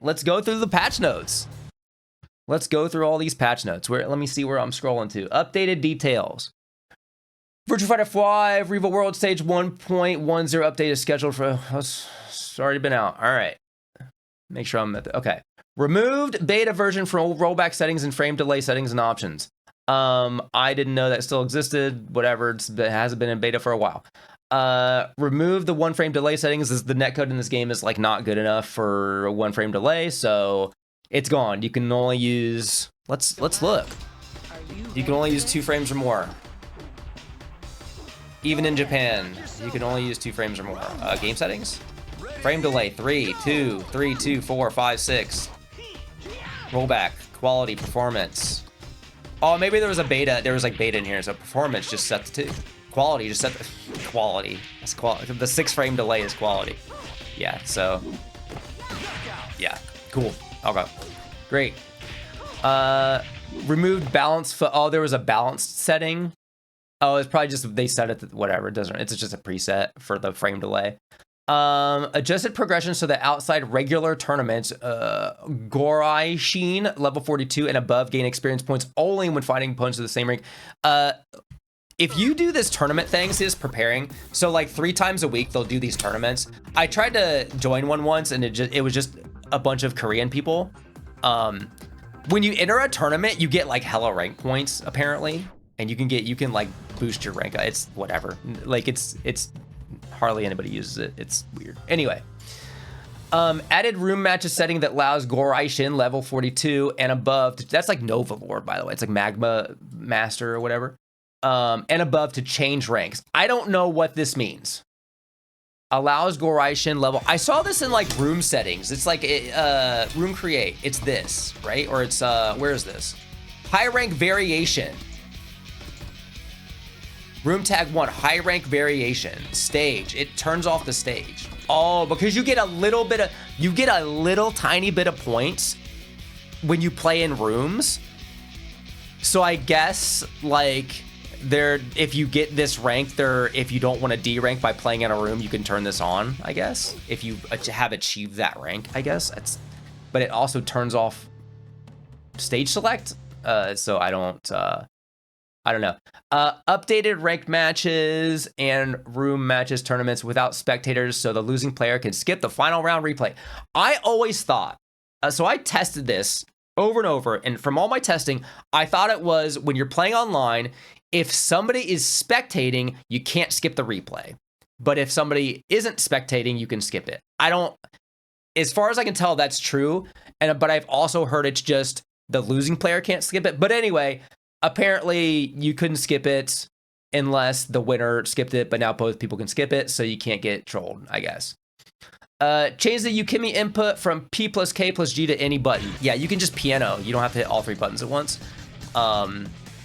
let's go through the patch notes. Let's go through all these patch notes. Let me see where I'm scrolling to. Updated details. Virtua Fighter 5 REVO World Stage 1.10 update is scheduled for... It's already been out. All right. Make sure I'm at the... Okay. Removed beta version from rollback settings and frame delay settings and options. I didn't know that still existed. Whatever. It hasn't been in beta for a while. Remove the 1 frame delay settings. The netcode in this game is like not good enough for a 1 frame delay, so it's gone. You can only use... Let's look. You can only use 2 frames or more. Even in Japan, you can only use 2 frames or more. Game settings? Frame delay, 3, 2, 3, 2, 4, 5, 6. Rollback, quality, performance. Oh, maybe there was a beta. There was like beta in here, so performance just set to 2. Quality, just set the quality. That's quality. The 6 frame delay is quality. Yeah, so. Yeah, cool. Okay, great. Removed balance. Oh, there was a balanced setting. Oh, it's probably just they set it to whatever. It doesn't. It's just a preset for the frame delay. Adjusted progression so that outside regular tournaments, Gorai Sheen level 42 and above gain experience points only when fighting opponents of the same rank. If you do this tournament thing, see this preparing. So like 3 times a week they'll do these tournaments. I tried to join one once and it was just a bunch of Korean people. When you enter a tournament, you get like hella rank points apparently. And you can like boost your rank. It's whatever. Like it's hardly anybody uses it. It's weird. Anyway, added room matches setting that allows Gorai Shin level 42 and above. That's like Nova Lord, by the way. It's like Magma Master or whatever. And above to change ranks. I don't know what this means. Allows Gorai Shin level. I saw this in like room settings. It's like room create. It's this, right? Or it's where is this? High rank variation. Room tag 1, high rank variation, stage. It turns off the stage. Oh, because you get a little tiny bit of points when you play in rooms. So I guess like if you get this rank if you don't want to D rank by playing in a room, you can turn this on, I guess. If you have achieved that rank, I guess. But it also turns off stage select. So I don't know. Updated ranked matches and room matches tournaments without spectators so the losing player can skip the final round replay. I always thought, so I tested this over and over, and from all my testing, I thought it was when you're playing online, if somebody is spectating, you can't skip the replay. But if somebody isn't spectating, you can skip it. As far as I can tell, that's true. But I've also heard it's just the losing player can't skip it. But anyway, apparently you couldn't skip it unless the winner skipped it, but now both people can skip it, so you can't get trolled, I guess. Change the Yukimi input from P plus K plus G to any button. Yeah, you can just piano. You don't have to hit all 3 buttons at once.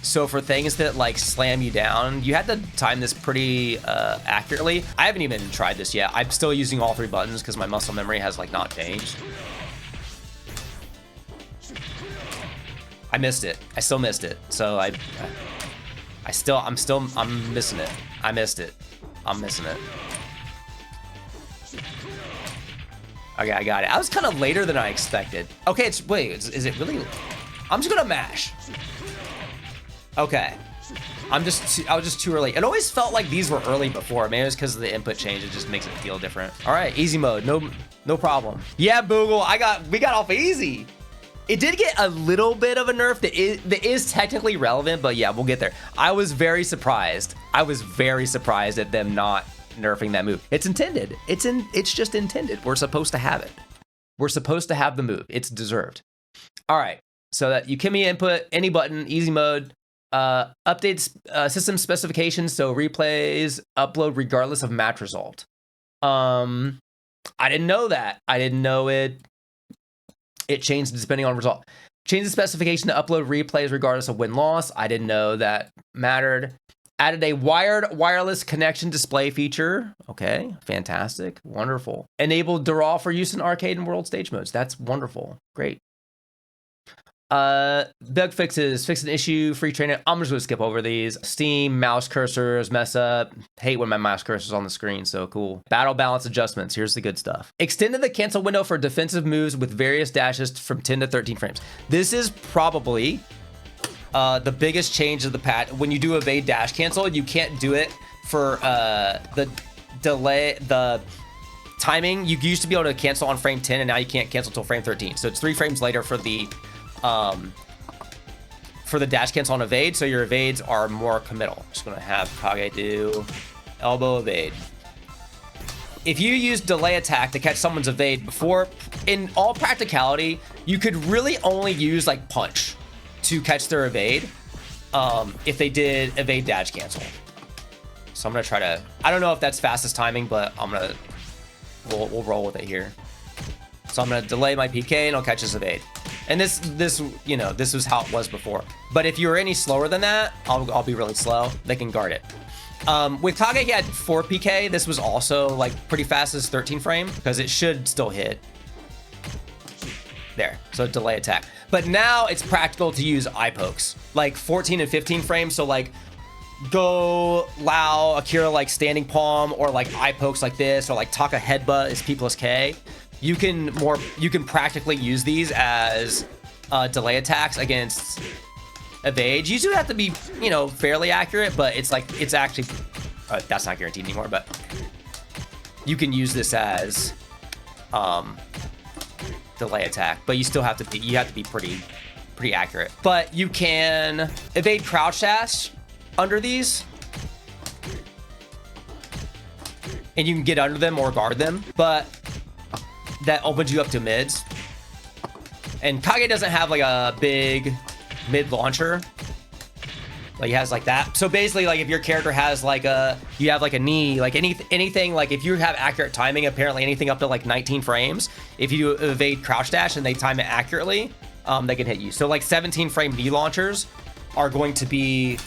So for things that like slam you down, you had to time this pretty accurately. I haven't even tried this yet. I'm still using all 3 buttons because my muscle memory has like not changed. I missed it. I still missed it. So I'm missing it. I missed it. I'm missing it. Okay, I got it. I was kind of later than I expected. Okay, is it really? I'm just gonna mash. Okay. I was just too early. It always felt like these were early before. Maybe it's because of the input change. It just makes it feel different. All right, easy mode. No problem. Yeah, Boogle. We got off easy. It did get a little bit of a nerf that is technically relevant, but yeah, we'll get there. I was very surprised. At them not nerfing that move. It's intended. It's just intended. We're supposed to have it. We're supposed to have the move. It's deserved. All right. So that Yukimi input, any button, easy mode, updates system specifications so replays upload regardless of match result. I didn't know that. I didn't know it changed depending on result. Change the specification to upload replays regardless of win-loss. I didn't know that mattered. Added a wired wireless connection display feature. Okay, fantastic, wonderful. Enabled Dural for use in arcade and world stage modes. That's wonderful, great. Bug fixes, fix an issue, free training. I'm just gonna skip over these. Steam, mouse cursors, mess up. Hate when my mouse cursor's on the screen, so cool. Battle balance adjustments, here's the good stuff. Extended the cancel window for defensive moves with various dashes from 10 to 13 frames. This is probably the biggest change of the patch. When you do evade dash cancel, you can't do it for the delay, the timing. You used to be able to cancel on frame 10, and now you can't cancel till frame 13. So it's 3 frames later for the dash cancel on evade, so your evades are more committal. Just gonna have Kage do elbow evade. If you use delay attack to catch someone's evade before, in all practicality, you could really only use like punch to catch their evade if they did evade dash cancel. So I'm gonna try to, I don't know if that's fastest timing, but we'll roll with it here. So I'm gonna delay my PK and I'll catch his evade. And this you know, this was how it was before. But if you're any slower than that, I'll be really slow. They can guard it. With Kage, he had 4 PK. This was also like pretty fast as 13 frame because it should still hit. There, so delay attack. But now it's practical to use eye pokes, like 14 and 15 frames. So like go Lao, Akira like standing palm, or like eye pokes like this, or like Taka headbutt is P plus K. You can practically use these as delay attacks against evade. You do have to be, you know, fairly accurate, but it's like, it's actually, that's not guaranteed anymore, but you can use this as delay attack, but you still have to be, pretty accurate. But you can evade crouch dash under these, and you can get under them or guard them, but that opens you up to mids. And Kage doesn't have like a big mid launcher. Like he has like that. So basically, like if your character has like you have like a knee, like anything, like if you have accurate timing, apparently anything up to like 19 frames, if you do evade crouch dash and they time it accurately, they can hit you. So like 17 frame knee launchers are going to be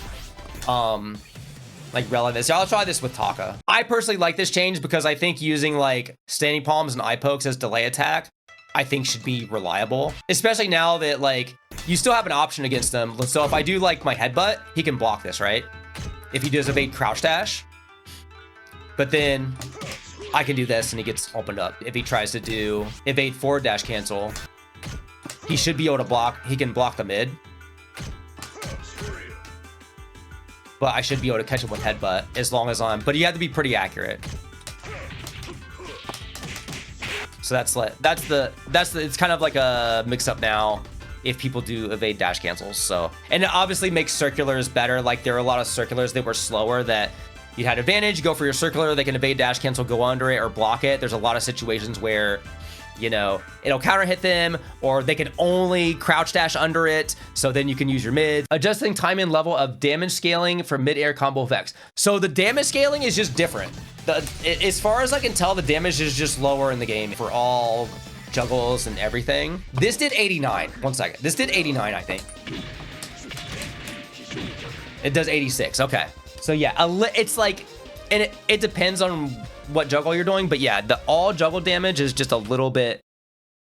like relevant. So I'll try this with Taka. I personally like this change because I think using like standing palms and eye pokes as delay attack, I think should be reliable, especially now that like you still have an option against them. So if I do like my headbutt, he can block this, right? If he does evade crouch dash, but then I can do this and he gets opened up. If he tries to do evade forward dash cancel, he should be able to block. He can block the mid, but I should be able to catch him with headbutt as long as but you have to be pretty accurate. So it's kind of like a mix up now if people do evade dash cancels. So, and it obviously makes circulars better. Like there are a lot of circulars that were slower that you had advantage, go for your circular, they can evade dash cancel, go under it or block it. There's a lot of situations where, you know, it'll counter hit them, or they can only crouch dash under it. So then you can use your mid. Adjusting time and level of damage scaling for mid-air combo effects. So the damage scaling is just different. As far as I can tell, the damage is just lower in the game for all juggles and everything. This did 89. One second. This did 89, I think. It does 86. Okay. So yeah, it's like, and it depends on what juggle you're doing, but yeah, the all juggle damage is just a little bit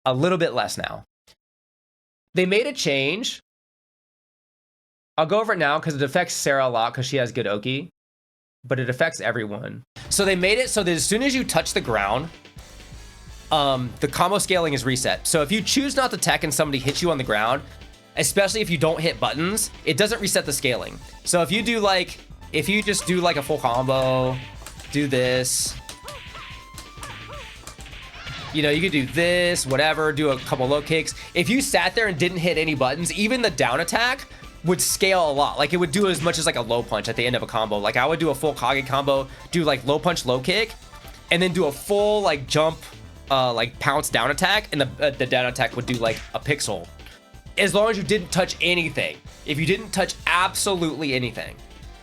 less now. They made a change. I'll go over it now because it affects Sarah a lot because she has good Oki, but it affects everyone. So they made it so that as soon as you touch the ground, the combo scaling is reset. So if you choose not to tech and somebody hits you on the ground, especially if you don't hit buttons, it doesn't reset the scaling. So if you just do like a full combo, do this, you know, you could do this, whatever, do a couple low kicks. If you sat there and didn't hit any buttons, even the down attack would scale a lot. Like it would do as much as like a low punch at the end of a combo. Like I would do a full Kage combo, do like low punch, low kick, and then do a full like jump, like pounce down attack, and the down attack would do like a pixel. As long as you didn't touch anything. If you didn't touch absolutely anything.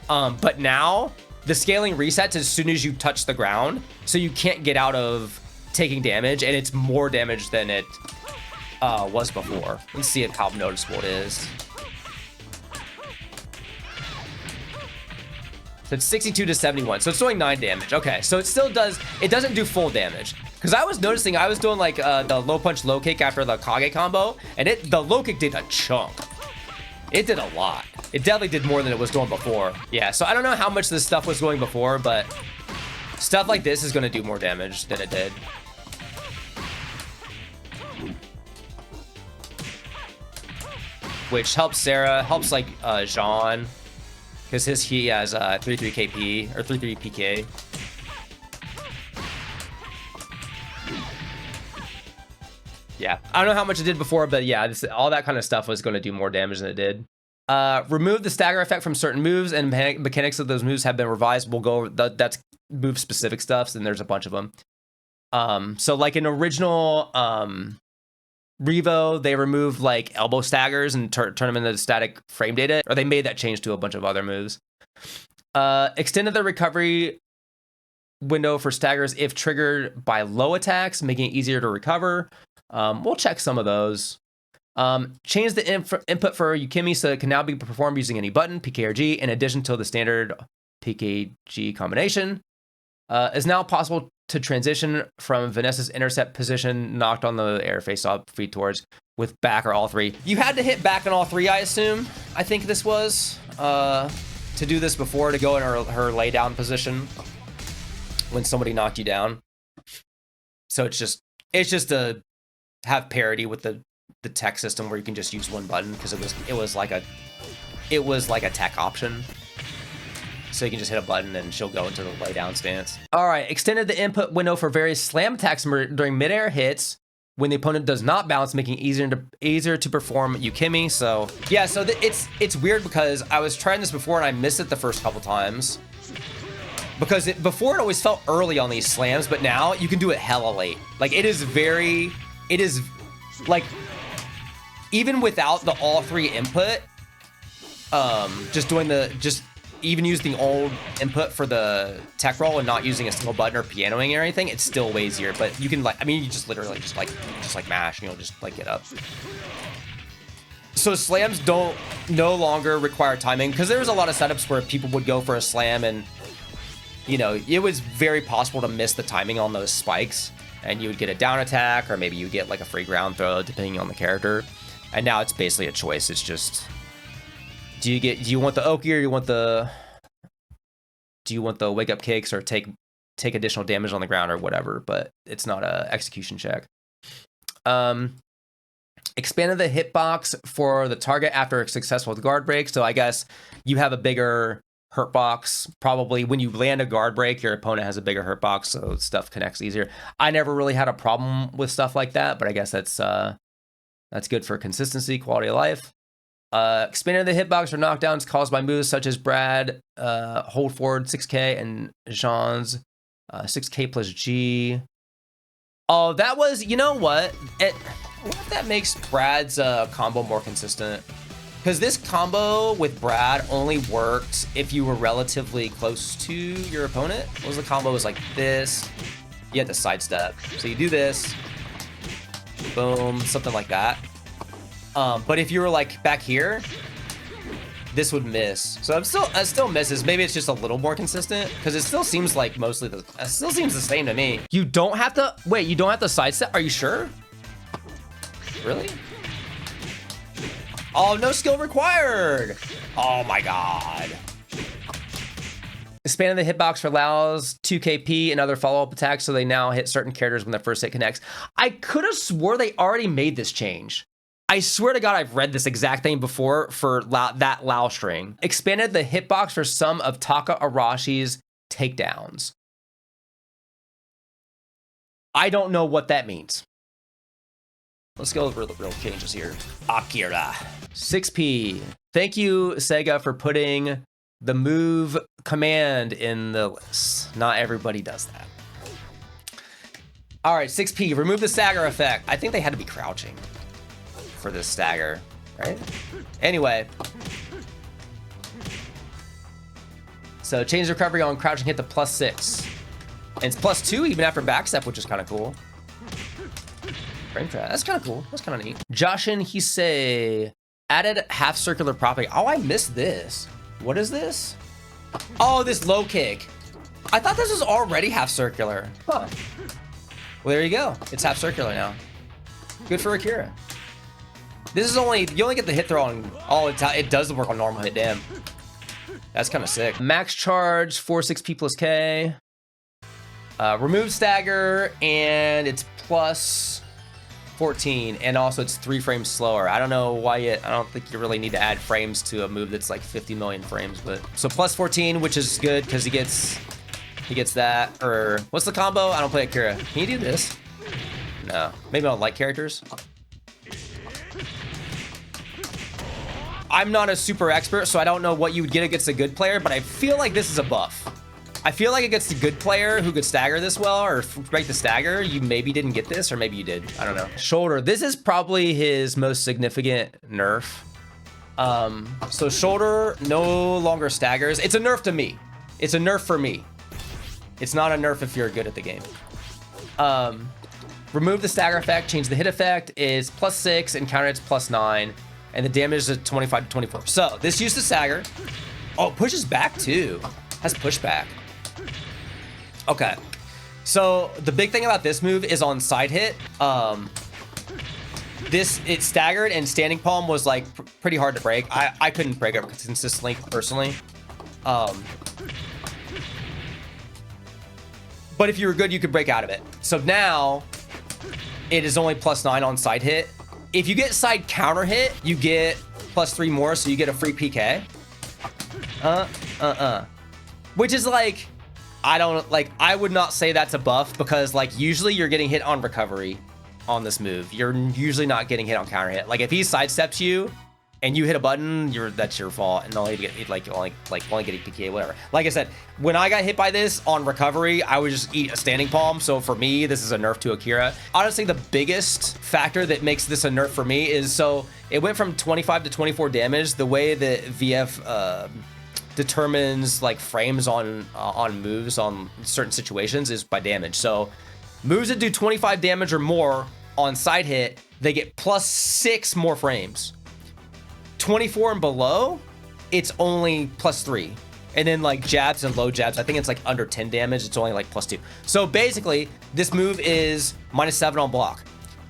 But now the scaling resets as soon as you touch the ground, so you can't get out of taking damage, and it's more damage than it was before. Let's see how noticeable it is. So it's 62 to 71, so it's doing 9 damage. Okay, so it still does, it doesn't do full damage. Because I was noticing I was doing like the low punch low kick after the Kage combo, and the low kick did a chunk. It did a lot. It definitely did more than it was doing before. Yeah, so I don't know how much this stuff was going before, but stuff like this is going to do more damage than it did. Which helps Sarah, helps like Jean, because he has 3-3 KP or 3-3 PK. Yeah, I don't know how much it did before, but yeah, all that kind of stuff was going to do more damage than it did. Remove the stagger effect from certain moves, and mechanics of those moves have been revised. We'll go over that's move specific stuff, and there's a bunch of them. So like in original REVO, they removed like elbow staggers and turn them into static frame data, or they made that change to a bunch of other moves. Extended the recovery window for staggers if triggered by low attacks, making it easier to recover. We'll check some of those. Change the input for Yukimi so it can now be performed using any button, PK or G, in addition to the standard PK-G combination. Is now possible to transition from Vanessa's intercept position knocked on the air face-off feed towards with back or all three. You had to hit back on all three, I assume. I think this was to do this before, to go in her lay down position when somebody knocked you down. So it's just to have parity with the tech system where you can just use one button, because it was like a tech option. So you can just hit a button and she'll go into the lay down stance. All right, extended the input window for various slam attacks during midair hits when the opponent does not bounce, making it easier to perform Yukimi. So yeah, so it's weird because I was trying this before and I missed it the first couple times. Because before it always felt early on these slams, but now you can do it hella late. Like it is like, even without the all three input, even using the old input for the tech roll and not using a single button or pianoing or anything, it's still way easier. But you can you just literally just mash, and you'll just like get up. So slams no longer require timing, because there was a lot of setups where people would go for a slam and, you know, it was very possible to miss the timing on those spikes, and you would get a down attack, or maybe you get like a free ground throw depending on the character. And now it's basically a choice. It's just, do you want the Oki, or do you want the wake up kicks, or take additional damage on the ground or whatever, but it's not a execution check. Expanded the hitbox for the target after a successful guard break. So I guess you have a bigger hurt box. Probably when you land a guard break, your opponent has a bigger hurt box, so stuff connects easier. I never really had a problem with stuff like that, but I guess that's good for consistency, quality of life. Expanded the hitbox for knockdowns caused by moves such as Brad, hold forward 6K, and Jean's 6K plus G. Oh, that was, you know what? What if that makes Brad's combo more consistent? Because this combo with Brad only worked if you were relatively close to your opponent. What was the combo? It was like this. You had to sidestep. So you do this. Boom. Something like that. But if you were like back here, this would miss. So it still misses. Maybe it's just a little more consistent, because it still seems like it still seems the same to me. You don't have to, wait, you don't have to sidestep? Are you sure? Really? Oh, no skill required. Oh my God. Expanded the hitbox for Lao's 2KP and other follow-up attacks, so they now hit certain characters when their first hit connects. I could have swore they already made this change. I swear to God, I've read this exact thing before for that Lao string. Expanded the hitbox for some of Taka Arashi's takedowns. I don't know what that means. Let's go over the real changes here. Akira. 6P. Thank you, Sega, for putting the move command in the list. Not everybody does that. All right, 6P. Remove the stagger effect. I think they had to be crouching for this stagger, right? Anyway. So change recovery on crouching hit to +6. And it's +2 even after backstep, which is kind of cool. Frame trap. That's kind of cool. That's kind of neat. Joshin Hisei added half circular propping. Oh, I missed this. What is this? Oh, this low kick. I thought this was already half circular. Huh. Well, there you go. It's half circular now. Good for Akira. This is only, you only get the hit throw on, oh, it does work on normal hit, damn. That's kind of sick. Max charge, 4-6P plus K. Remove stagger, and it's plus 14, and also it's 3 frames slower. I don't know why I don't think you really need to add frames to a move that's like 50 million frames, but. So plus 14, which is good, because he gets that, or what's the combo? I don't play Akira. Can you do this? No, maybe on light characters. I'm not a super expert, so I don't know what you would get against a good player, but I feel like this is a buff. I feel like against a good player who could stagger this well or break the stagger, you maybe didn't get this, or maybe you did. I don't know. Shoulder. This is probably his most significant nerf. So shoulder no longer staggers. It's a nerf to me. It's a nerf for me. It's not a nerf if you're good at the game. Remove the stagger effect, change the hit effect is +6 and counter it's +9. And the damage is 25 to 24. So this used to stagger. Oh, pushes back too. Has pushback. Okay. So the big thing about this move is on side hit. It staggered and standing palm was like pretty hard to break. I couldn't break it consistently personally. But if you were good, you could break out of it. So now it is only +9 on side hit. If you get side counter hit, you get +3 more, so you get a free PK. Which is like, I would not say that's a buff, because like usually you're getting hit on recovery on this move. You're usually not getting hit on counter hit. Like if he sidesteps you and you hit a button, that's your fault, and only get only getting PK, whatever. Like I said, when I got hit by this on recovery, I would just eat a standing palm. So for me, this is a nerf to Akira. Honestly, the biggest factor that makes this a nerf for me is, so it went from 25 to 24 damage. The way that VF determines like frames on moves on certain situations is by damage. So moves that do 25 damage or more on side hit, they get +6 more frames. 24 and below, it's only +3. And then like jabs and low jabs, I think it's like under 10 damage, it's only like +2. So basically, this move is -7 on block.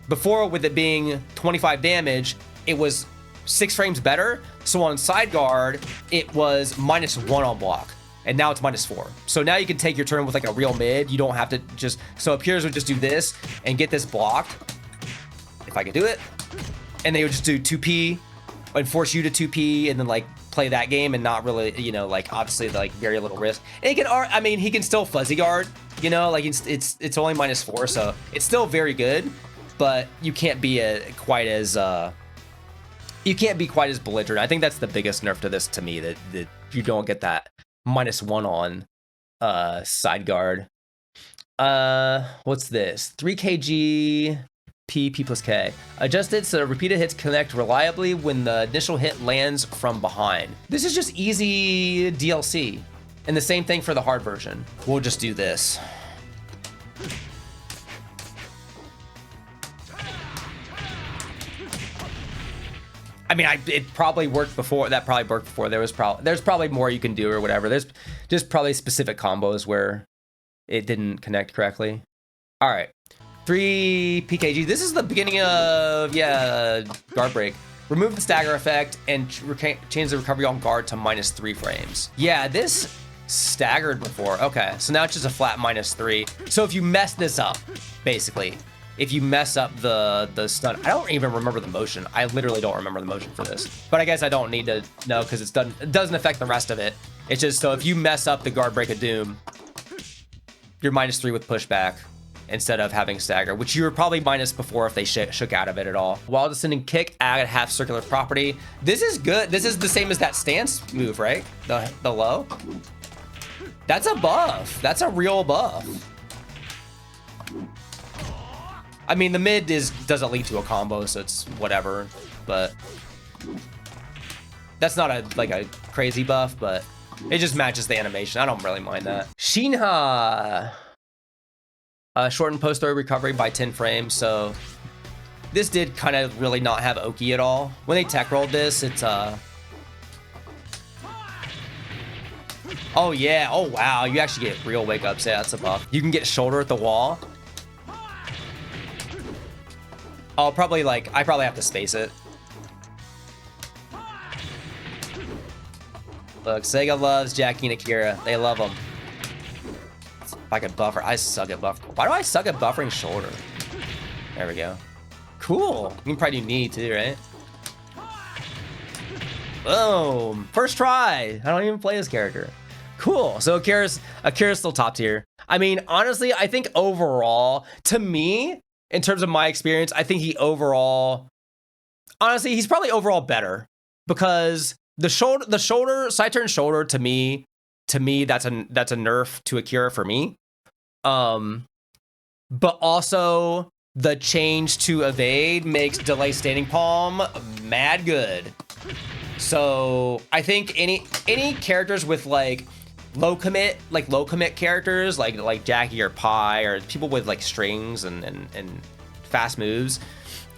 Before, with it being 25 damage, it was 6 frames better. So on side guard, it was -1 on block. And now it's -4. So now you can take your turn with like a real mid. You don't have to just, so Akira's would just do this and get this blocked, if I could do it. And they would just do 2P and force you to 2P and then like play that game and not really, you know, like obviously like very little risk. And he can, I mean, he can still fuzzy guard, you know, like it's only -4, so it's still very good, but you can't be quite as belligerent. I think that's the biggest nerf to this to me, that you don't get that -1 on side guard. What's this? 3 kg P plus K. Adjusted so repeated hits connect reliably when the initial hit lands from behind. This is just easy DLC. And the same thing for the hard version. We'll just do this. I mean, it probably worked before. That probably worked before. There's probably more you can do or whatever. There's just probably specific combos where it didn't connect correctly. All right. 3 PKG. This is the beginning of, guard break. Remove the stagger effect and change the recovery on guard to -3 frames. Yeah, this staggered before. Okay, so now it's just a flat -3. So if you mess this up, basically, if you mess up the stun, I don't even remember the motion. I literally don't remember the motion for this. But I guess I don't need to know because it doesn't affect the rest of it. It's just, so if you mess up the guard break of doom, you're -3 with pushback instead of having stagger, which you were probably minus before if they shook out of it at all. While descending kick, add half circular property. This is good. This is the same as that stance move, right? The low. That's a buff. That's a real buff. I mean, the mid doesn't lead to a combo, so it's whatever. But that's not a crazy buff, but it just matches the animation. I don't really mind that. Shinha. Shortened post-story recovery by 10 frames, so this did kind of really not have Oki at all. When they tech rolled this, it's oh yeah, oh wow, you actually get real wake ups. Yeah, that's a buff. You can get shoulder at the wall I'll probably like, I probably have to space it. Look, Sega loves Jacky and Akira. They love them. If I could buffer, I suck at buffer. Why do I suck at buffering shoulder? There we go. Cool. You can probably do knee too, right? Boom. First try. I don't even play this character. Cool. So Akira's still top tier. I mean, honestly, I think overall, to me, in terms of my experience, I think honestly, he's probably overall better because the shoulder, side turn shoulder, to me, that's a nerf to Akira for me. But also the change to evade makes delay standing palm mad good. So I think any characters with like low commit characters like Jacky or Pi or people with like strings and fast moves,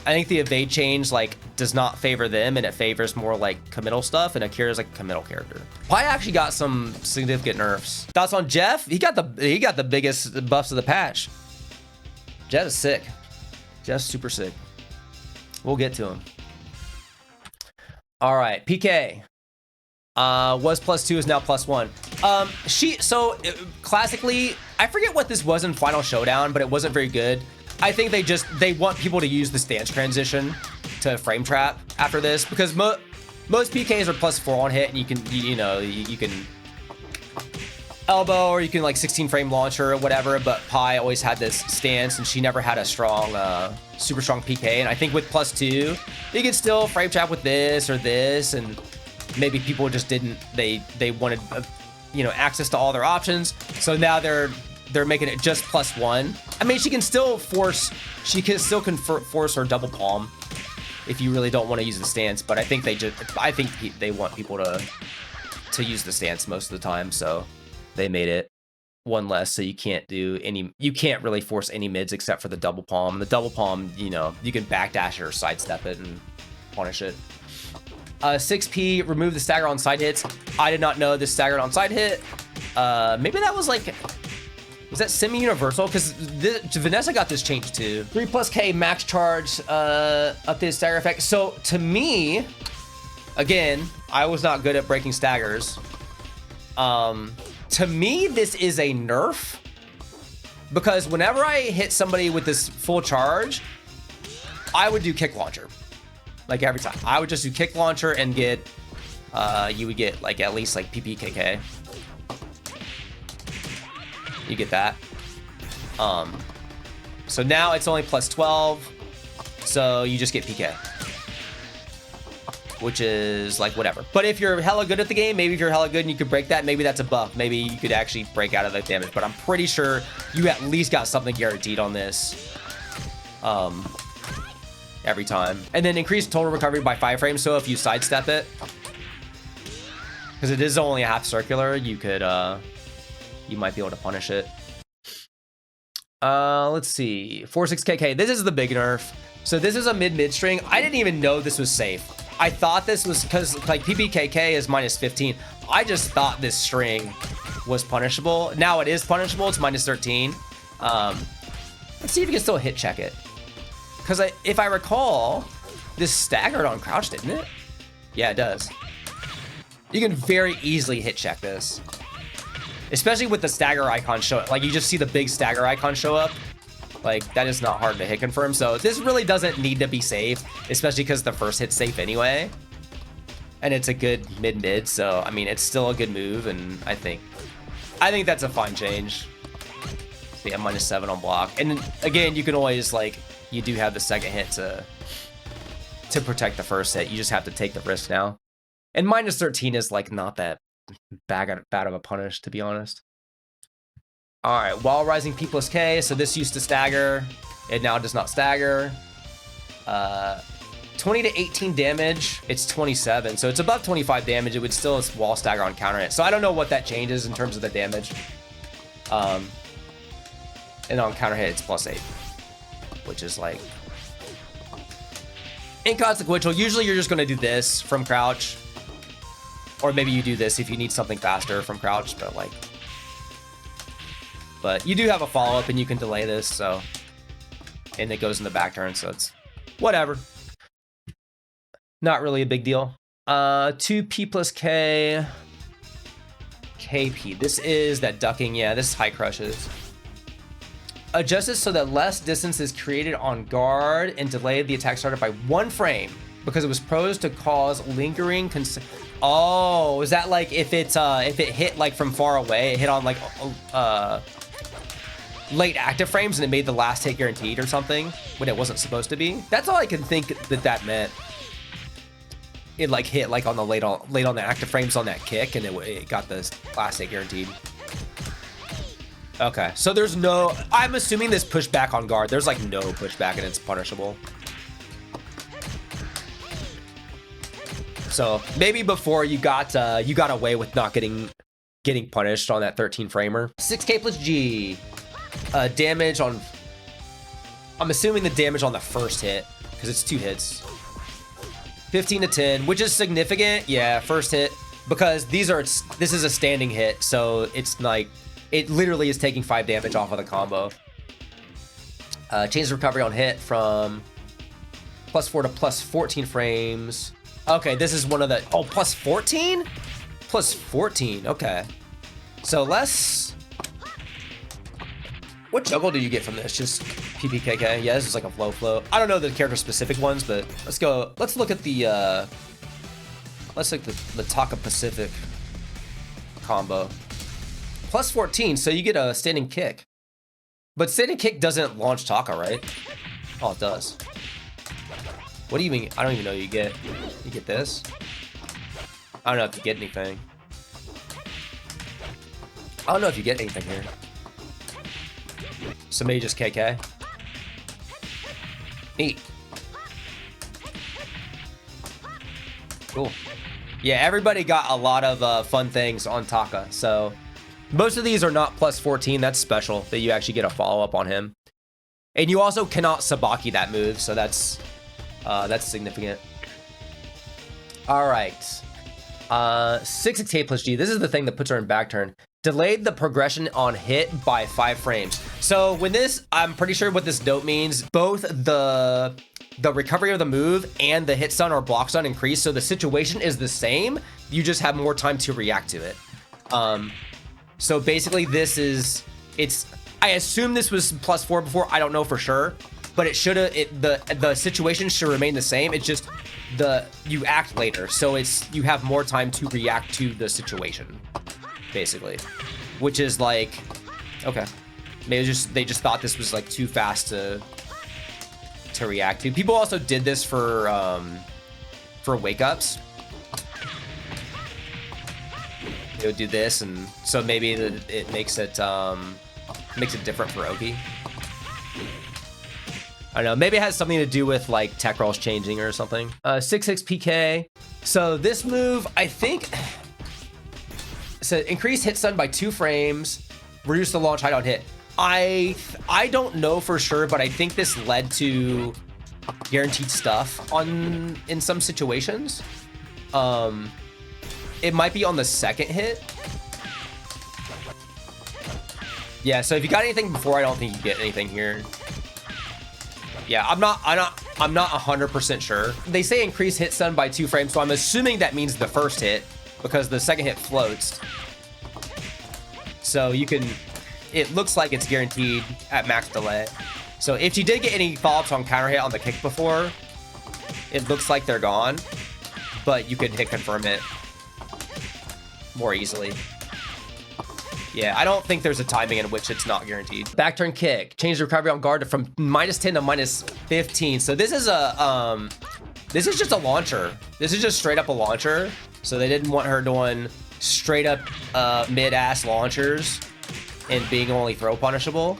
I think the evade change like does not favor them and it favors more like committal stuff, and Akira's like a committal character. Pi actually got some significant nerfs. Thoughts on Jeff? He got the biggest buffs of the patch. Jeff is sick. Jeff's super sick. We'll get to him. All right, PK. Was +2, is now +1. Classically, I forget what this was in Final Showdown, but it wasn't very good. I think they want people to use the stance transition to frame trap after this, because most PKs are +4 on hit, and you can elbow, or you can like 16 frame launcher or whatever, but Pi always had this stance and she never had a strong super strong PK, and I think with +2 you can still frame trap with this or this, and maybe people just didn't, they wanted access to all their options, so now they're making it just +1. I mean, she can still force her double palm if you really don't want to use the stance, but I think they want people to use the stance most of the time, so they made it one less, so you can't really force any mids except for the double palm. The double palm, you can backdash it or sidestep it and punish it. 6P, remove the stagger on side hits. I did not know this staggered on side hit. Maybe that was like, was that semi-universal? Because Vanessa got this changed too. 3+K max charge, updated stagger effect. So to me, again, I was not good at breaking staggers. To me, this is a nerf, because whenever I hit somebody with this full charge, I would do kick launcher. Like every time, I would just do kick launcher and get, you would get like at least like PPKK. You get that. So now it's only +12, so you just get PK, which is like whatever. But if you're hella good at the game, maybe if you're hella good and you could break that, maybe that's a buff. Maybe you could actually break out of the damage, but I'm pretty sure you at least got something guaranteed on this every time. And then increase total recovery by 5 frames, so if you sidestep it, because it is only a half circular, you could you might be able to punish it. Let's see, 46KK, this is the big nerf. So this is a mid string. I didn't even know this was safe. I thought this was, because like PPKK is -15. I just thought this string was punishable. Now it is punishable. It's -13. Let's see if you can still hit check it. Because if I recall, this staggered on crouch, didn't it? Yeah, it does. You can very easily hit check this, especially with the stagger icon show. Like you just see the big stagger icon show up. Like, that is not hard to hit confirm. So this really doesn't need to be safe, especially because the first hit's safe anyway. And it's a good mid. So, I mean, it's still a good move. And I think that's a fine change. So yeah, -7 on block. And again, you can always, like, you do have the second hit to protect the first hit. You just have to take the risk now. And -13 is, like, not that bad of a punish, to be honest. All right, while rising P+K, so this used to stagger, it now does not stagger. 20 to 18 damage, it's 27, so it's above 25 damage. It would still wall stagger on counter hit. So I don't know what that changes in terms of the damage. And on counter hit, it's +8, which is like inconsequential. Usually you're just gonna do this from crouch, or maybe you do this if you need something faster from crouch, but you do have a follow-up and you can delay this, so, and it goes in the back turn, so Whatever. Not really a big deal. 2P plus K. KP. This is that ducking. Yeah, this is high crushes. Adjusted so that less distance is created on guard and delayed the attack started by 1 frame because it was posed to cause lingering. Oh, is that like if it hit like from far away, it hit on like late active frames and it made the last hit guaranteed or something when it wasn't supposed to be? That's all I can think that meant. It like hit like on the late on the active frames on that kick, and it got the last hit guaranteed. Okay, so there's no. I'm assuming this pushback on guard. There's like no pushback, and it's punishable. So maybe before you got away with not getting punished on that 13 framer. 6K plus G. Damage on. I'm assuming the damage on the first hit because it's 2 hits. 15 to 10, which is significant. Yeah, first hit, because this is a standing hit, so it's like it literally is taking 5 damage off of the combo. Change the recovery on hit from +4 to +14 frames. Okay, this is one of the +14? +14, okay. So less. What juggle do you get from this? Just PPKK? Yeah, this is like a flow. I don't know the character specific ones, but let's go. Let's look at the Taka Pacific combo. +14, so you get a standing kick. But standing kick doesn't launch Taka, right? Oh, it does. What do you mean? I don't even know you get. You get this? I don't know if you get anything. I don't know if you get anything here. So maybe just KK. Neat. Cool. Yeah, everybody got a lot of fun things on Taka. So most of these are not +14. That's special that you actually get a follow-up on him. And you also cannot Sabaki that move, so that's significant. All right. 6K plus G. This is the thing that puts her in back turn. Delayed the progression on hit by 5 frames. So when this, I'm pretty sure what this note means, both the recovery of the move and the hit stun or block stun increase. So the situation is the same. You just have more time to react to it. So basically I assume this was +4 before. I don't know for sure, but it should have, the situation should remain the same. It's just you act later. So you have more time to react to the situation. Basically, which is like, okay, maybe they just thought this was like too fast to react to. People also did this for wake ups. They would do this, and so maybe it makes it different for Oki. I don't know, maybe it has something to do with like tech rolls changing or something. 6 PK. So this move, I think. So increase hit stun by 2 frames, reduce the launch height on hit. I don't know for sure, but I think this led to guaranteed stuff in some situations. It might be on the second hit. Yeah, so if you got anything before, I don't think you get anything here. Yeah, I'm not 100% sure. They say increase hit stun by 2 frames, so I'm assuming that means the first hit, because the second hit floats. So it looks like it's guaranteed at max delay. So if you did get any follow-ups on counter hit on the kick before, it looks like they're gone, but you could hit confirm it more easily. Yeah, I don't think there's a timing in which it's not guaranteed. Back turn kick, change the recovery on guard from -10 to -15. So this is just a launcher. This is just straight up a launcher. So they didn't want her doing straight up mid-ass launchers and being only throw punishable.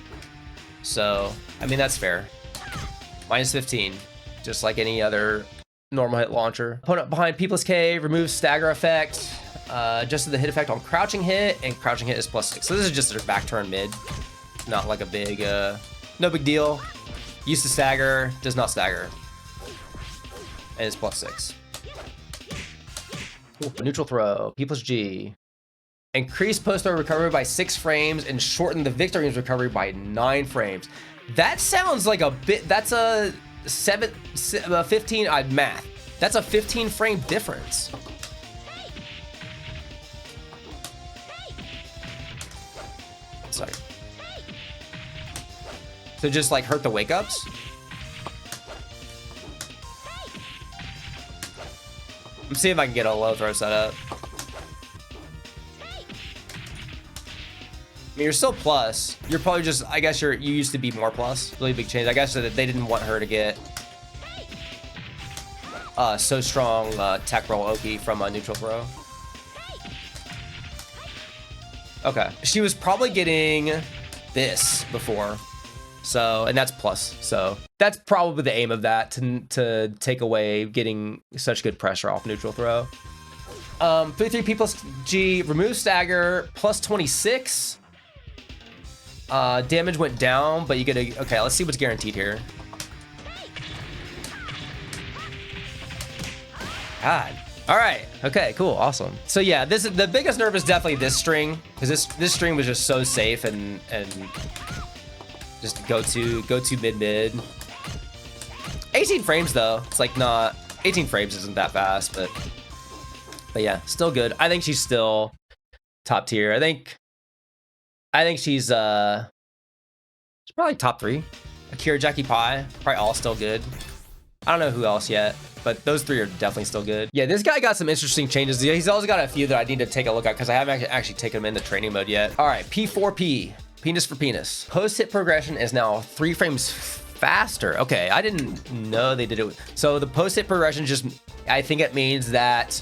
So, I mean, that's fair. -15, just like any other normal hit launcher. Opponent behind P plus K, removes stagger effect, adjusted the hit effect on crouching hit, and crouching hit is +6. So this is just a back turn mid. Not like a big, no big deal. Used to stagger, does not stagger. And it's +6. Neutral throw, P plus G. Increase post-throw recovery by 6 frames and shorten the victory's recovery by 9 frames. That sounds like a bit, that's a 15, math. That's a 15 frame difference. Sorry. So just like hurt the wake ups. I'm seeing if I can get a low throw set up. I mean, you're still plus. You're probably just, I guess you used to be more plus. Really big change. I guess that they didn't want her to get so strong tech roll Oki from a neutral throw. Okay. She was probably getting this before. So, and that's plus. So that's probably the aim of that, to take away getting such good pressure off neutral throw. 3-3 plus G, remove stagger, plus 26. Damage went down, but you get a, okay, let's see what's guaranteed here. God. All right. Okay, cool. Awesome. So yeah, this is the biggest nerf is definitely this string, because this string was just so safe and just go to mid. 18 frames though. It's like not 18 frames isn't that fast, but yeah, still good. I think she's still top tier. I think she's probably top 3. Akira, Jacky, Pie, probably all still good. I don't know who else yet, but those 3 are definitely still good. Yeah, this guy got some interesting changes. He's also got a few that I need to take a look at because I haven't actually taken him into training mode yet. All right, P4P, penis for penis. Post hit progression is now 3 frames faster. Okay, I didn't know they did it. So the post hit progression just, I think it means that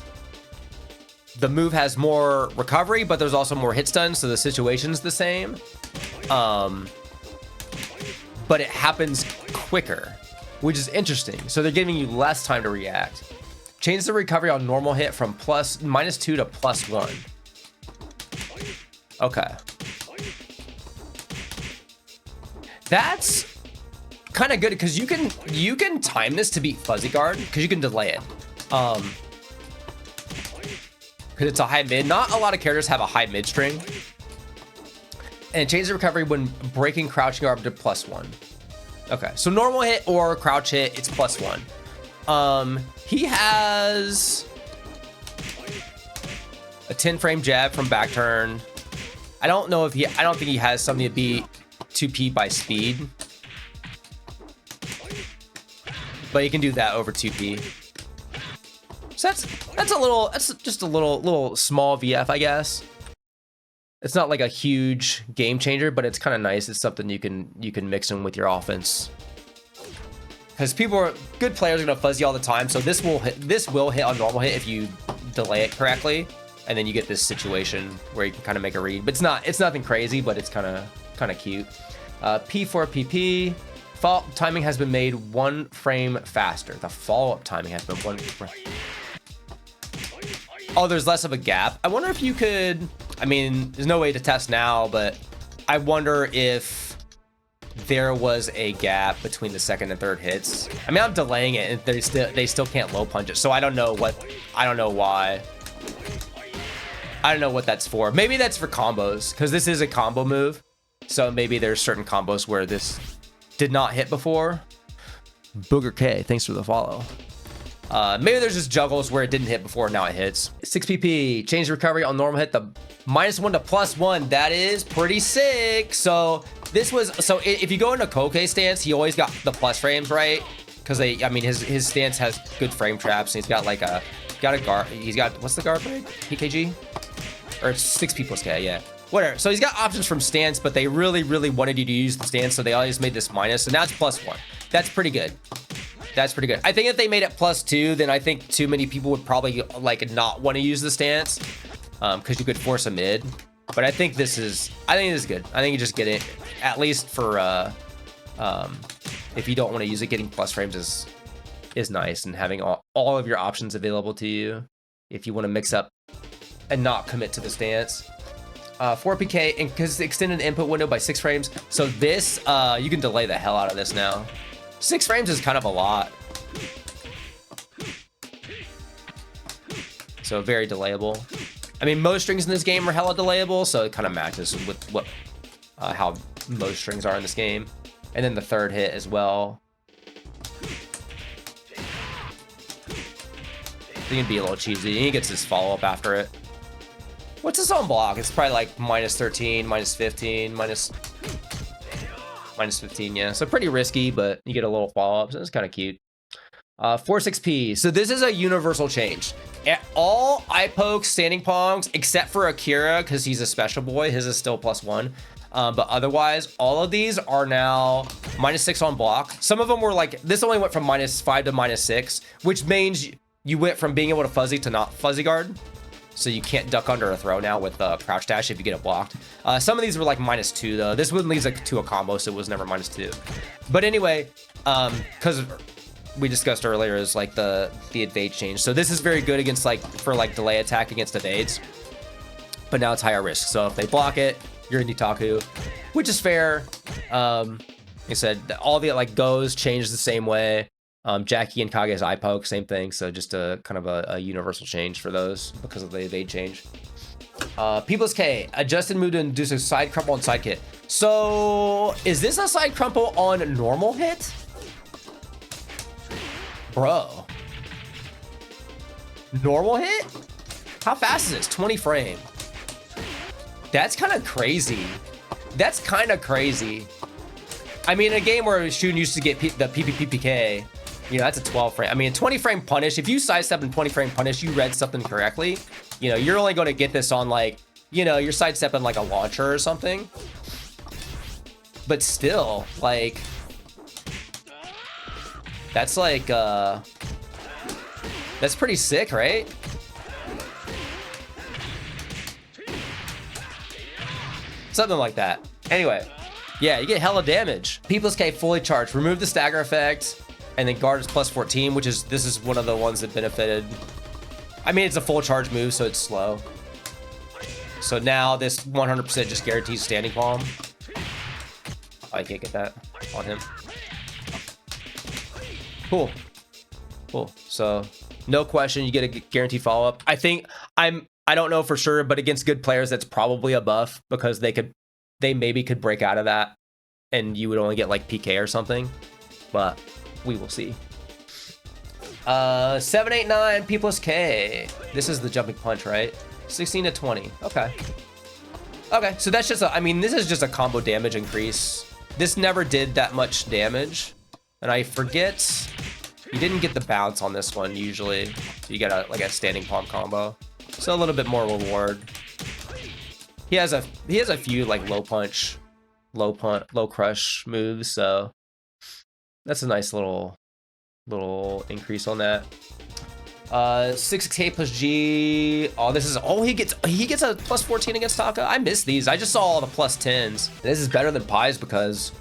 the move has more recovery, but there's also more hit stun, so the situation's the same. But it happens quicker, which is interesting. So they're giving you less time to react. Change the recovery on normal hit from -2 to +1. Okay. That's kind of good because you can time this to beat fuzzy guard because you can delay it. Because it's a high mid. Not a lot of characters have a high mid string. And change the recovery when breaking crouching arm to +1. Okay, so normal hit or crouch hit, it's +1. He has a 10 frame jab from back turn. I don't think he has something to beat 2P by speed. But he can do that over 2P. So that's just a little small VF, I guess. It's not like a huge game changer, but it's kind of nice. It's something you can mix in with your offense. Because good players are gonna fuzzy all the time, so this will hit on normal hit if you delay it correctly, and then you get this situation where you can kind of make a read. But it's nothing crazy, but it's kind of cute. P4PP. Follow-up timing has been made 1 frame faster. The follow-up timing has been 1 frame. Oh, there's less of a gap. I wonder if you could, I mean, there's no way to test now, but I wonder if there was a gap between the second and third hits. I mean, I'm delaying it and they still can't low punch it. So I don't know why. I don't know what that's for. Maybe that's for combos because this is a combo move. So maybe there's certain combos where this did not hit before. Booger K, thanks for the follow. Maybe there's just juggles where it didn't hit before, now it hits. 6PP, change the recovery on normal hit, the -1 to +1. That is pretty sick. So if you go into Kage stance, he always got the plus frames, right? Because his stance has good frame traps, and he's got a guard. He's got, what's the guard break? PKG? Or it's 6P plus K, yeah. Whatever. So he's got options from stance, but they really, really wanted you to use the stance, so they always made this minus. So now it's +1. That's pretty good. That's pretty good. I think if they made it +2, then I think too many people would probably not want to use the stance, because you could force a mid. But I think this is good. I think you just get it, at least for if you don't want to use it, getting plus frames is nice, and having all of your options available to you if you want to mix up and not commit to the stance. 4PK, and because extended input window by 6 frames. So this, you can delay the hell out of this now. 6 frames is kind of a lot. So very delayable. I mean, most strings in this game are hella delayable, so it kind of matches with how most strings are in this game. And then the third hit as well. He can be a little cheesy. He gets his follow-up after it. What's his own block? It's probably like -13, -15, -15, yeah. So pretty risky, but you get a little follow-up, so it's kind of cute. 4-6P. So this is a universal change. All eye pokes, standing palms, except for Akira, because he's a special boy. His is still +1. But otherwise, all of these are now -6 on block. Some of them were like, this only went from -5 to -6, which means you went from being able to fuzzy to not fuzzy guard. So you can't duck under a throw now with crouch dash if you get it blocked. Some of these were like -2 though. This one leads like to a combo, so it was never -2. But anyway, because we discussed earlier is like the evade change. So this is very good against like for like delay attack against evades. But now it's higher risk. So if they block it, you're in Nitaku, which is fair. Like I said, all the like goes change the same way. Jacky and Kage's eye poke, same thing. So just a kind of a universal change for those because of the evade change. People's K, adjusted move to induce a side crumple on side hit. So is this a side crumple on normal hit? Bro. Normal hit? How fast is this? 20 frame. That's kind of crazy. That's kind of crazy. I mean, in a game where Shun used to get the PPPK, you know, that's a 12 frame. I mean, a 20 frame punish, if you sidestep and 20 frame punish, you read something correctly. You know, you're only going to get this on like, you know, you're sidestepping like a launcher or something. But still, like, that's like, that's pretty sick, right? Something like that. Anyway, yeah, you get hella damage. People's K fully charged. Remove the stagger effect, and then guard is +14, which is, this is one of the ones that benefited. I mean, it's a full charge move, so it's slow. So now this 100% just guarantees standing palm. Oh, I can't get that on him. Cool. Cool. So no question, you get a guaranteed follow-up. I think I don't know for sure, but against good players, that's probably a buff because they maybe could break out of that and you would only get like PK or something, but we will see. 789 P plus K. This is the jumping punch, right? 16 to 20. Okay. Okay, so that's just I mean, this is just a combo damage increase. This never did that much damage. And I forget, you didn't get the bounce on this one usually. So you get like a standing palm combo. So a little bit more reward. He has a few like low crush moves, so that's a nice little increase on that. 6K plus G. Oh, this is he gets a +14 against Taka. I missed these. I just saw all the +10s. This is better than Pies because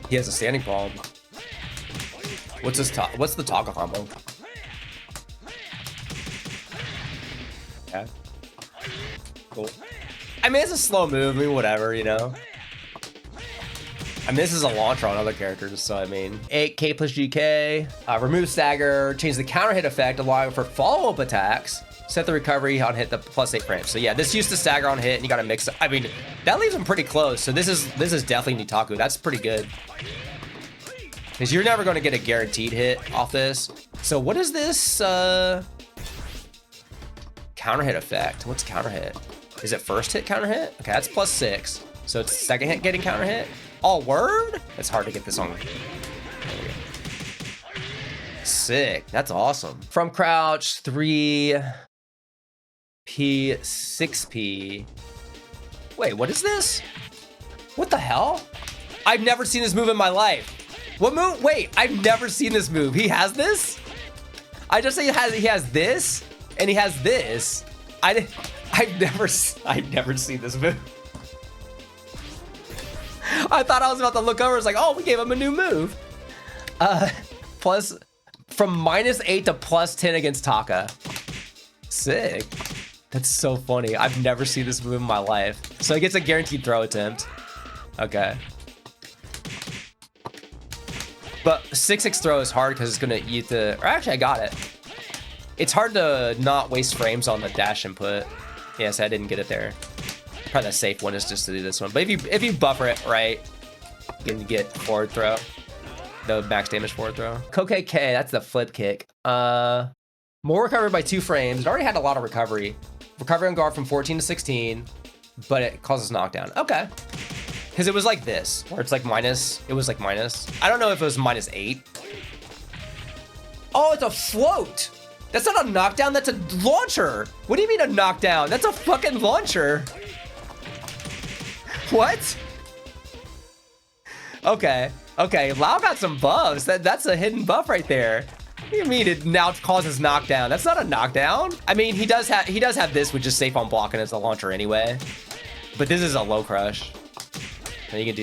he has a standing palm. What's the Taka combo? Yeah. Cool. I mean, it's a slow move. I mean, whatever, you know. I mean, this is a launcher on other characters, so I mean, 8K plus GK, remove stagger, change the counter hit effect, allowing for follow-up attacks, set the recovery on hit the +8 frames. So yeah, this used to stagger on hit, and you gotta mix it. I mean, that leaves him pretty close. So this is definitely Nitaku. That's pretty good. Because you're never gonna get a guaranteed hit off this. So what is this counter hit effect? What's counter hit? Is it first hit counter hit? Okay, that's +6. So it's second hit getting counter hit. Oh, word? It's hard to get this on. There we go. Sick. That's awesome. From crouch, 3P, 6P. Wait, what is this? What the hell? I've never seen this move in my life. What move? Wait, I've never seen this move. He has this? I just say he has this, and he has this. I've never seen this move. I thought I was about to look over. It's like, oh, we gave him a new move. Plus, from -8 to +10 against Taka. Sick. That's so funny. I've never seen this move in my life. So he gets a guaranteed throw attempt. Okay. But 6-6 throw is hard because it's gonna eat the. Or actually, I got it. It's hard to not waste frames on the dash input. Yes, I didn't get it there. Probably the safe one is just to do this one. But if you buffer it right, you can get forward throw. The max damage forward throw. Kage K, that's the flip kick. More recovery by 2 frames. It already had a lot of recovery. Recovery on guard from 14 to 16, but it causes knockdown. Okay. Because it was like this, where it's like minus. It was like minus. I don't know if it was -8. Oh, it's a float. That's not a knockdown, that's a launcher. What do you mean a knockdown? That's a fucking launcher. What? Okay, okay, Lau got some buffs. That's a hidden buff right there. What do you mean it now causes knockdown? That's not a knockdown. I mean, he does have this, which is safe on blocking as a launcher anyway. But this is a low crush. And you can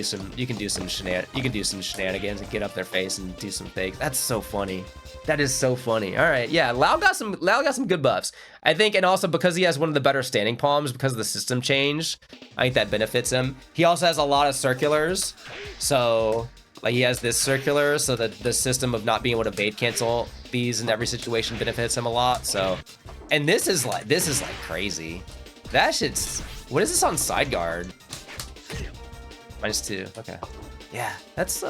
do some shenanigans and get up their face and do some fakes. That's so funny. That is so funny. All right, yeah, Lau got some good buffs. I think, and also because he has one of the better standing palms because of the system change, I think that benefits him. He also has a lot of circulars, so like he has this circular, so that the system of not being able to bait cancel these in every situation benefits him a lot. So, and this is like crazy. That shit's, what is this on side guard? -2. Okay. Yeah, that's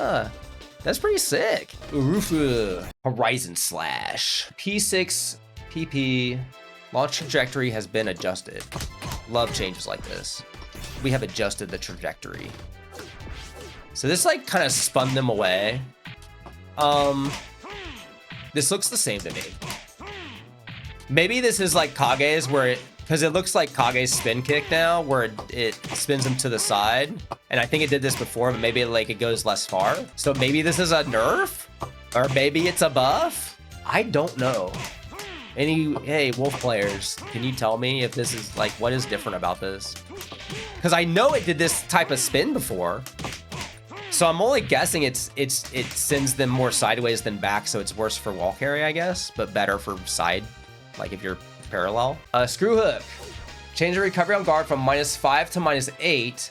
pretty sick. Urufu. Horizon Slash. P6 PP. Launch trajectory has been adjusted. Love changes like this. We have adjusted the trajectory. So this like kind of spun them away. This looks the same to me. Maybe this is like Kage's where it, because it looks like Kage's spin kick now, where it spins him to the side. And I think it did this before, but maybe like it goes less far. So maybe this is a nerf, or maybe it's a buff. I don't know. Hey, Wolf players, can you tell me if this is like, what is different about this? Because I know it did this type of spin before. So I'm only guessing it sends them more sideways than back, so it's worse for wall carry, I guess, but better for side, like if you're parallel. Screw hook. Change the recovery on guard from -5 to -8,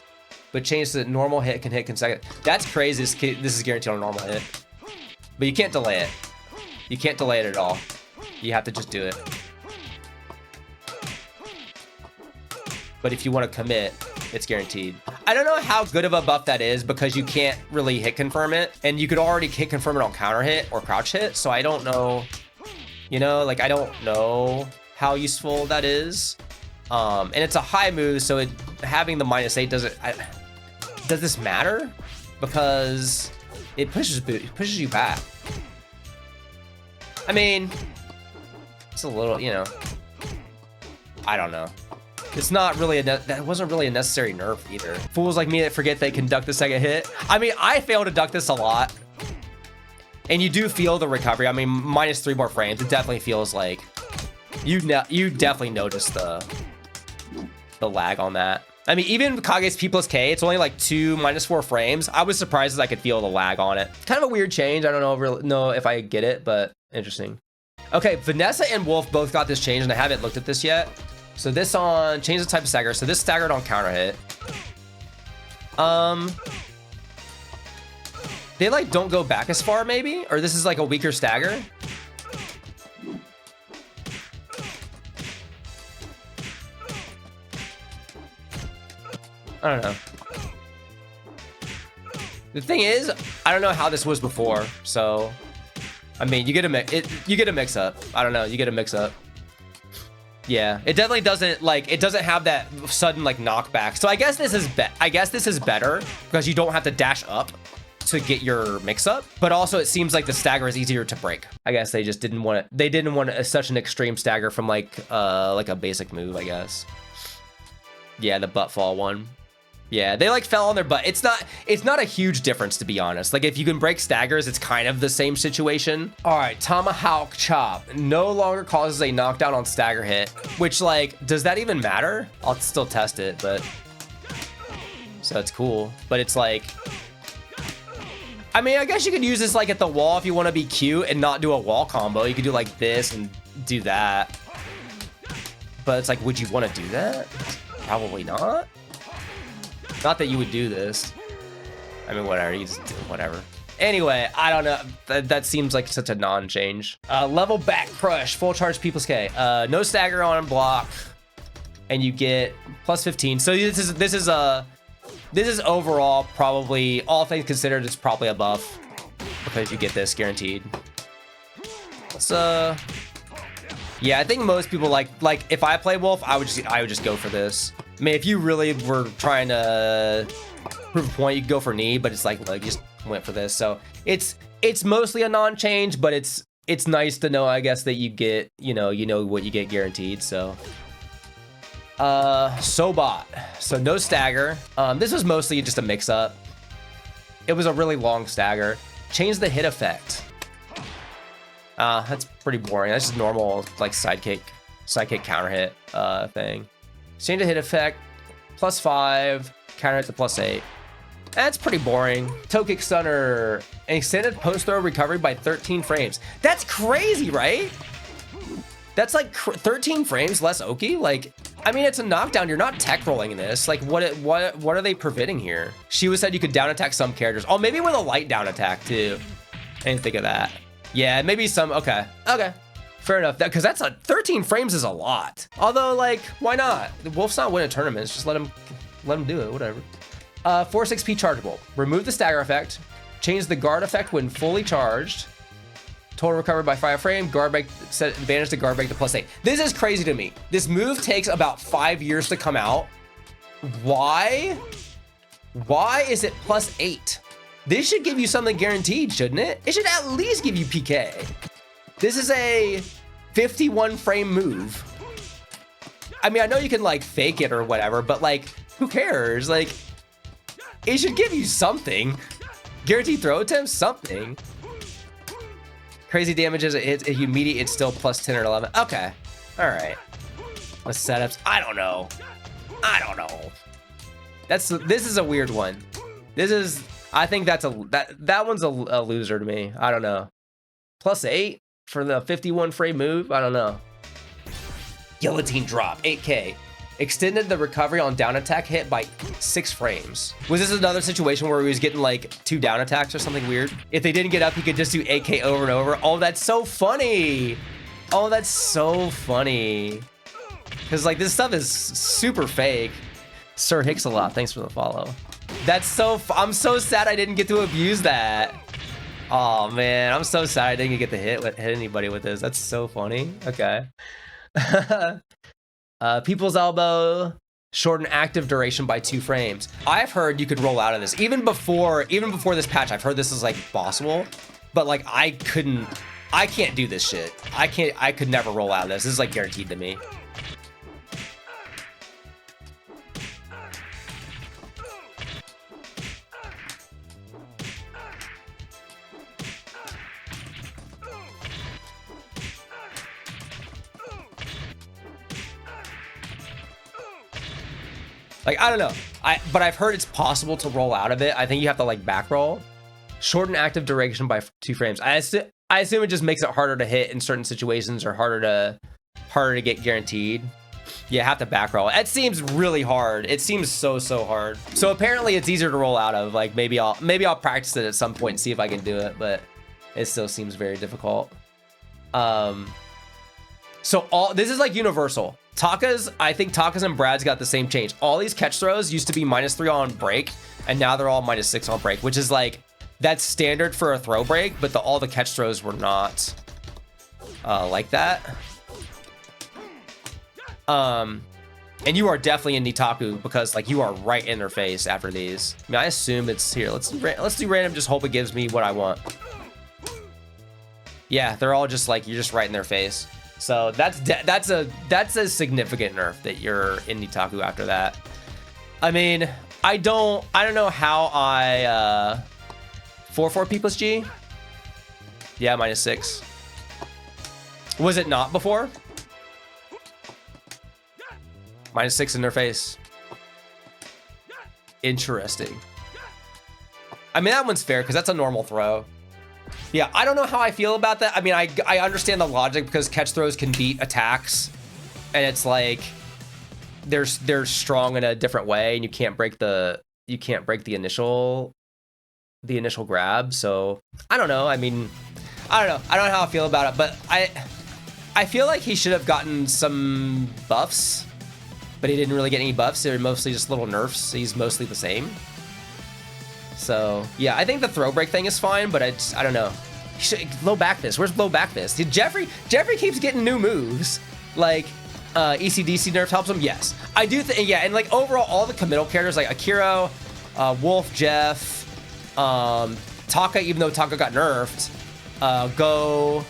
but change the normal hit can hit consecutive. That's crazy. This is guaranteed on a normal hit, but you can't delay it. You can't delay it at all. You have to just do it. But if you want to commit, it's guaranteed. I don't know how good of a buff that is because you can't really hit confirm it, and you could already hit confirm it on counter hit or crouch hit. So I don't know. You know, like I don't know how useful that is. And it's a high move, so having the -8 doesn't. Does this matter? Because it pushes you back. I mean, it's a little, you know. I don't know. It's not really that wasn't really a necessary nerf either. Fools like me that forget they can duck the second hit. I mean, I fail to duck this a lot. And you do feel the recovery. I mean, -3 more frames. It definitely feels like you definitely notice the lag on that. I mean, even Kage's P+K, it's only like -4 frames. I was surprised as I could feel the lag on it. Kind of a weird change. I don't know if I get it, but interesting. Okay, Vanessa and Wolf both got this change, and I haven't looked at this yet. So this on change the type of stagger. So this staggered on counter hit. They like don't go back as far maybe, or this is like a weaker stagger. I don't know. The thing is, I don't know how this was before. So, I mean, you get a mix up. I don't know. You get a mix up. Yeah, it definitely doesn't like it doesn't have that sudden like knockback. So I guess this is better because you don't have to dash up to get your mix up, but also it seems like the stagger is easier to break. I guess they just didn't want it. They didn't want such an extreme stagger from like a basic move, I guess. Yeah, the butt fall one. Yeah, they like fell on their butt. It's not a huge difference, to be honest. Like if you can break staggers, it's kind of the same situation. All right, Tomahawk Chop no longer causes a knockdown on stagger hit, which like, does that even matter? I'll still test it, but so it's cool. But it's like, I mean, I guess you could use this like at the wall if you want to be cute and not do a wall combo. You could do like this and do that. But it's like, would you want to do that? Probably not. Not that you would do this. I mean, whatever, you just do whatever. Anyway, I don't know. That seems like such a non-change. Level back crush, full charge P+K. No stagger on block, and you get +15. So this is overall probably, all things considered, it's probably a buff because you get this guaranteed. Let's Yeah, I think most people like if I play Wolf, I would just go for this. I mean, if you really were trying to prove a point, you could go for knee, but it's like you just went for this. So it's mostly a non-change, but it's nice to know, I guess, that you get you know what you get guaranteed. So Sobot, so no stagger. This was mostly just a mix-up. It was a really long stagger. Change the hit effect. That's pretty boring. That's just normal like sidekick counter hit thing. Change the hit effect, +5, counter hit to +8. That's pretty boring. Toe kick stunner, extended post throw recovery by 13 frames. That's crazy, right? That's like 13 frames less Oki. Like, I mean, it's a knockdown. You're not tech rolling this. Like, what are they preventing here? She said you could down attack some characters. Oh, maybe with a light down attack too. I didn't think of that. Yeah, maybe some. Okay, fair enough. Because that's 13 frames is a lot. Although, like, why not? The Wolf's not winning tournaments. Just let him do it. Whatever. Force XP chargeable. Remove the stagger effect. Change the guard effect when fully charged. Total recovery by 5 frame. Guard break. Set advantage to guard break to +8. This is crazy to me. This move takes about 5 years to come out. Why? Why is it +8? This should give you something guaranteed, shouldn't it? It should at least give you PK. This is a 51 frame move. I mean, I know you can like fake it or whatever, but like, who cares? Like, it should give you something. Guaranteed throw attempt, something. Crazy damages, it's immediate, it's still +10 or 11. Okay, all right. The setups, I don't know. This is a weird one. I think that one's a loser to me. I don't know. +8 for the 51 frame move. I don't know. Guillotine drop, 8K. Extended the recovery on down attack hit by 6 frames. Was this another situation where he was getting like 2 down attacks or something weird? If they didn't get up, he could just do 8K over and over. Oh, that's so funny. Oh, that's so funny. Because like this stuff is super fake. Sir Hicks a lot. Thanks for the follow. That's so, I'm so sad I didn't get to abuse that. Oh man, I'm so sad I didn't get to hit anybody with this. That's so funny. Okay. People's elbow, shorten active duration by 2 frames. I've heard you could roll out of this. Even before this patch, I've heard this is like possible, but like I can't do this shit. I could never roll out of this. This is like guaranteed to me. Like, I don't know. But I've heard it's possible to roll out of it. I think you have to like back roll. Shorten active duration by 2 frames. I assume it just makes it harder to hit in certain situations or harder to get guaranteed. You have to back roll. It seems really hard. It seems so hard. So apparently it's easier to roll out of. Like maybe I'll practice it at some point and see if I can do it, but it still seems very difficult. So this is like universal. I think Taka's and Brad's got the same change. All these catch throws used to be -3 on break, and now they're all -6 on break, which is like, that's standard for a throw break, but all the catch throws were not like that. And you are definitely in Nitaku because like you are right in their face after these. I mean, I assume it's here. Let's do random, just hope it gives me what I want. Yeah, they're all just like, you're just right in their face. So that's a significant nerf that you're in Nitaku after that. I mean, I don't know how I 4/4 P plus G. Yeah, -6. Was it not before? -6 in their face. Interesting. I mean, that one's fair because that's a normal throw. Yeah, I don't know how I feel about that. I mean, I understand the logic because catch throws can beat attacks, and it's like they're strong in a different way, and you can't break the initial grab. So I don't know. I mean, I don't know how I feel about it, but I feel like he should have gotten some buffs, but he didn't really get any buffs. They're mostly just little nerfs. He's mostly the same. So yeah, I think the throw break thing is fine, but I don't know. Low back fist. Where's low back fist? Jeffry keeps getting new moves. Like, ECDC nerf helps him. Yes, I do think. Yeah, and like overall, all the committal characters like Akira, Wolf, Jeff, Taka. Even though Taka got nerfed, Go.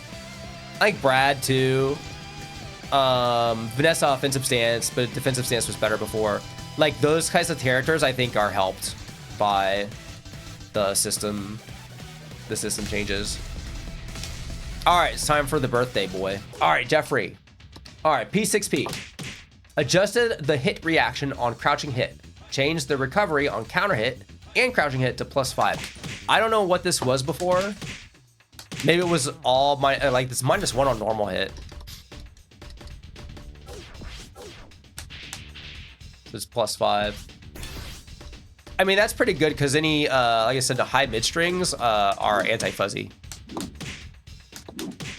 I think Brad too. Vanessa offensive stance, but defensive stance was better before. Like those kinds of characters, I think are helped by the system changes. All right, it's time for the birthday boy. All right, Jeffry. All right, P6P. Adjusted the hit reaction on crouching hit. Changed the recovery on counter hit and crouching hit to +5. I don't know what this was before. Maybe it was all like this -1 on normal hit. So it's +5. I mean, that's pretty good because any, like I said, the high mid strings are anti-fuzzy.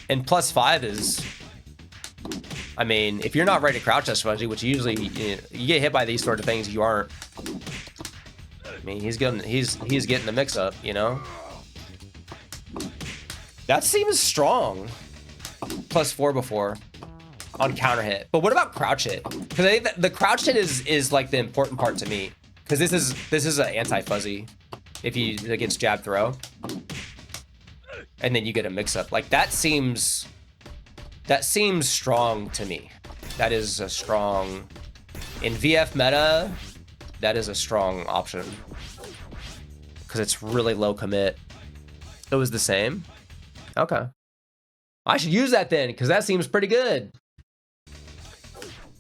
And +5 is, I mean, if you're not ready to crouch that's fuzzy, which usually you get hit by these sort of things, you aren't. I mean, he's getting the mix up, you know. That seems strong. +4 before on counter hit, but what about crouch hit? Because I think that the crouch hit is like the important part to me. Because this is an anti-fuzzy if you against jab throw, and then you get a mix-up. Like that seems strong to me. That is a strong in VF meta. That is a strong option because it's really low commit. It was the same. Okay, I should use that then because that seems pretty good.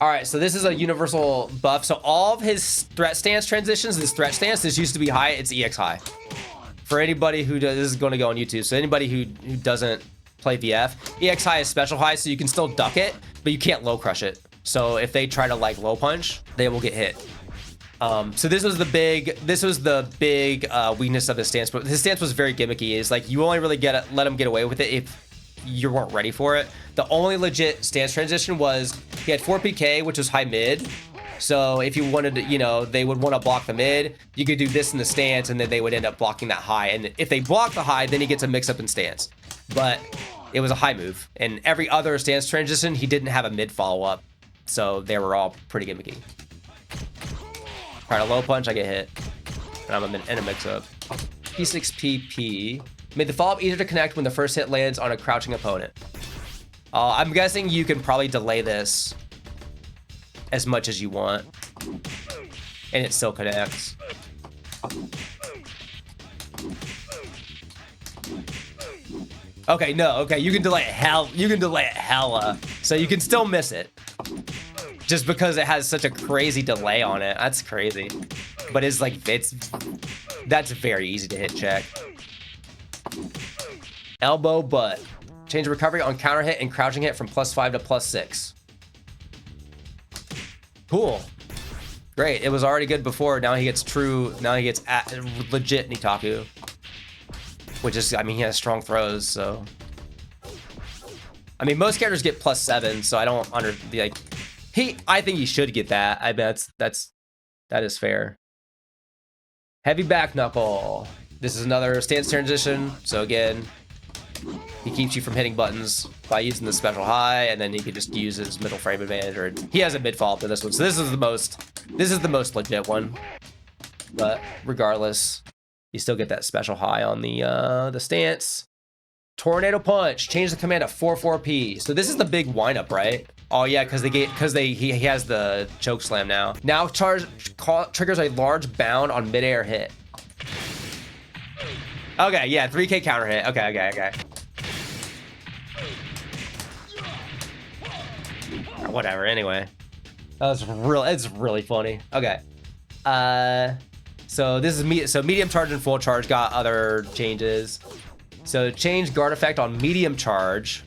All right, so this is a universal buff. So all of his threat stance transitions, this threat stance, this used to be high, it's EX high. For anybody who does, this is going to go on YouTube. So anybody who doesn't play VF, EX high is special high, so you can still duck it, but you can't low crush it. So if they try to like low punch, they will get hit. So this was the big weakness of his stance, but his stance was very gimmicky. Is like you only really let him get away with it if you weren't ready for it. The only legit stance transition was he had 4 PK, which was high mid. So if you wanted to, you know, they would want to block the mid, you could do this in the stance and then they would end up blocking that high. And if they block the high, then he gets a mix up in stance. But it was a high move. And every other stance transition, he didn't have a mid follow up. So they were all pretty gimmicky. Try to low punch, I get hit. And I'm in a mix up. P6PP. Made the follow-up easier to connect when the first hit lands on a crouching opponent. I'm guessing you can probably delay this as much as you want. And it still connects. Okay, no, okay, you can delay it hella. So you can still miss it. Just because it has such a crazy delay on it. That's crazy. But it's like, that's very easy to hit check. Elbow butt. Change recovery on counter hit and crouching hit from +5 to +6. Cool. Great. It was already good before. Now he gets legit Nitaku. Which is, I mean, he has strong throws, so. I mean, most characters get +7, so I don't I think he should get that. I bet that is fair. Heavy back knuckle. This is another stance transition. So again, he keeps you from hitting buttons by using the special high, and then he can just use his middle frame advantage. Or he has a mid follow up to this one. So this is the most legit one. But regardless, you still get that special high on the stance. Tornado punch. Change the command to 4-4P. So this is the big windup, right? Oh yeah, because he has the choke slam now. Now triggers a large bound on midair hit. Okay, yeah, 3K counter hit. Okay. Whatever. Anyway, it's really funny. Okay. So this is medium charge and full charge got other changes. So change guard effect on medium charge.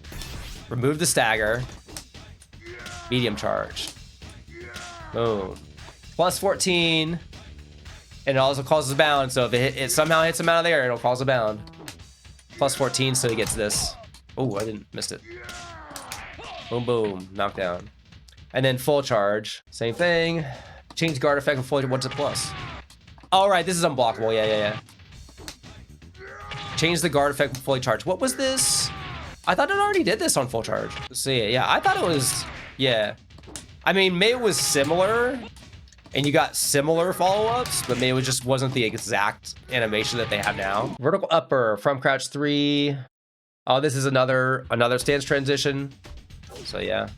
Remove the stagger. Medium charge. Boom. +14. And it also causes a bound. So if it somehow hits him out of there, it'll cause a bound. +14, so he gets this. Oh, I missed it. Boom, boom. Knockdown. And then full charge. Same thing. Change guard effect from full to 1 to plus. All right, this is unblockable. Yeah. Change the guard effect fully charged. What was this? I thought it already did this on full charge. Let's see. Yeah, I thought it was, yeah. I mean, maybe it was similar and you got similar follow-ups, but maybe it just wasn't the exact animation that they have now. Vertical upper from crouch 3. Oh, this is another stance transition. So yeah.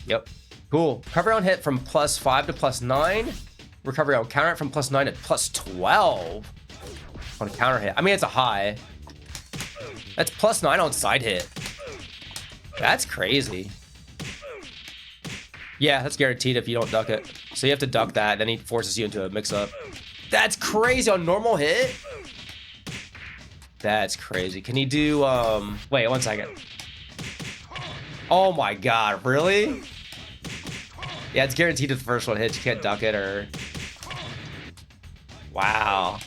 Yep. Cool. Recovery on hit from +5 to +9. Recovery on counter hit from +9 to +12 on counter hit. I mean, it's a high. That's +9 on side hit. That's crazy. Yeah, that's guaranteed if you don't duck it. So you have to duck that, then he forces you into a mix-up. That's crazy on normal hit. That's crazy. Can he do, wait, 1 second. Oh my God, really? Yeah, it's guaranteed if the first one hits. You can't duck it or... Wow.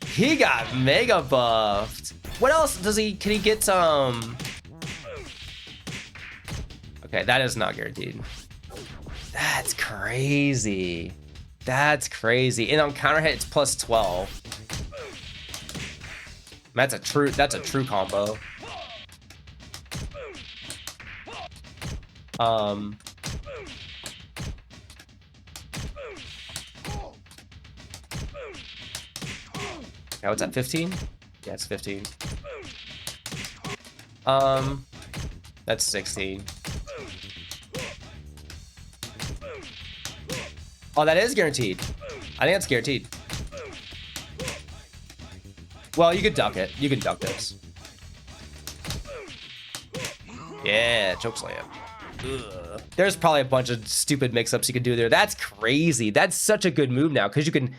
He got mega buffed. What else does he, can he get some... Okay, that is not guaranteed. That's crazy. That's crazy. And on counter hit, it's +12. That's a true combo. Yeah, what's that, 15? Yeah, it's 15. That's 16. Oh, that is guaranteed. I think that's guaranteed. Well, you could duck it. You can duck this. Yeah, chokeslam. Ugh. There's probably a bunch of stupid mix-ups you can do there. That's crazy. That's such a good move now because you can...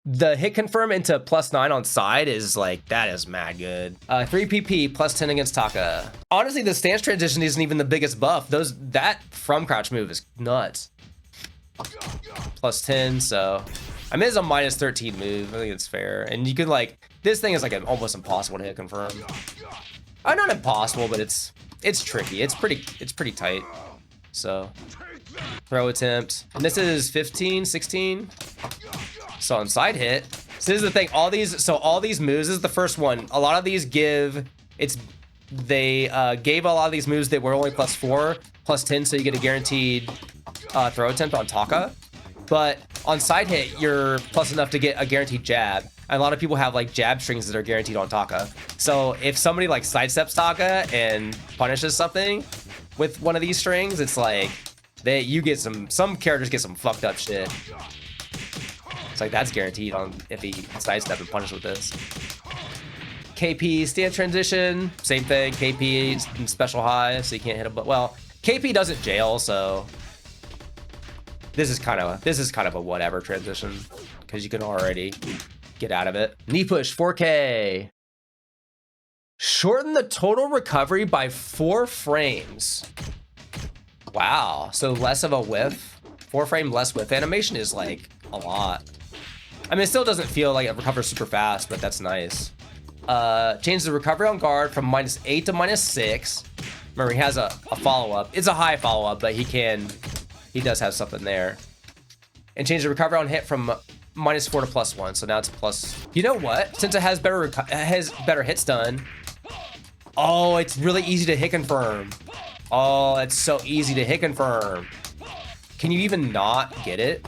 The hit confirm into +9 on side is like, that is mad good. 3 PP +10 against Taka. Honestly, the stance transition isn't even the biggest buff. That from crouch move is nuts. +10, so I mean it's a -13 move. I think it's fair. And you can like, this thing is like almost impossible to hit confirm. Not impossible, but it's tricky. It's pretty tight. So throw attempt. And this is 15, 16. So on side hit. So this is the thing. All these moves, this is the first one. A lot of these they gave a lot of these moves that were only +4, +10, so you get a guaranteed throw attempt on Taka. But on side hit, you're plus enough to get a guaranteed jab. And a lot of people have like jab strings that are guaranteed on Taka. So if somebody like sidesteps Taka and punishes something with one of these strings, it's like you get some characters get some fucked up shit. It's like that's guaranteed on if he sidestep and punish with this. KP stance transition, same thing. KP special high, so you can't hit him. But well, KP doesn't jail, so this is kind of a whatever transition because you can already get out of it. Knee push 4K. Shorten the total recovery by 4 frames. Wow, so less of a whiff. 4 frame less whiff animation is like a lot. I mean, it still doesn't feel like it recovers super fast, but that's nice. Change the recovery on guard from -8 to -6. Remember, he has a follow-up. It's a high follow-up, but he does have something there. And change the recovery on hit from -4 to +1. So now it's plus. You know what? Since it has better hit stun. Oh, it's really easy to hit confirm. Oh, it's so easy to hit confirm. Can you even not get it?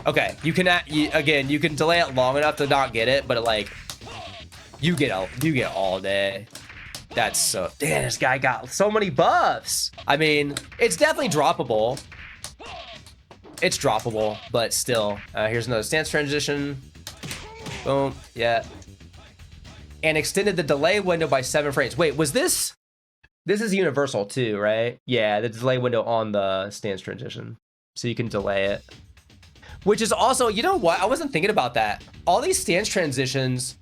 Okay, you can again, you can delay it long enough to not get it, but like you get all day. That's so damn, this guy got so many buffs. I mean, it's definitely droppable. It's droppable, but still. Here's another stance transition. Boom, yeah. And extended the delay window by 7 frames. Wait, was this? This is universal too, right? Yeah, the delay window on the stance transition. So you can delay it. Which is also, you know what? I wasn't thinking about that. All these stance transitions.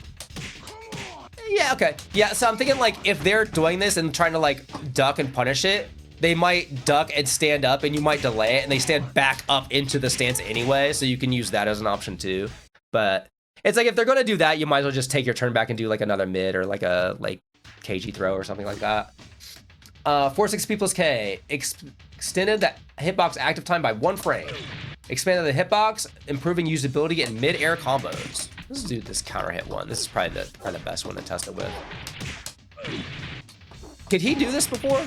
Yeah, okay. Yeah, so I'm thinking like if they're doing this and trying to like duck and punish it, they might duck and stand up and you might delay it and they stand back up into the stance anyway. So you can use that as an option too. But it's like if they're going to do that, you might as well just take your turn back and do like another mid or like a Kage throw or something like that. 460p plus K. Extended the hitbox active time by 1 frame. Expanded the hitbox, improving usability in mid-air combos. Let's do this counter hit one. This is probably the best one to test it with. Could he do this before?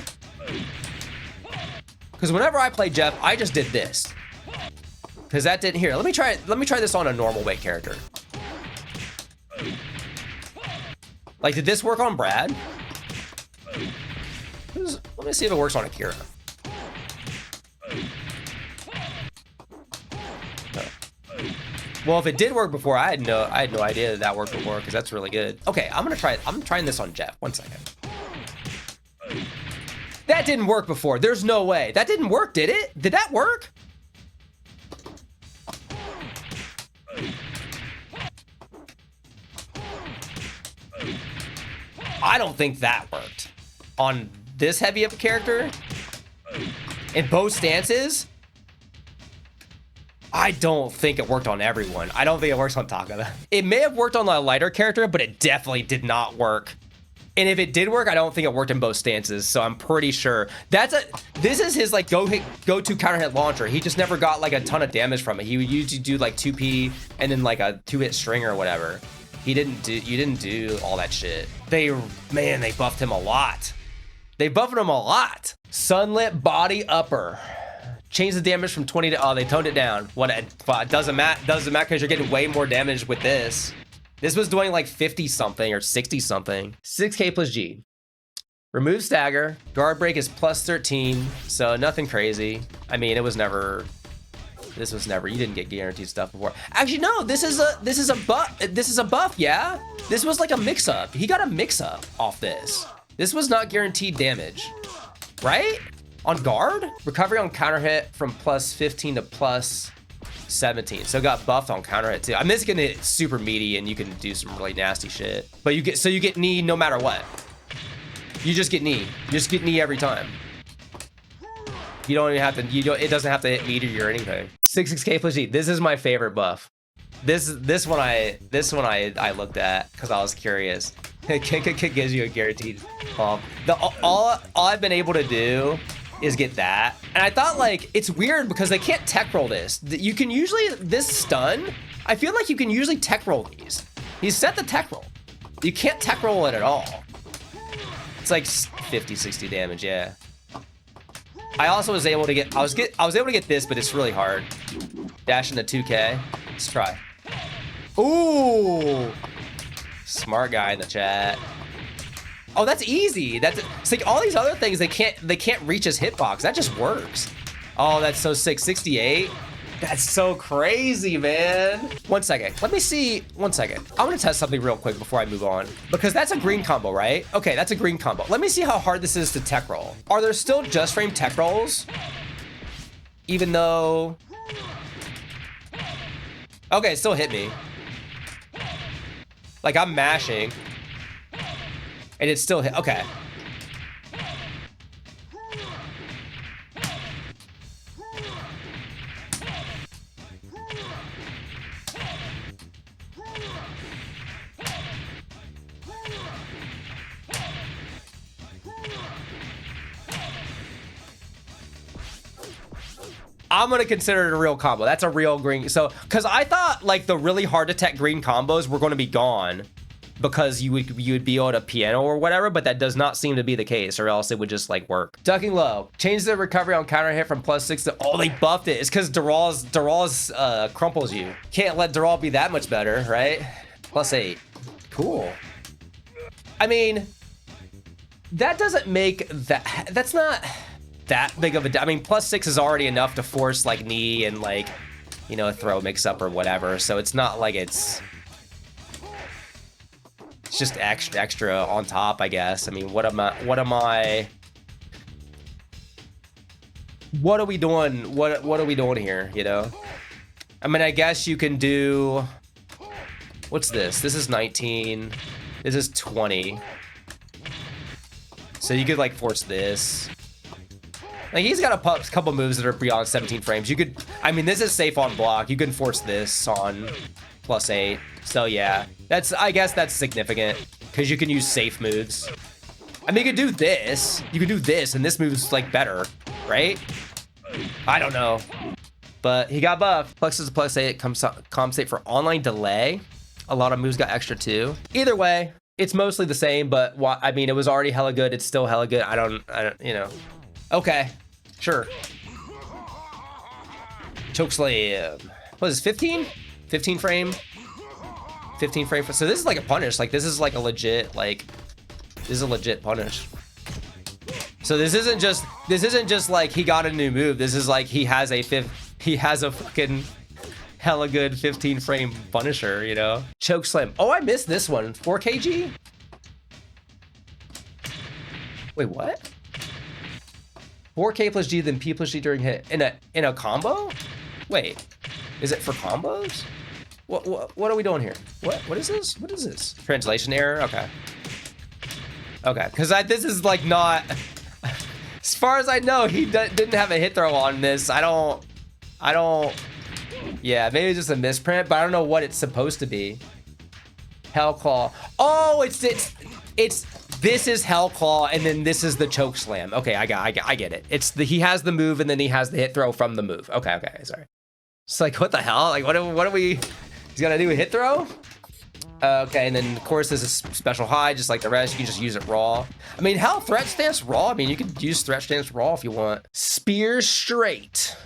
Because whenever I play Jeff, I just did this. Because that didn't here. Let me try this on a normal weight character. Like, did this work on Brad? Let me see if it works on Akira. Well, if it did work before, I had no idea that worked before, because that's really good. Okay, I'm trying this on Jeff. 1 second. That didn't work before. There's no way. That didn't work, did it? Did that work? I don't think that worked. On this heavy of a character? In both stances? I don't think it worked on everyone. I don't think it works on Taka. It may have worked on the lighter character, but it definitely did not work. And if it did work, I don't think it worked in both stances. So I'm pretty sure this is his like go-to counter hit launcher. He just never got like a ton of damage from it. He would usually do like 2P and then like a 2-hit stringer or whatever. You didn't do all that shit. They buffed him a lot. They buffed him a lot. Sunlit body upper. Change the damage from 20 to, oh, they toned it down. It doesn't matter because you're getting way more damage with this. This was doing like 50 something or 60 something. 6K plus G. Remove stagger. Guard break is plus 13. So nothing crazy. I mean, this was never, you didn't get guaranteed stuff before. Actually, no, this is a buff, yeah? This was like a mix up. He got a mix up off this. This was not guaranteed damage, right? On guard, recovery on counter hit from plus 15 to plus 17. So it got buffed on counter hit too. I mean, this can hit super meaty and you can do some really nasty shit. But you get knee no matter what. You just get knee. You just get knee every time. You don't even have to, it doesn't have to hit meteor or anything. 6K plus G. This is my favorite buff. This one I looked at because I was curious. It gives you a guaranteed bump. All I've been able to do is get that. And I thought like, it's weird because they can't tech roll this. You can usually, this stun, I feel like you can usually tech roll these. He's set the tech roll. You can't tech roll it at all. It's like 50, 60 damage, yeah. I also was able to get, I was able to get this, but it's really hard. Dash into 2K. Let's try. Ooh. Smart guy in the chat. Oh, that's easy. It's like all these other things they can't reach his hitbox. That just works. Oh, that's so sick. 68. That's so crazy, man. 1 second. Let me see. 1 second. I want to test something real quick before I move on. Because that's a green combo, right? Okay, that's a green combo. Let me see how hard this is to tech roll. Are there still just frame tech rolls? Even though... Okay, it still hit me. Like, I'm mashing. And it still hit. Okay. I'm gonna consider it a real combo. That's a real green. So, because I thought like the really hard to tech green combos were going to be gone because you would be able to piano or whatever, but that does not seem to be the case, or else it would just like work. Ducking low. Change the recovery on counter hit from plus 6 to, oh, they buffed it. It's because Dural's crumples you. Can't let Dural be that much better, right? Plus 8. Cool. I mean, that doesn't make that, that's not that big of a, I mean, plus 6 is already enough to force like knee and like, you know, a throw mix up or whatever. So it's not like it's just extra on top, I guess. I mean, what are we doing? What are we doing here, you know? I mean, I guess you can do, what's this? This is 19. This is 20. So you could like force this. Like, he's got a couple moves that are beyond 17 frames. You could, I mean, this is safe on block. You can force this on plus 8. So yeah, I guess that's significant because you can use safe moves. I mean, you could do this. You could do this, and this move's like better, right? I don't know, but he got buffed. Plexus plus 8 compensate for online delay. A lot of moves got extra too. Either way, it's mostly the same, but I mean, it was already hella good. It's still hella good. I don't, you know. Okay, sure. Chokeslam. What is this, 15? 15 frame? 15 frame. So this is like a punish. Like this is like a legit, like, this is a legit punish. So this isn't just like he got a new move. This is like he has a fucking hella good 15 frame punisher, you know? Chokeslam. Oh, I missed this one. 4 kg? Wait, what? 4k plus G, then P plus G during hit in a combo? Wait, is it for combos? What are we doing here? What is this? What is this? Translation error? Okay. Okay, because this is like not, as far as I know, he didn't have a hit throw on this. I don't, yeah, maybe it's just a misprint, but I don't know what it's supposed to be. Hellclaw. Oh, it's this is Hellclaw, and then this is the Chokeslam. Okay, I get it. It's he has the move, and then he has the hit throw from the move. Okay, sorry. It's like, what the hell? Like, what are we? He's gonna do a hit throw? Okay, and then of course this is special high, just like the rest. You can just use it raw. I mean, hell, threat stance raw. I mean, you could use threat stance raw if you want. Spear straight.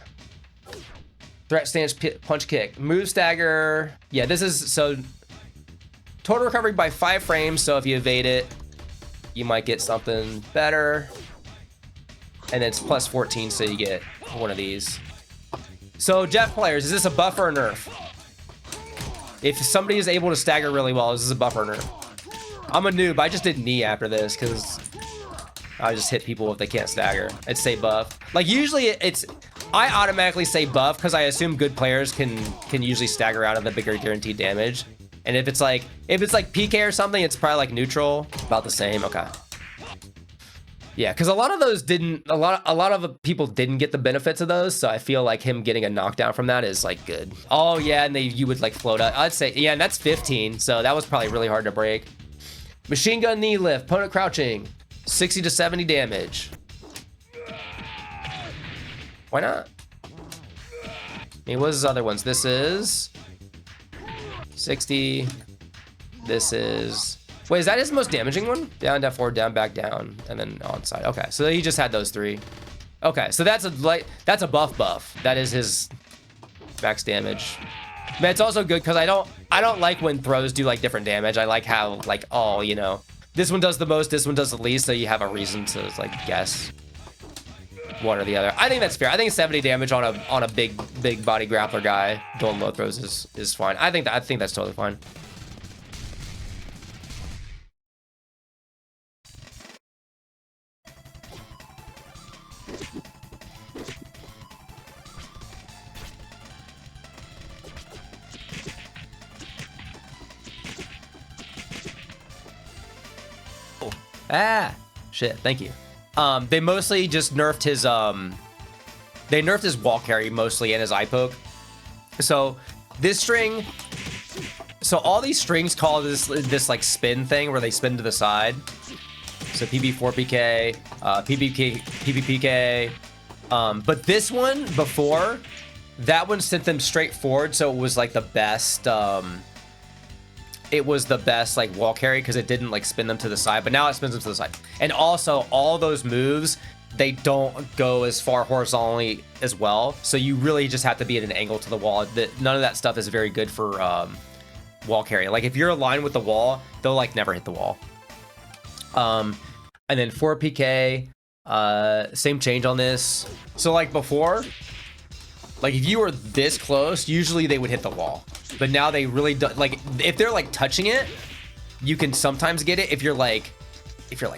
Threat stance punch kick. Move stagger. Yeah, this is so total recovery by 5 frames. So if you evade it, you might get something better. And it's plus 14, so you get one of these. So Jeff players, is this a buff or a nerf? If somebody is able to stagger really well, is this a buff or a nerf? I'm a noob. I just did knee after this because I just hit people if they can't stagger. I'd say buff. Like usually I automatically say buff because I assume good players can usually stagger out of the bigger guaranteed damage. And if it's like PK or something, it's probably like neutral, about the same. Okay. Yeah, because a lot of those a lot of people didn't get the benefits of those, so I feel like him getting a knockdown from that is like good. Oh yeah, and you would like float up. I'd say, yeah, and that's 15, so that was probably really hard to break. Machine gun knee lift, opponent crouching, 60 to 70 damage. Why not? I mean, what is the other ones? This is 60. This is, wait, is that his most damaging one? Down, down, forward, down, back, down, and then onside. Okay, so he just had those 3. Okay, so that's a buff. That is his max damage. But it's also good because I don't like when throws do like different damage. I like how like, oh, you know, this one does the most, this one does the least, so you have a reason to like guess one or the other. I think that's fair. I think 70 damage on a big body grappler guy doing low throws is fine. I think that's totally fine. Ah, shit, thank you. They mostly just nerfed his, they nerfed his wall carry mostly and his eye poke. So this string, so all these strings call this like spin thing where they spin to the side. So PB4PK, PBPK, but this one before, that one sent them straight forward, so it was like the best, it was the best like wall carry because it didn't like spin them to the side, but now it spins them to the side. And also all those moves, they don't go as far horizontally as well. So you really just have to be at an angle to the wall. None of that stuff is very good for wall carry. Like if you're aligned with the wall, they'll like never hit the wall. And then 4PK, same change on this. So like before, like if you were this close, usually they would hit the wall. But now they really don't, like if they're like touching it, you can sometimes get it. If you're like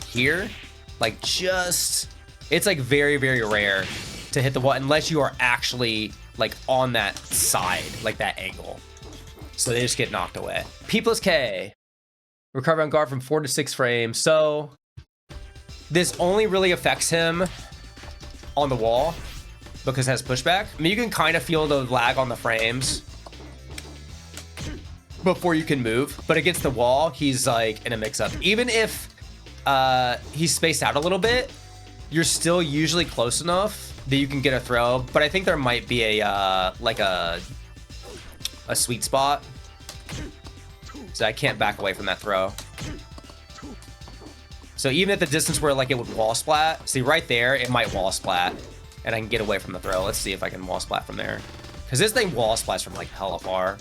here, like just, it's like very, very rare to hit the wall unless you are actually like on that side, like that angle. So they just get knocked away. P plus K, recover on guard from 4 to 6 frames. So this only really affects him on the wall because it has pushback. I mean, you can kind of feel the lag on the frames before you can move, but against the wall, he's like in a mix-up. Even if he's spaced out a little bit, you're still usually close enough that you can get a throw. But I think there might be a like a sweet spot. So I can't back away from that throw. So even at the distance where like it would wall splat, see right there, it might wall splat. And I can get away from the throw. Let's see if I can wall splat from there. Because this thing wall splats from like hella far.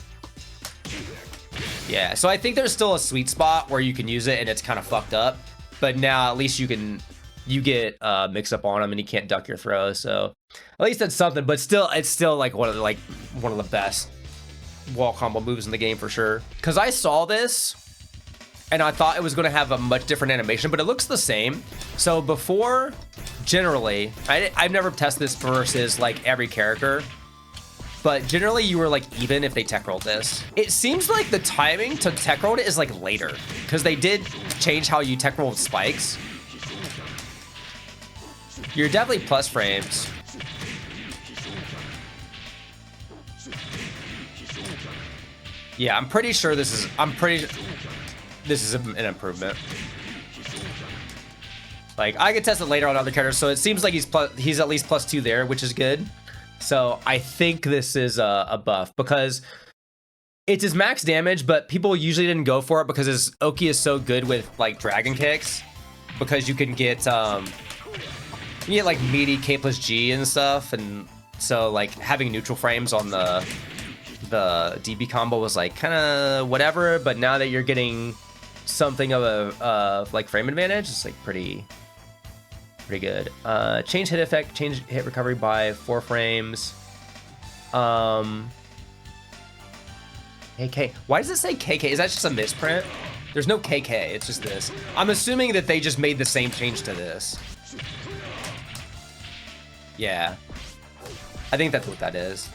Yeah, so I think there's still a sweet spot where you can use it and it's kind of fucked up. But now at least you get mix up on him and you can't duck your throw. So at least that's something. But still, it's still like one of the best wall combo moves in the game for sure. Because I saw this and I thought it was going to have a much different animation, but it looks the same. So before, generally, I've never tested this versus like every character, but generally you were like even if they tech rolled this. It seems like the timing to tech roll it is like later, because they did change how you tech roll with spikes. You're definitely plus frames. Yeah, I'm pretty sure this is an improvement. Like, I could test it later on other characters, so it seems like he's at least +2 there, which is good. So I think this is a buff, because it's his max damage, but people usually didn't go for it because his Oki is so good with like dragon kicks, because you can get like meaty K+G and stuff, and so like having neutral frames on the DB combo was like kind of whatever. But now that you're getting something of a like frame advantage, it's like pretty good. Change hit effect, change hit recovery by 4 frames. KK. Why does it say KK? Is that just a misprint? There's no KK, it's just this. I'm assuming that they just made the same change to this. Yeah. I think that's what that is.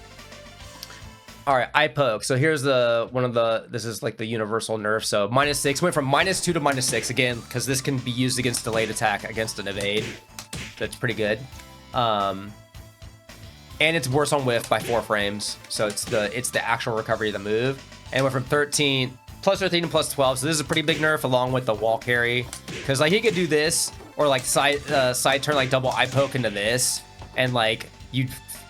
All right, eye poke. So here's this is like the universal nerf. So -6, went from -2 to -6 again, because this can be used against delayed attack against an evade. That's pretty good. And it's worse on whiff by 4 frames. So it's the actual recovery of the move. And went from +13 to +12. So this is a pretty big nerf along with the wall carry, because like he could do this or like side turn like double eye poke into this, and like you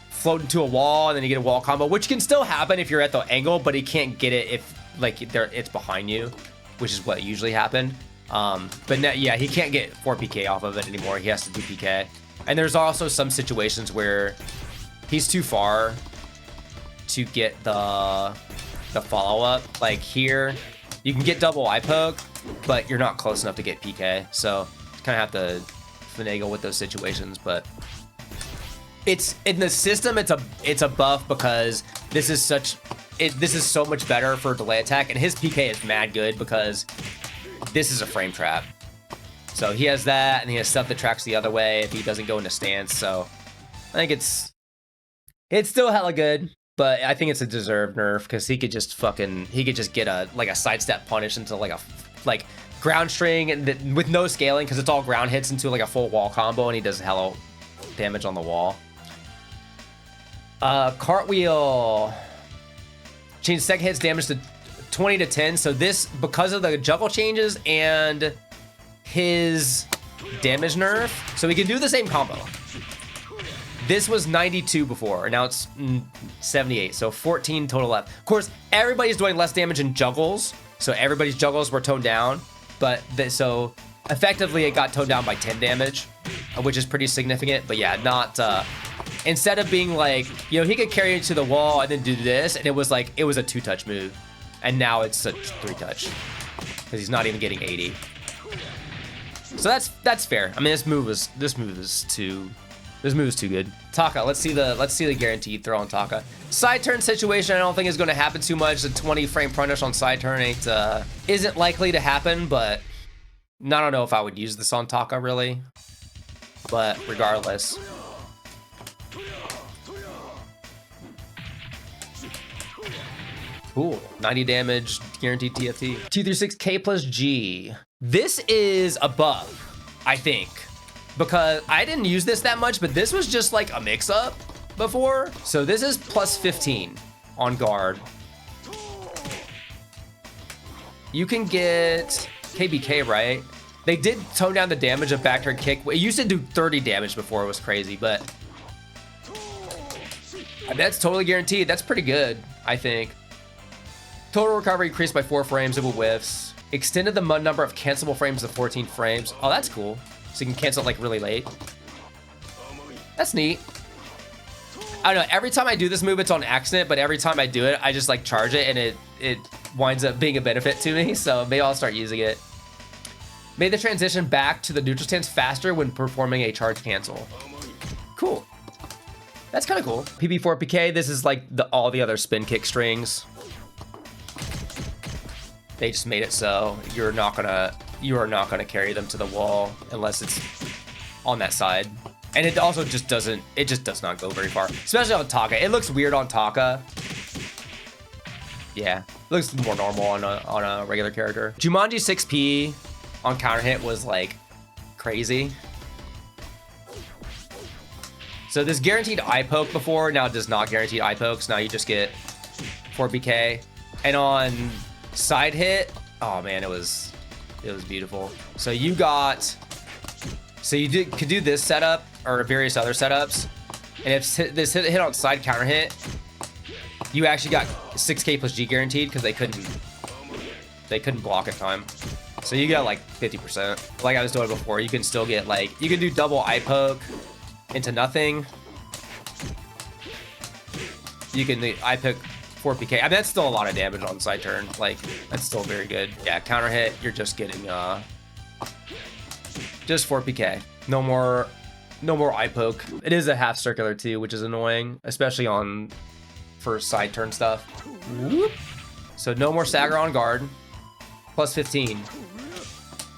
float into a wall and then you get a wall combo, which can still happen if you're at the angle, but he can't get it if like it's behind you, which is what usually happened. But now, yeah, he can't get 4 PK off of it anymore. He has to do PK. And there's also some situations where he's too far to get the follow-up. Like here, you can get double eye poke, but you're not close enough to get PK. So kind of have to finagle with those situations, but it's in the system. It's a buff because this is so much better for delay attack, and his PK is mad good because this is a frame trap. So he has that, and he has stuff that tracks the other way if he doesn't go into stance. So I think it's still hella good, but I think it's a deserved nerf, because he could just get a sidestep punish into like ground string and with no scaling, because it's all ground hits into like a full wall combo, and he does hella damage on the wall. Cartwheel. Change second hits damage to 20 to 10. So this, because of the juggle changes and his damage nerf, so he can do the same combo. This was 92 before, and now it's 78. So 14 total left. Of course, everybody's doing less damage in juggles, so everybody's juggles were toned down. But so effectively, it got toned down by 10 damage, which is pretty significant. But yeah, not instead of being like, you know, he could carry it to the wall and then do this, and it was a 2-touch move, and now it's a 3-touch because he's not even getting 80. So that's fair. I mean, this move is too good. Taka, let's see the guaranteed throw on Taka. Side turn situation, I don't think is going to happen too much. The 20 frame punish on side turn isn't likely to happen, but I don't know if I would use this on Taka really. But regardless. Cool. 90 damage, guaranteed TFT. T36 K+G. This is a buff, I think, because I didn't use this that much, but this was just like a mix-up before. So this is +15 on guard. You can get KBK, right? They did tone down the damage of back turn kick. It used to do 30 damage before, it was crazy, but that's totally guaranteed. That's pretty good, I think. Total recovery increased by 4 frames if it whiffs. Extended the number of cancelable frames to 14 frames. Oh, that's cool. So you can cancel it like really late. That's neat. I don't know, every time I do this move, it's on accident, but every time I do it, I just like charge it and it winds up being a benefit to me. So maybe I'll start using it. Made the transition back to the neutral stance faster when performing a charge cancel. Cool. That's kind of cool. PP4 PK, this is like all the other spin kick strings. They just made it so you are not gonna carry them to the wall unless it's on that side. And it also just does not go very far, especially on Taka. It looks weird on Taka. Yeah, it looks more normal on a regular character. Jumanji 6P on counter hit was like crazy. So this guaranteed eye poke before, now it does not guaranteed eye pokes. Now you just get 4BK. And on side hit, oh man, it was beautiful. So you could do this setup or various other setups, and if this hit on side counter hit, you actually got 6K plus G guaranteed because they couldn't block in time. So you got like 50%. Like I was doing before, you can still get like, you can do double eye poke into nothing. You can eye poke 4PK. I mean, that's still a lot of damage on side turn. Like, that's still very good. Yeah, counter hit, you're just getting just 4PK. No more eye poke. It is a half circular too, which is annoying, especially for side turn stuff. Whoop. So no more stagger on guard. Plus 15.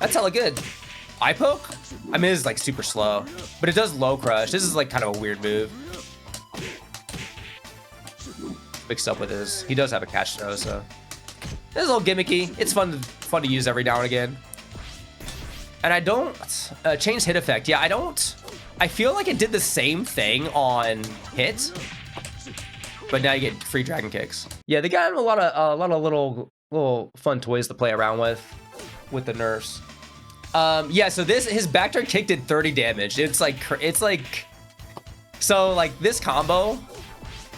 That's hella good. Eye poke? I mean, it's like super slow, but it does low crush. This is like kind of a weird move. Mixed up with his, he does have a catch though, so this is a little gimmicky. It's fun to use every now and again. And I don't change hit effect. Yeah, I feel like it did the same thing on hit, but now you get free dragon kicks. Yeah, they got a lot of little fun toys to play around with the nerfs. Yeah, so his back turn kick did 30 damage. It's like so like this combo,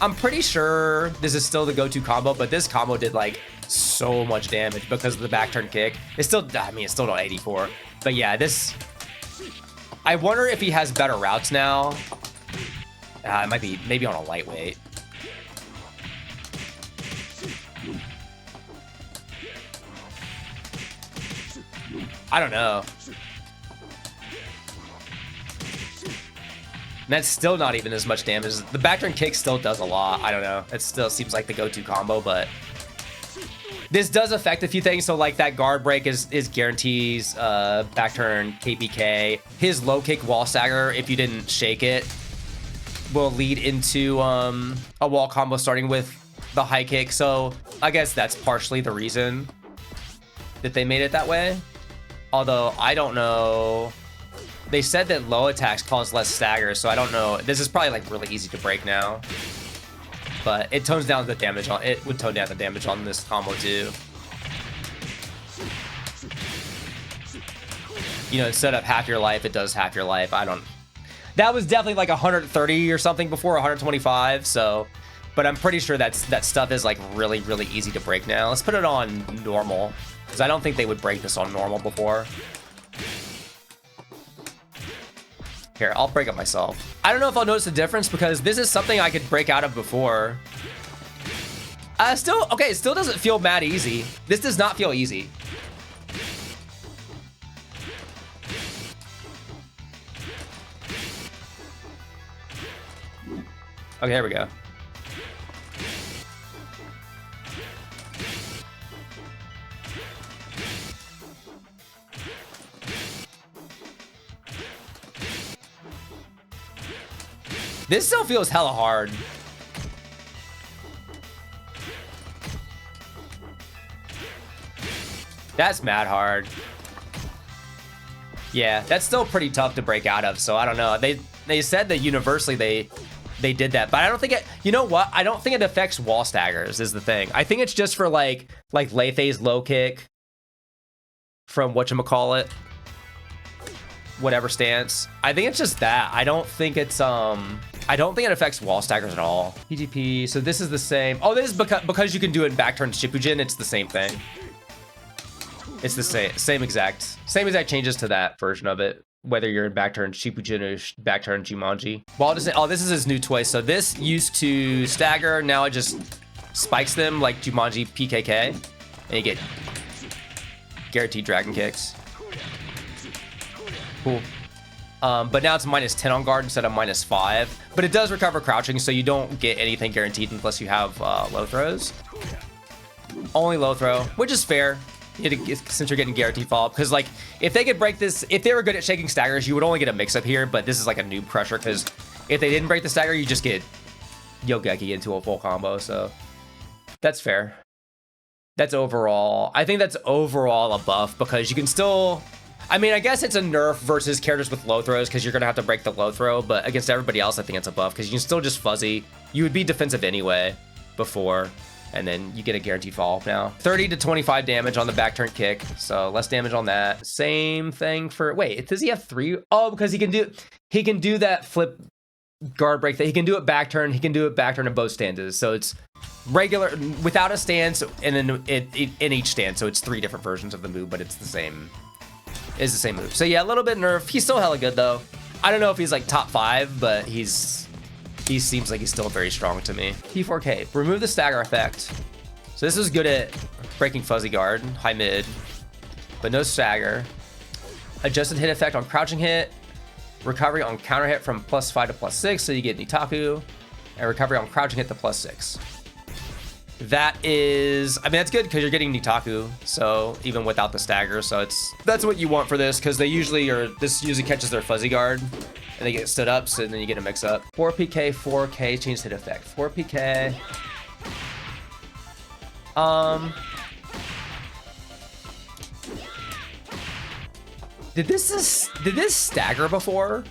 I'm pretty sure this is still the go-to combo, but this combo did like so much damage because of the back turn kick. It's still not 84, but yeah, I wonder if he has better routes now. It might be maybe on a lightweight. I don't know. And that's still not even as much damage. The back turn kick still does a lot. I don't know. It still seems like the go-to combo, but this does affect a few things. So like that guard break is guarantees back turn KPK. His low kick wall stagger, if you didn't shake it, will lead into a wall combo starting with the high kick. So I guess that's partially the reason that they made it that way. Although I don't know. They said that low attacks cause less stagger, so I don't know. This is probably like really easy to break now. But it tones down the damage on it would tone down the damage on this combo too. You know, instead of half your life, it does half your life. That was definitely like 130 or something before, 125, so but I'm pretty sure that stuff is like really, really easy to break now. Let's put it on normal, because I don't think they would break this on normal before. Here, I'll break it myself. I don't know if I'll notice the difference because this is something I could break out of before. It still doesn't feel mad easy. This does not feel easy. Okay, here we go. This still feels hella hard. That's mad hard. Yeah, that's still pretty tough to break out of, so I don't know. They said that universally they did that, but I don't think it, you know what? I don't think it affects wall staggers is the thing. I think it's just for like Lei-Fei's low kick from whatchamacallit. whatever stance. I think it's just that. I don't think it's I don't think it affects wall stackers at all. PGP. So this is the same. Oh, this is because you can do it in back turn Shippuden. It's the same thing. It's the same exact changes to that version of it. Whether you're in back turn Shippuden or back turn Jumanji. Well, oh, this is his new toy. So this used to stagger. Now it just spikes them like Jumanji PKK, and you get guaranteed dragon kicks. Cool. But now it's -10 on guard instead of -5. But it does recover crouching, so you don't get anything guaranteed unless you have low throws. Only low throw, which is fair. Since you're getting guaranteed follow-up, because like if they could break this, if they were good at shaking staggers, you would only get a mix-up here, but this is like a noob crusher, because if they didn't break the stagger, you just get Jacky into a full combo. So that's fair. That's overall, I think that's overall a buff, because you can still, I mean, I guess it's a nerf versus characters with low throws, because you're gonna have to break the low throw, but against everybody else I think it's a buff, because you can still just fuzzy. You would be defensive anyway before, and then you get a guaranteed fall now. 30 to 25 damage on the back turn kick, so less damage on that. Same thing for, wait, does he have 3? Oh, because he can do that flip guard break, that he can do it back turn, he can do it back turn in both stances. So it's regular without a stance, and then in each stance, so it's 3 different versions of the move, but it's the same move. So yeah, a little bit nerf. He's still hella good though. I don't know if he's like top 5, but he seems like he's still very strong to me. P4K, remove the stagger effect. So this is good at breaking fuzzy guard, high mid, but no stagger. Adjusted hit effect on crouching hit. Recovery on counter hit from +5 to +6, so you get Nitaku. And recovery on crouching hit to +6. That is, I mean, that's good because you're getting Nitaku, so even without the stagger, so that's what you want for this, because this usually catches their fuzzy guard, and they get stood up, so then you get a mix up. 4PK, 4K, change hit effect. 4PK. Did this stagger before?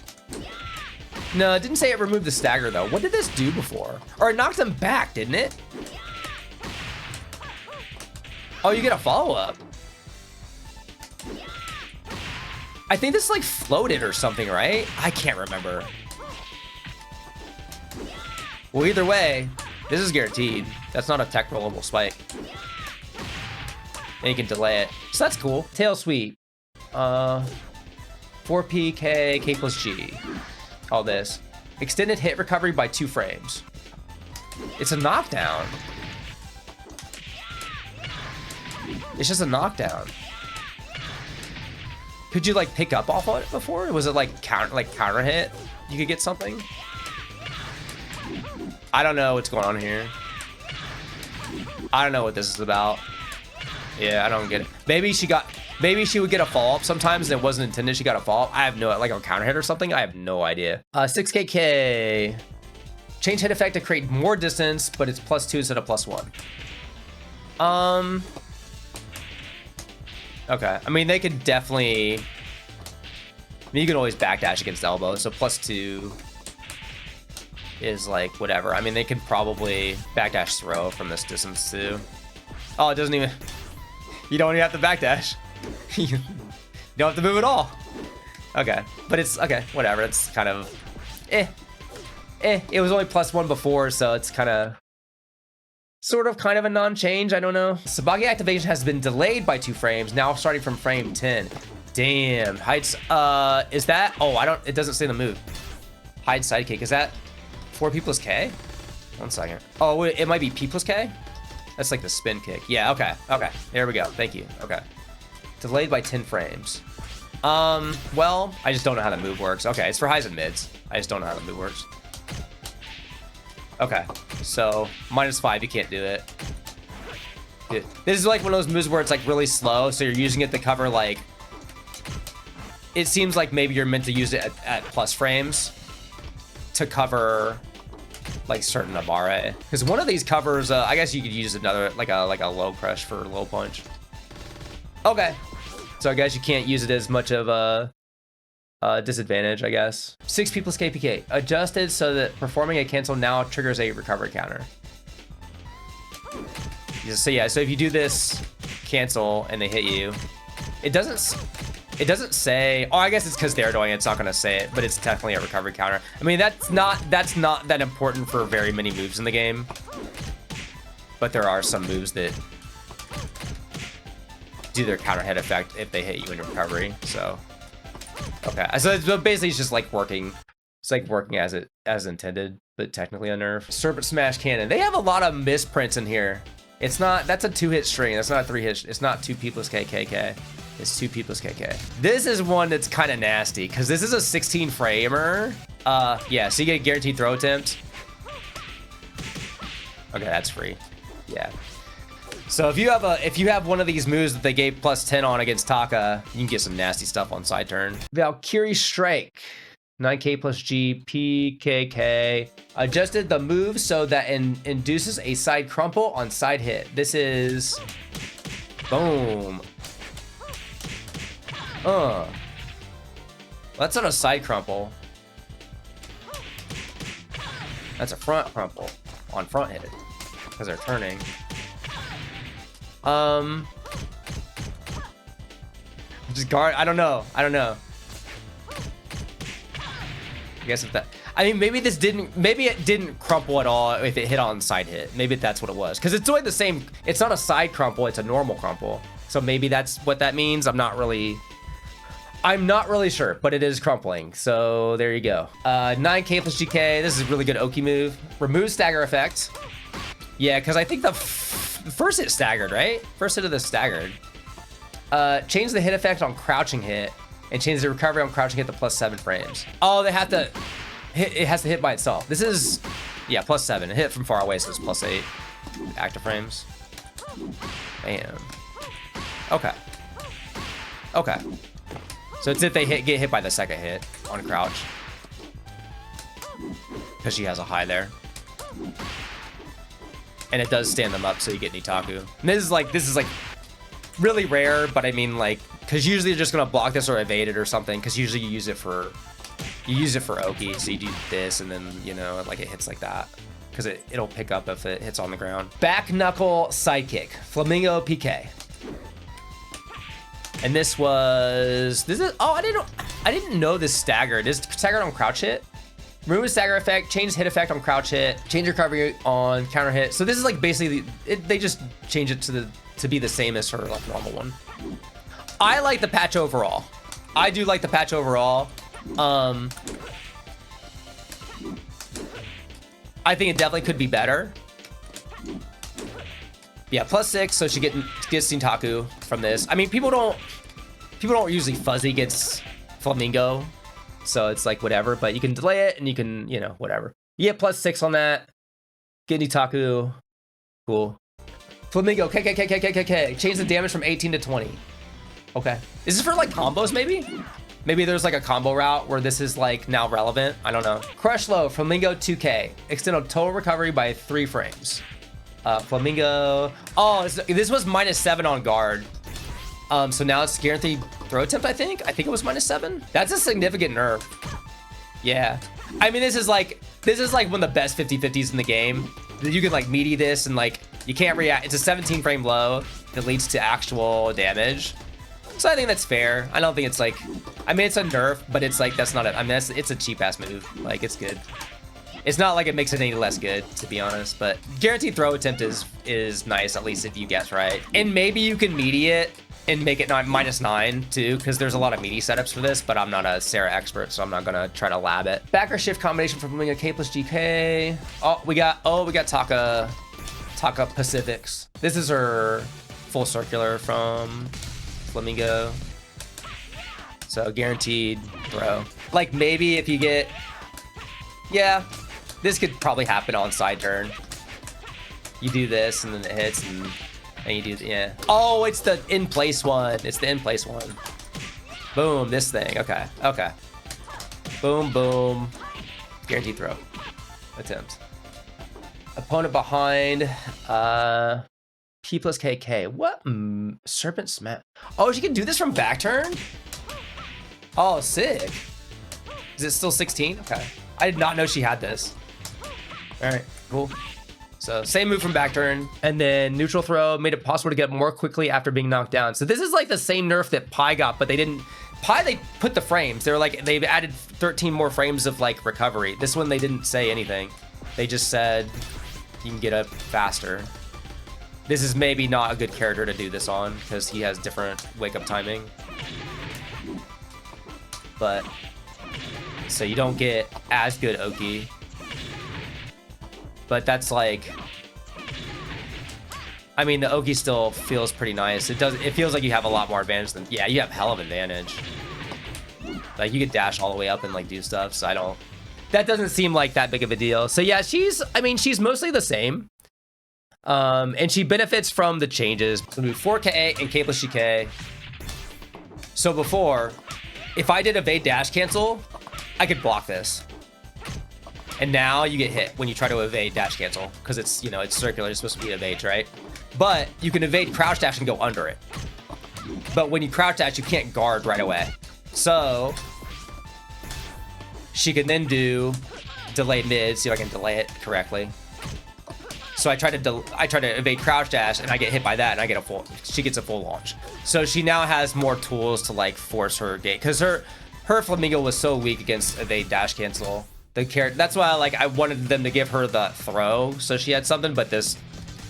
No, it didn't say it removed the stagger though. What did this do before? Or it knocked them back, didn't it? Oh, you get a follow-up. I think this like floated or something, right? I can't remember. Well, either way, this is guaranteed. That's not a tech rollable spike. And you can delay it. So that's cool. Tail sweep. 4P, K, K plus G. All this. Extended hit recovery by 2 frames. It's a knockdown. It's just a knockdown. Could you like pick up off of it before? Was it like counter hit? You could get something? I don't know what's going on here. I don't know what this is about. Yeah, I don't get it. Maybe she would get a follow-up sometimes and it wasn't intended. She got a follow-up. I have no, like a counter hit or something. I have no idea. 6KK. Change hit effect to create more distance, but it's +2 instead of +1. Okay. I mean, they could definitely, I mean, you can always backdash against elbow, so +2 is like whatever. I mean, they could probably backdash throw from this distance too. Oh, it doesn't even, you don't even have to backdash. You don't have to move at all. Okay, but it's okay, whatever. It's kind of it was only +1 before, so it's kind of kind of a non-change. I don't know. Sabagi activation has been delayed by 2 frames, now starting from frame 10. Damn. Heights, is that, oh, it doesn't say the move. Hide sidekick, is that 4P plus K? 1 second. Oh, wait, it might be P plus K? That's like the spin kick. Yeah, okay, there we go, thank you. Okay, delayed by 10 frames. Well, I just don't know how the move works. Okay, it's for highs and mids. I just don't know how the move works. Okay, so -5, you can't do it. This is like one of those moves where it's like really slow, so you're using it to cover like, it seems like maybe you're meant to use it at plus frames to cover like certain Abare. Because one of these covers, I guess you could use another, like a low crush for low punch. Okay, so I guess you can't use it as much of a disadvantage, I guess. 6P plus KPK. Adjusted so that performing a cancel now triggers a recovery counter. So yeah, so if you do this cancel and they hit you, it doesn't, It doesn't say, oh, I guess it's because they're doing it. It's not going to say it, but it's definitely a recovery counter. I mean, that's not that important for very many moves in the game. But there are some moves that do their counter hit effect if they hit you in recovery. So, okay. So basically it's just like working. It's like working as intended, but technically a nerf. Serpent Smash Cannon. They have a lot of misprints in here. It's not, that's a 2-hit string. That's not a 3-hit. It's not 2P plus KKK. It's 2P plus KK. This is one that's kind of nasty because this is a 16 framer. Yeah, so you get a guaranteed throw attempt. Okay, that's free. Yeah. So if you have one of these moves that they gave plus 10 on against Taka, you can get some nasty stuff on side turn. Valkyrie Strike. 9K plus G, PKK. Adjusted the move so that induces a side crumple on side hit. This is... Boom. That's not a side crumple. That's a front crumple on front hit. Because they're turning. Just guard, I don't know. I guess if that, I mean, maybe it didn't crumple at all if it hit on side hit. Maybe that's what it was. Because it's doing the same, it's not a side crumple, it's a normal crumple. So maybe that's what that means. I'm not really sure, but it is crumpling. So there you go. 9K plus GK, this is a really good Oki move. Remove stagger effect. Yeah, because I think the first hit staggered, right? First hit of the staggered. Change the hit effect on crouching hit. And change the recovery on crouching hit to plus 7 frames. Oh, they have to hit, it has to hit by itself. This is, yeah, plus 7. It hit from far away, so it's plus 8 active frames. Bam. Okay. So it's if they get hit by the second hit on crouch. Because she has a high there. And it does stand them up, so you get Nitaku. And this is like really rare, but I mean, like, because usually you're just gonna block this or evade it or something, because usually you use it for Oki, so you do this and then, you know, like it hits like that, because it'll pick up if it hits on the ground. Back knuckle sidekick, Flamingo PK. And this is, oh, I didn't know this staggered. Is staggered on crouch hit? Remove stagger effect, change hit effect on crouch hit, change recovery on counter hit. So this is like basically, they just change it to be the same as her like normal one. I like the patch overall. I do like the patch overall. I think it definitely could be better. Yeah, plus 6, so she gets Nitaku from this. I mean, people don't usually fuzzy against Flamingo, so it's like whatever. But you can delay it, and you can, you know, whatever. You get plus 6 on that. Get Nitaku. Cool. Flamingo, KKKKKK. Change the damage from 18 to 20. Okay. Is this for like combos maybe? Maybe there's like a combo route where this is like now relevant. I don't know. Crush Low, Flamingo 2K. Extend a total recovery by 3 frames. Flamingo. Oh, this was -7 on guard. So now it's guaranteed throw attempt, I think. I think it was -7. That's a significant nerf. Yeah. I mean, this is like one of the best 50-50s in the game. You can like meaty this and like you can't react. It's a 17 frame low that leads to actual damage. So I think that's fair. I don't think it's like, I mean, it's a nerf, but it's like, that's not it. I mean, it's a cheap ass move. Like, it's good. It's not like it makes it any less good, to be honest, but guaranteed throw attempt is nice, at least if you guess right. And maybe you can meaty it and make it -9 too, because there's a lot of meaty setups for this, but I'm not a Sarah expert, so I'm not gonna try to lab it. Backer shift combination from Flamingo K plus GK. We got Taka Pacifics. This is her full circular from Flamingo. So guaranteed throw. Like maybe if you get, yeah, this could probably happen on side turn. You do this and then it hits and you do, yeah. Oh, it's the in place one. It's the in place one. Boom, this thing. Okay. Boom, boom. Guaranteed throw. Attempt. Opponent behind. P plus KK. What? Serpent Smash. Oh, she can do this from back turn? Oh, sick. Is it still 16? Okay. I did not know she had this. All right, cool. So same move from back turn, and then neutral throw made it possible to get more quickly after being knocked down. So this is like the same nerf that Pi got, but they didn't Pi, they put the frames. They're like, they've added 13 more frames of like recovery. This one, they didn't say anything. They just said you can get up faster. This is maybe not a good character to do this on because he has different wake up timing. But, so you don't get as good Oki. But that's like, I mean, the Oki still feels pretty nice. It feels like you have a lot more advantage than, yeah, you have hell of advantage. Like you could dash all the way up and like do stuff. So that doesn't seem like that big of a deal. So yeah, she's mostly the same. And she benefits from the changes. So move 4K and K plus GK. So before, if I did evade dash cancel, I could block this. And now you get hit when you try to evade dash cancel because it's, you know, it's circular. It's supposed to be evade, right? But you can evade crouch dash and go under it. But when you crouch dash, you can't guard right away. So she can then do delay mid. See if I can delay it correctly. So I try to evade crouch dash and I get hit by that and I get she gets a full launch. So she now has more tools to like force her gate because her Flamingo was so weak against evade dash cancel. That's why I wanted them to give her the throw so she had something, but this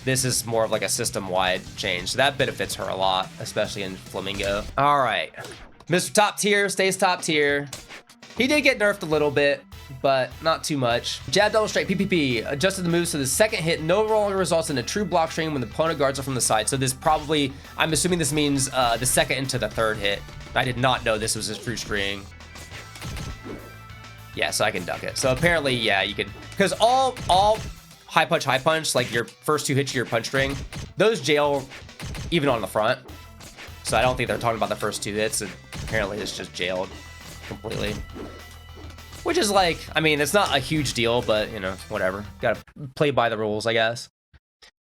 is more of like a system-wide change. So that benefits her a lot, especially in Flamingo. All right, Mr. Top Tier stays top tier. He did get nerfed a little bit, but not too much. Jab double straight, PPP. Adjusted the moves so the second hit no longer results in a true block stream when the opponent guards are from the side. So this probably, I'm assuming this means the second into the third hit. I did not know this was his true string. Yeah, so I can duck it. So apparently, yeah, you can, because all high punch, like your first two hits of your punch string, those jail even on the front. So I don't think they're talking about the first two hits. Apparently it's just jailed completely. Which is like, I mean, it's not a huge deal, but you know, whatever. Gotta play by the rules, I guess.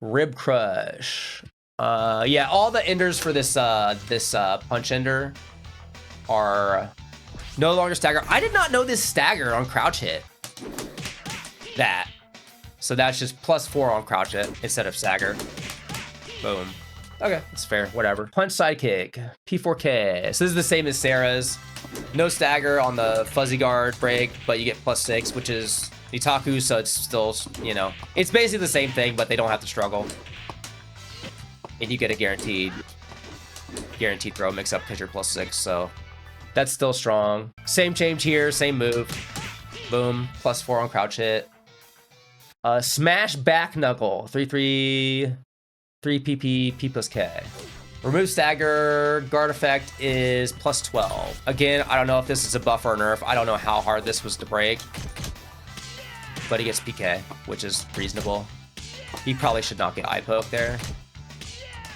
Rib Crush. Yeah, all the enders for this punch ender are no longer stagger. I did not know this stagger on crouch hit. That. So that's just +4 on crouch hit instead of stagger. Boom. Okay, that's fair, whatever. Punch sidekick, P4K. So this is the same as Sarah's. No stagger on the fuzzy guard break, but you get +6, which is Itaku, so it's still, you know, it's basically the same thing, but they don't have to struggle. And you get a guaranteed throw mix up because you're +6, so that's still strong. Same change here, same move. Boom, +4 on crouch hit. Smash back knuckle, 3 PP, P plus K. Remove stagger, guard effect is +12. Again, I don't know if this is a buff or a nerf. I don't know how hard this was to break. But he gets PK, which is reasonable. He probably should not get eye poke there.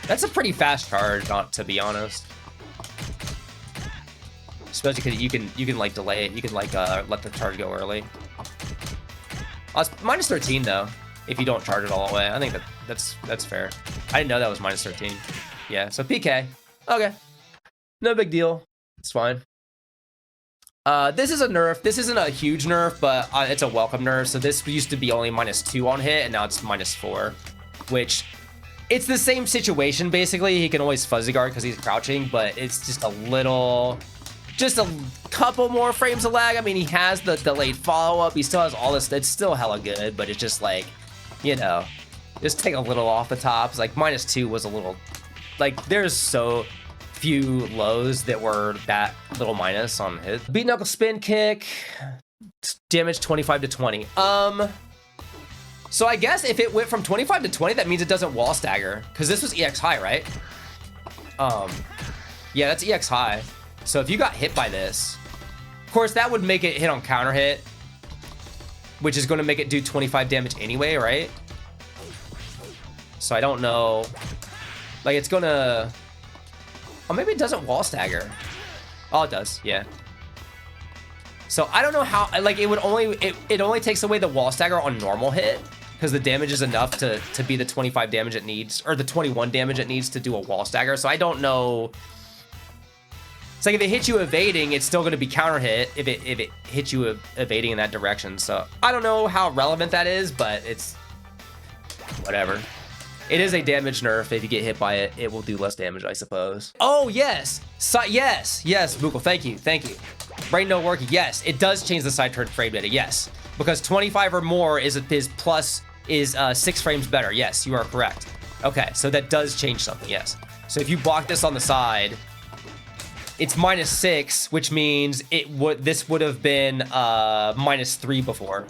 That's a pretty fast charge, to be honest. Especially because you can like delay it. You can like let the charge go early. It's -13 though, if you don't charge it all the way. I think that's fair. I didn't know that was -13. Yeah, so PK. Okay. No big deal. It's fine. This is a nerf. This isn't a huge nerf, but it's a welcome nerf. So this used to be only -2 on hit, and now it's -4, which it's the same situation basically. He can always fuzzy guard because he's crouching, but it's just just a couple more frames of lag. I mean, he has the delayed follow-up. He still has all this. It's still hella good, but it's just like, you know, just take a little off the tops. Like -2 was a little, like there's so few lows that were that little minus on his. Beat knuckle spin kick, damage 25 to 20. So I guess if it went from 25 to 20, that means it doesn't wall stagger, because this was EX high, right? Yeah, that's EX high. So if you got hit by this, of course that would make it hit on counter hit, which is going to make it do 25 damage anyway, right? So I don't know, like it's gonna, oh, maybe it doesn't wall stagger. Oh, it does, yeah. So I don't know how, like it only takes away the wall stagger on normal hit, because the damage is enough to be the 25 damage it needs, or the 21 damage it needs to do a wall stagger. So I don't know. It's like if it hits you evading, it's still going to be counter hit if it hits you evading in that direction. So I don't know how relevant that is, but it's whatever. It is a damage nerf. If you get hit by it, it will do less damage, I suppose. Oh, yes. Yes, Bukle, thank you. Brain no working. Yes, it does change the side turn frame data. Yes, because 25 or more is 6 frames better. Yes, you are correct. Okay, so that does change something. Yes. So if you block this on the side, it's -6, which means this would have been -3 before.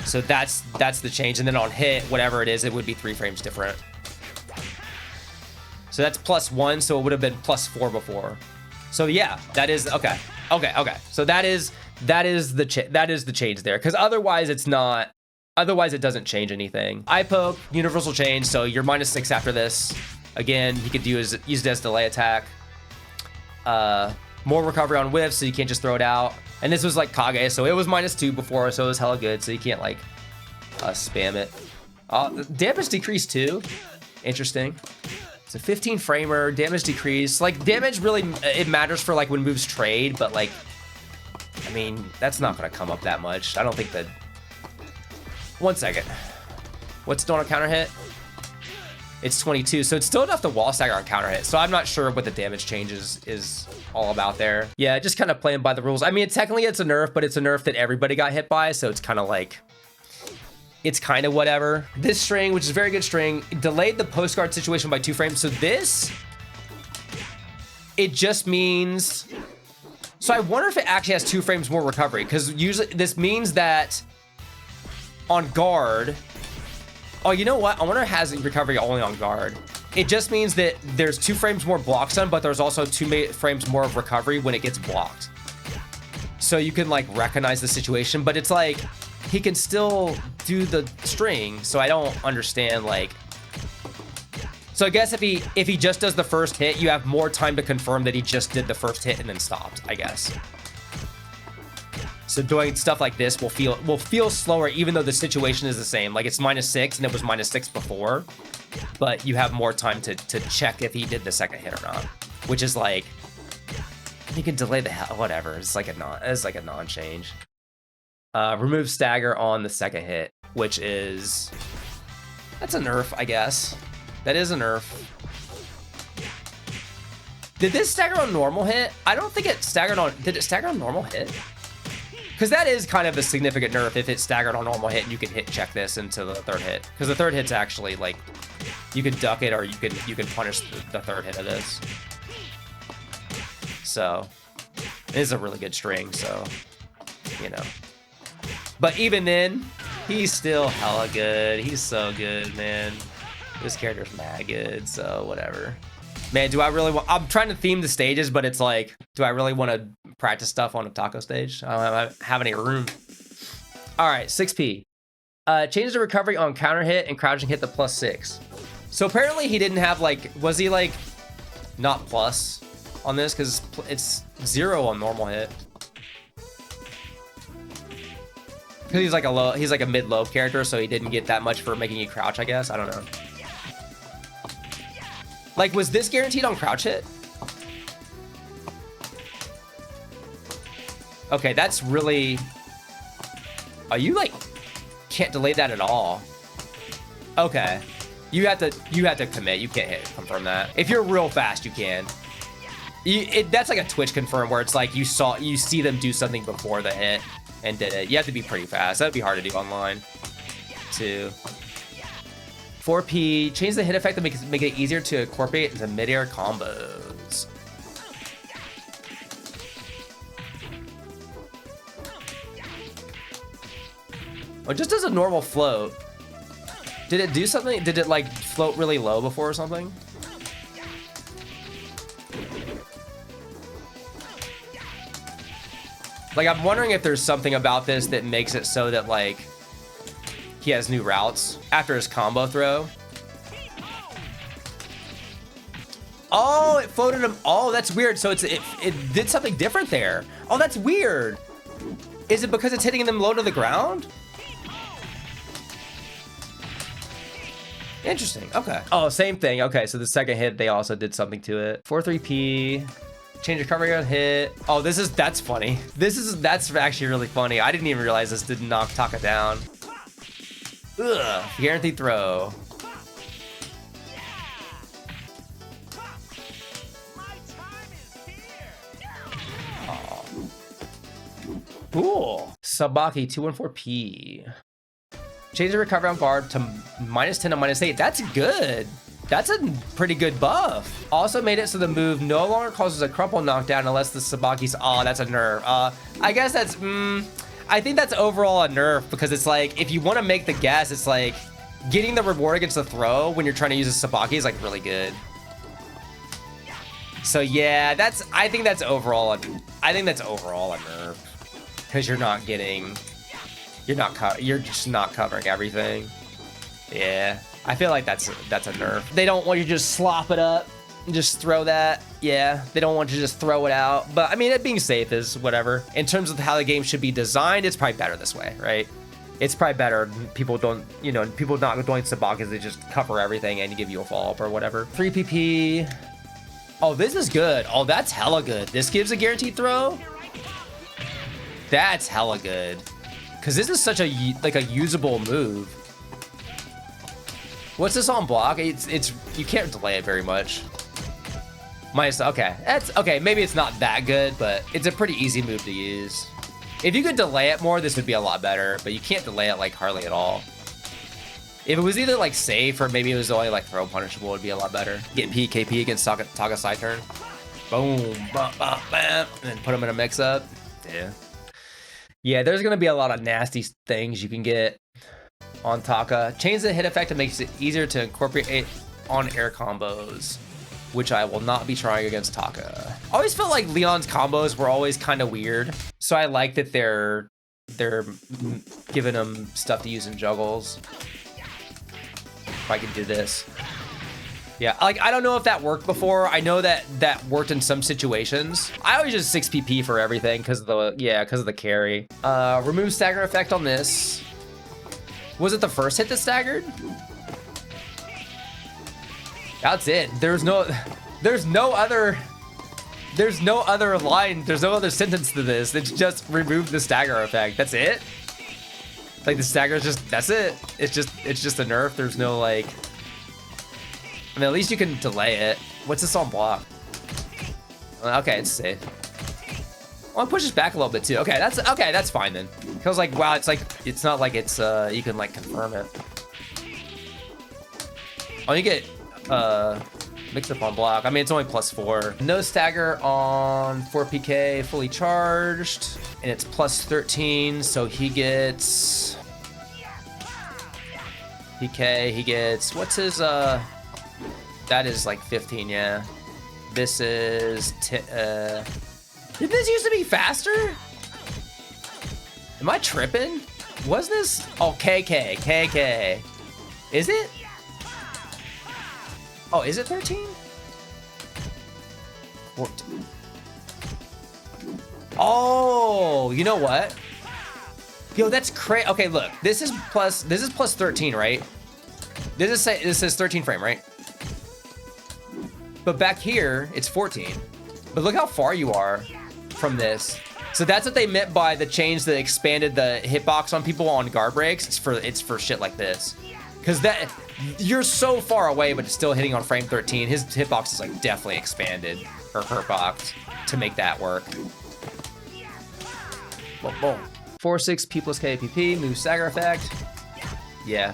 So that's the change. And then on hit, whatever it is, it would be 3 frames different. So that's +1, so it would have been +4 before. So yeah, that is okay. So that is the change there, because otherwise it's not. Otherwise it doesn't change anything. Eye poke, universal change. So you're -6 after this. Again, you could use it as delay attack. More recovery on whiffs, so you can't just throw it out. And this was like Kage, so it was -2 before, so it was hella good. So you can't like spam it. The damage decreased too. Interesting. It's a 15 framer, damage decrease. Like damage really, it matters for like when moves trade, but like, I mean, that's not gonna come up that much. I don't think that. 1 second. What's still on a counter hit? It's 22, so it's still enough to wall stagger on counter hit. So I'm not sure what the damage changes is all about there. Yeah, just kind of playing by the rules. I mean, technically it's a nerf, but it's a nerf that everybody got hit by, so it's kind of like, it's kind of whatever. This string, which is a very good string, delayed the postcard situation by 2 frames. So this, it just means, so I wonder if it actually has 2 frames more recovery, because usually this means that on guard, oh, you know what? I wonder if it has recovery only on guard. It just means that there's 2 frames more block stun, but there's also 2 frames more of recovery when it gets blocked. So you can like recognize the situation, but it's like, he can still do the string. So I don't understand like, so I guess if he just does the first hit, you have more time to confirm that he just did the first hit and then stopped, I guess. So doing stuff like this will feel slower, even though the situation is the same. Like it's -6 and it was -6 before, but you have more time to check if he did the second hit or not, which is like, you can delay the hell, whatever. It's like a non-change. Remove stagger on the second hit, which is, that's a nerf, I guess. That is a nerf. Did this stagger on normal hit? I don't think it staggered on, did it stagger on normal hit? Because that is kind of a significant nerf if it's staggered on normal hit and you can hit check this into the third hit. Because the third hit's actually like, you can duck it or you can punish the third hit of this. So it is a really good string, so you know. But even then, he's still hella good. He's so good, man. This character's mad good, so whatever. Man, do I really want... I'm trying to theme the stages, but it's like, do I really want to practice stuff on a taco stage? I don't have any room. All right, 6P. Changes the recovery on counter hit and crouching hit to +6. So apparently he didn't have like... Was he like not plus on this? Because it's 0 on normal hit. Because he's like a mid-low character, so he didn't get that much for making you crouch, I guess. I don't know. Like, was this guaranteed on crouch hit? Okay, that's really... Oh, you like can't delay that at all. Okay. You have to commit. You can't hit confirm that. If you're real fast, you can. That's like a Twitch confirm where it's like you see them do something before the hit and did it. You have to be pretty fast. That'd be hard to do online too. 4P, change the hit effect to make it easier to incorporate into mid-air combos. Or just as a normal float. Did it do something? Did it like float really low before or something? Like, I'm wondering if there's something about this that makes it so that like he has new routes after his combo throw. Oh, it floated him. Oh, that's weird. So it did something different there. Oh, that's weird. Is it because it's hitting them low to the ground? Interesting. Okay. Oh, same thing. Okay, so the second hit, they also did something to it. 4-3P. Change recovery on hit. Oh, that's funny. That's actually really funny. I didn't even realize this didn't knock Taka down. Ugh. Guaranteed throw. Cool. Sabaki 214P. Change the recovery on guard to -10 to -8. That's good. That's a pretty good buff. Also made it so the move no longer causes a crumple knockdown unless the Sabaki's... Oh, that's a nerf. I guess that's... I think that's overall a nerf because it's like, if you want to make the guess, it's like getting the reward against the throw when you're trying to use a Sabaki is like really good. So yeah, I think that's overall a nerf because you're just not covering everything. Yeah, I feel like that's a nerf. They don't want you to just slop it up and just throw that. Yeah, they don't want you to just throw it out. But I mean, it being safe is whatever. In terms of how the game should be designed, it's probably better this way, right? It's probably better. People don't, people not doing Sabakis, they just cover everything and give you a follow-up or whatever. 3 PP. Oh, this is good. Oh, that's hella good. This gives a guaranteed throw. That's hella good. Because this is such a usable move. What's this on block? It's you can't delay it very much. Okay, that's okay. Maybe it's not that good, but it's a pretty easy move to use. If you could delay it more, this would be a lot better. But you can't delay it like hardly at all. If it was either like safe or maybe it was only like throw punishable, it'd be a lot better. Get PKP against Taka side turn. Boom, bam, bam, bam, and then put them in a mix up. Yeah. Yeah, there's gonna be a lot of nasty things you can get on Taka. Change the hit effect and makes it easier to incorporate it on air combos, which I will not be trying against Taka. I always felt like Leon's combos were always kind of weird, so I like that they're giving him stuff to use in juggles. If I can do this. Yeah, like I don't know if that worked before. I know that worked in some situations. I always just 6 PP for everything because of the carry. Remove stagger effect on this. Was it the first hit that staggered? That's it. There's no other line. There's no other sentence to this. It's just remove the stagger effect. That's it. Like the stagger is just, that's it. It's just a nerf. There's no like, I mean, at least you can delay it. What's this on block? Okay, it's safe. Well, it pushes back a little bit too. Okay, that's fine then. Cause like, wow, it's not like it's, you can like confirm it. Oh, you get, mix up on block. I mean, it's only +4. No stagger on 4 PK, fully charged. And it's +13, so he gets... PK, he gets... What's his, That is like 15, yeah. This is... Did this used to be faster? Am I tripping? Was this... Oh, KK. Is it? Oh, is it 13? 14. Oh, you know what? Yo, that's crazy. Okay, look, this is plus 13, right? This says 13 frame, right? But back here, it's 14. But look how far you are from this. So that's what they meant by the change that expanded the hitbox on people on guard breaks. It's for shit like this. Because that you're so far away, but it's still hitting on frame 13. His hitbox is like definitely expanded, or hurtbox, to make that work. Boom, boom. 4/6 P plus K PP, move stagger effect. Yeah.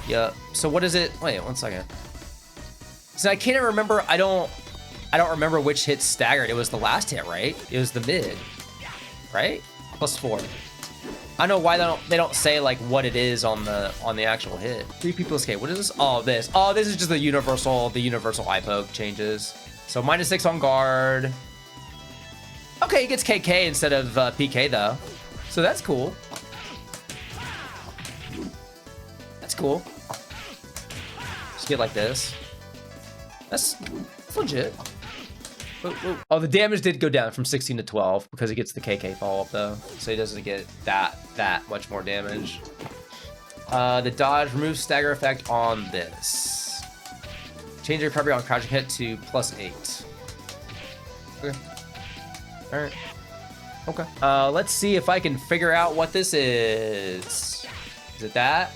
Yup. So what is it? Wait, 1 second. So I can't remember. I don't remember which hit staggered. It was the last hit, right? It was the mid, right? +4. I don't know why they don't say like what it is on the actual hit. 3 P plus K. What is this? Oh, this. Oh, this is just the universal eye poke changes. So -6 on guard. Okay, he gets KK instead of PK though. So that's cool. That's cool. Just get like this. That's legit. Oh, the damage did go down from 16 to 12 because he gets the KK follow-up though. So he doesn't get that much more damage. The dodge removes stagger effect on this. Change your recovery on crouching hit to +8. Okay. All right. Okay. Let's see if I can figure out what this is. Is it that?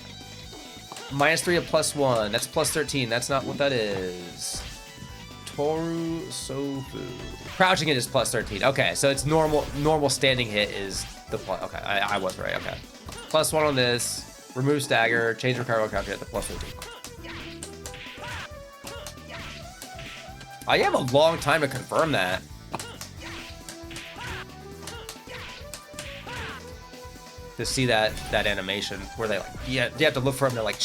-3 of +1. That's +13. That's not what that is. Toru Sofu. Crouching hit is plus 13. Okay, so it's normal standing hit is the plus. Okay, I was right. Okay. Plus 1 on this. Remove stagger. Change recovery crouch hit to plus 13. You have a long time to confirm that. To see that animation where they like, you have to look for them to like,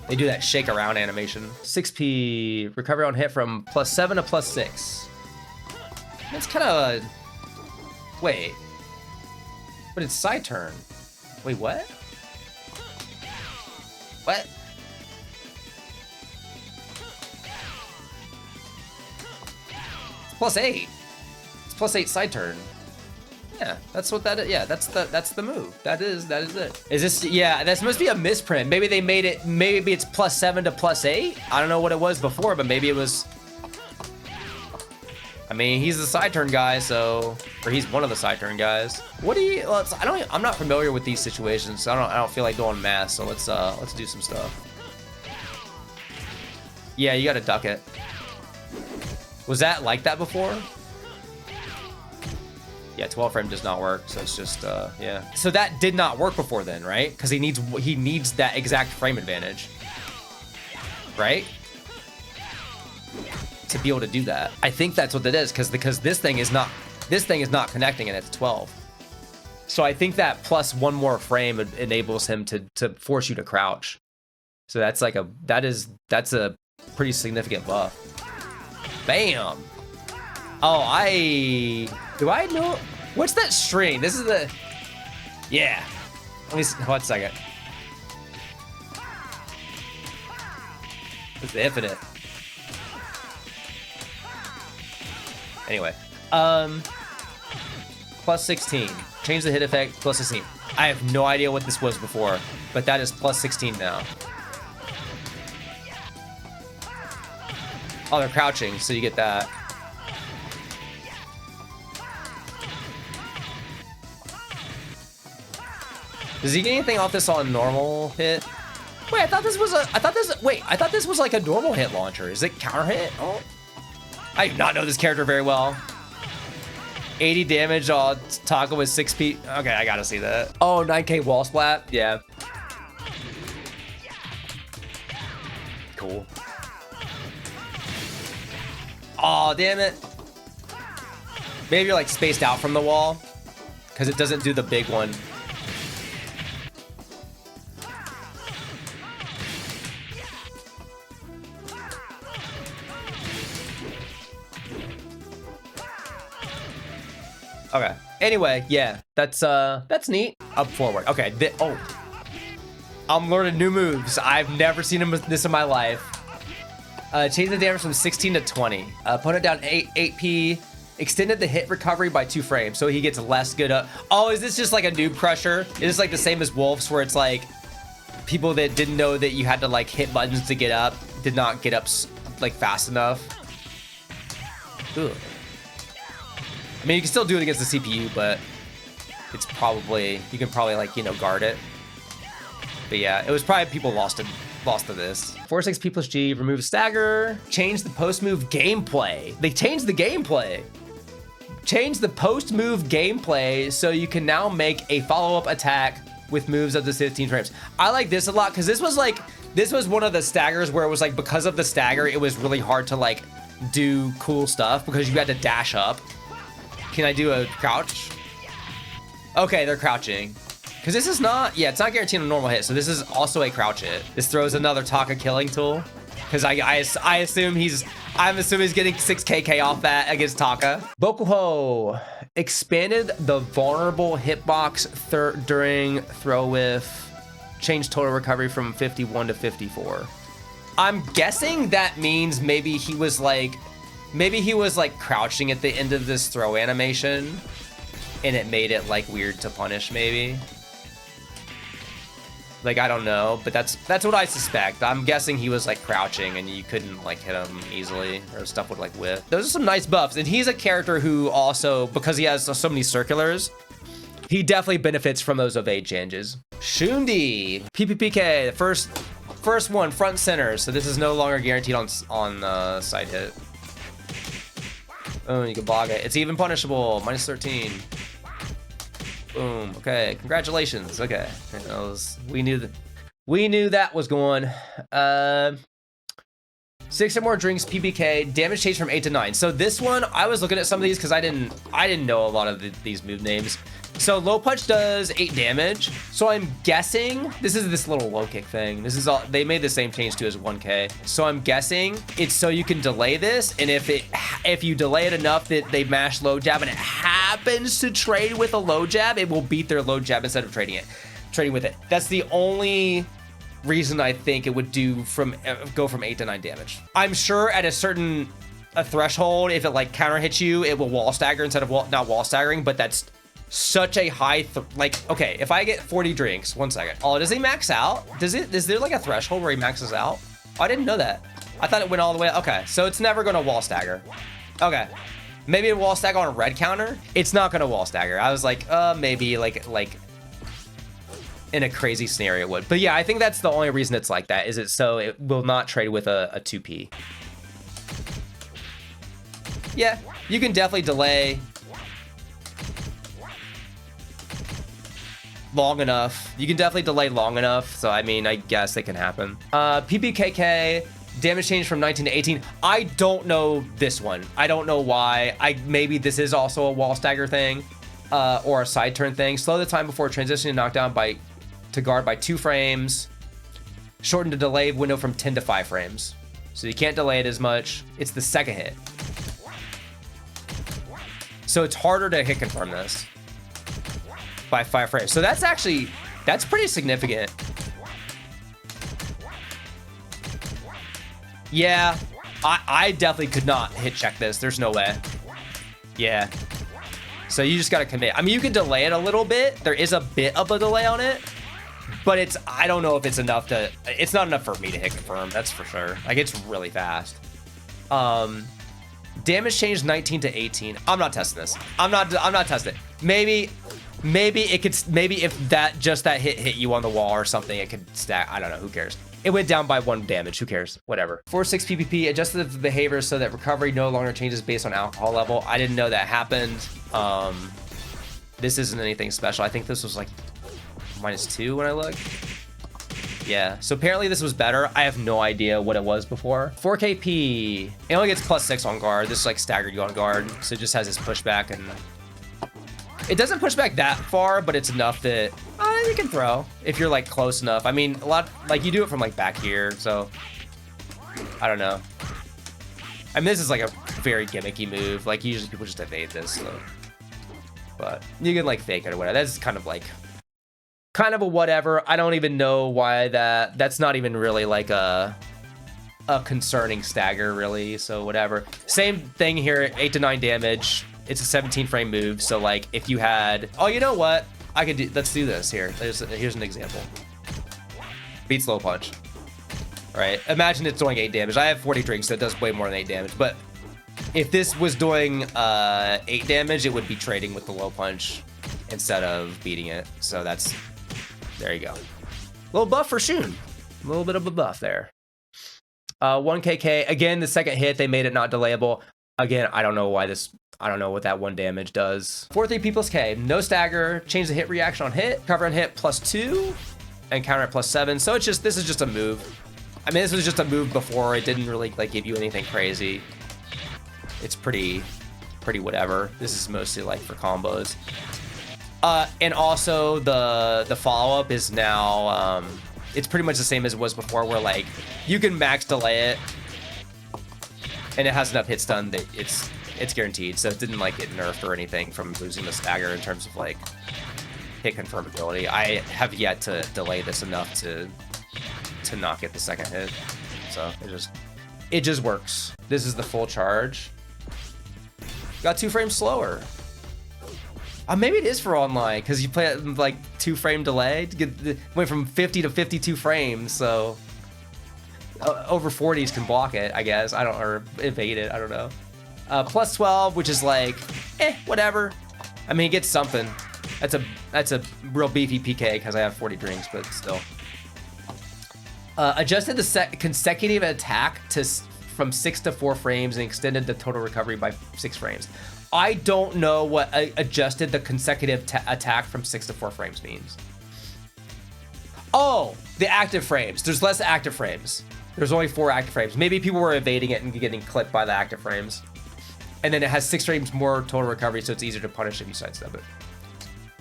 they do that shake around animation. 6p recovery on hit from plus 7 to plus 6. That's kind of wait, but it's side turn. Wait, what? What? Plus 8. It's plus 8 side turn. Yeah, that's what that is. Yeah, that's the move. That is it. Is this? Yeah, this must be a misprint. Maybe they made it. Maybe it's plus 7 to plus 8. I don't know what it was before, but maybe it was. I mean, he's the side turn guy, so or he's one of the side turn guys. What do you? I'm not familiar with these situations, so I don't feel like doing math. So let's do some stuff. Yeah, you got to duck it. Was that like that before? Yeah, 12 frame does not work, so it's just yeah. So that did not work before then, right? Because he needs that exact frame advantage, right? To be able to do that. I think that's what it is, because this thing is not connecting and it's 12. So I think that plus 1 more frame enables him to force you to crouch. So that's like that's a pretty significant buff. Bam. Oh, do I know? What's that string? This is the, yeah. Let me see, 1 second. It's the infinite. Anyway, plus 16. Change the hit effect, plus 16. I have no idea what this was before, but that is plus 16 now. Oh, they're crouching, so you get that. Does he get anything off this on normal hit? Wait, I thought this was like a normal hit launcher. Is it counter hit? Oh, I do not know this character very well. 80 damage on Taka with 6p. Okay, I gotta see that. Oh, 9k wall splat. Yeah. Cool. Oh, damn it. Maybe you're like spaced out from the wall because it doesn't do the big one. Okay. Anyway, yeah, that's neat. Up forward. Okay. Oh, I'm learning new moves. I've never seen this in my life. Change the damage from 16 to 20. Put it down 8p. Extended the hit recovery by 2 frames, so he gets less good up. Oh, is this just like a noob crusher? Is this like the same as Wolves, where it's like people that didn't know that you had to like hit buttons to get up did not get up like fast enough? Ugh. I mean, you can still do it against the CPU, but it's probably, you can probably like, you know, guard it. But yeah, it was probably people lost to this. 4-6p plus G, remove stagger, change the post-move gameplay. They changed the gameplay. Change the post-move gameplay so you can now make a follow-up attack with moves up to 15 frames. I like this a lot because this was one of the staggers where it was like, because of the stagger, it was really hard to like do cool stuff because you had to dash up. Can I do a crouch? Okay, they're crouching. Because this is not, yeah, it's not guaranteed a normal hit, so this is also a crouch hit. This throws another Taka killing tool. Because I assume I'm assuming he's getting 6kk off that against Taka. Bokuho expanded the vulnerable hitbox during throw with, changed total recovery from 51 to 54. I'm guessing that means maybe he was like crouching at the end of this throw animation and it made it like weird to punish maybe. Like, I don't know, but that's what I suspect. I'm guessing he was like crouching and you couldn't like hit him easily or stuff would like whiff. Those are some nice buffs. And he's a character who also, because he has so many circulars, he definitely benefits from those evade changes. Shundi, PPPK, the first one, front center. So this is no longer guaranteed on side hit. Oh, you can block it. It's even punishable. Minus 13. Boom. Okay. Congratulations. Okay. We knew that was going. 6 or more drinks, PBK, damage change from 8 to 9. So this one, I was looking at some of these because I didn't know a lot of these move names. So low punch does 8 damage. So I'm guessing this is this little low kick thing. This is all they made the same change to as 1K. So I'm guessing it's so you can delay this, and if you delay it enough that they mash low jab and it happens to trade with a low jab, it will beat their low jab instead of trading with it. That's the only reason I think it would go from 8 to 9 damage. I'm sure at a threshold, if it like counter hits you, it will wall stagger instead of not wall staggering, but that's such a high, okay, if I get 40 drinks, 1 second. Oh, does he max out? Is there like a threshold where he maxes out? Oh, I didn't know that. I thought it went all the way. Okay, so it's never gonna wall stagger. Okay, maybe a wall stagger on a red counter. It's not gonna wall stagger. I was like, maybe like in a crazy scenario it would. But yeah, I think that's the only reason it's like that, is it so it will not trade with a 2P. Yeah, you can definitely delay long enough. You can definitely delay long enough. So I mean, I guess it can happen. PPKK, damage change from 19 to 18. I don't know this one. I don't know why. Maybe this is also a wall stagger thing, or a side turn thing. Slow the time before transitioning knockdown to guard by 2 frames. Shorten the delay window from 10 to 5 frames. So you can't delay it as much. It's the second hit. So it's harder to hit confirm this by 5 frames. So that's pretty significant. Yeah, I definitely could not hit check this. There's no way. Yeah. So you just gotta commit. I mean, you can delay it a little bit. There is a bit of a delay on it, but I don't know if it's enough it's not enough for me to hit confirm. That's for sure. Like, it's really fast. Damage change 19 to 18. I'm not testing this. I'm not testing it. Maybe if that hit you on the wall or something, it could stack. I don't know. Who cares? It went down by 1 damage. Who cares? Whatever. 4-6 PPP adjusted the behavior so that recovery no longer changes based on alcohol level. I didn't know that happened. This isn't anything special. I think this was like -2 when I looked. Yeah, so apparently this was better. I have no idea what it was before. 4KP, it only gets +6 on guard. This is like staggered you on guard, so it just has this pushback, and it doesn't push back that far, but it's enough that you can throw if you're like close enough. I mean, a lot, like you do it from like back here, so I don't know. I mean, this is like a very gimmicky move. Like usually people just evade this, so. But you can like fake it or whatever. That's kind of a whatever. I don't even know why that's not even really like a concerning stagger really, so whatever. Same thing here, 8 to 9 damage. It's a 17 frame move, so like if you had, oh, you know what, let's do this here. Here's an example. Beats low punch. All right, imagine it's doing 8 damage. I have 40 drinks, so it does way more than 8 damage, but if this was doing 8 damage, it would be trading with the low punch instead of beating it. So there you go. Little buff for Shun. A little bit of a buff there. 1KK. Again, the second hit, they made it not delayable. Again, I don't know what that 1 damage does. 4-3 P plus K. No stagger. Change the hit reaction on hit. Cover on hit +2. And counter at +7. So this is just a move. I mean, this was just a move before. It didn't really like give you anything crazy. It's pretty whatever. This is mostly like for combos. And also the follow-up is now, it's pretty much the same as it was before, where like you can max delay it and it has enough hits done that it's guaranteed. So it didn't like get nerfed or anything from losing the stagger in terms of like hit confirmability. I have yet to delay this enough to not get the second hit. So it just works. This is the full charge. Got 2 frames slower. Maybe it is for online because you play it like 2 frame delay to went from 50 to 52 frames. So over 40s can block it, I guess. Or evade it. I don't know. +12, which is like, whatever. I mean, it gets something. That's a real beefy PK because I have 40 drinks, but still. Adjusted the consecutive attack to from 6 to 4 frames and extended the total recovery by 6 frames. I don't know what adjusted the consecutive attack from 6 to 4 frames means. Oh, the active frames. There's less active frames. There's only 4 active frames. Maybe people were evading it and getting clipped by the active frames. And then it has 6 frames more total recovery, so it's easier to punish if you sidestep it.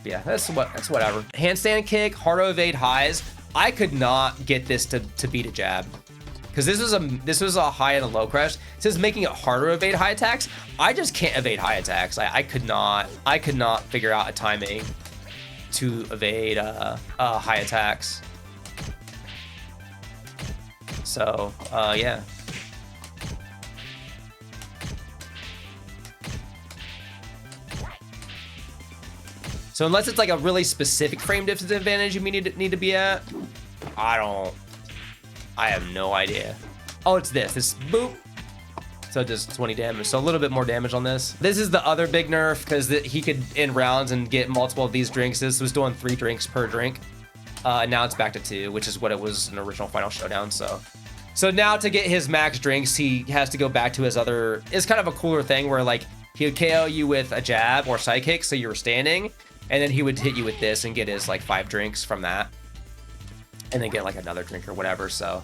Yeah, that's whatever. Handstand kick, hard to evade highs. I could not get this to beat a jab. Because this was a high and a low crush. It says making it harder to evade high attacks. I just can't evade high attacks. I could not figure out a timing to evade high attacks. So yeah. So unless it's like a really specific frame disadvantage you need to be at, I have no idea. Oh, it's this boop. So it does 20 damage, so a little bit more damage on this. This is the other big nerf, because he could end rounds and get multiple of these drinks. This was doing 3 drinks per drink. Now it's back to 2, which is what it was in the original Final Showdown, so now to get his max drinks, he has to go back to his other... It's kind of a cooler thing where, like, he would KO you with a jab or sidekick, so you were standing, and then he would hit you with this and get his, like, 5 drinks from that. And then get like another drink or whatever. So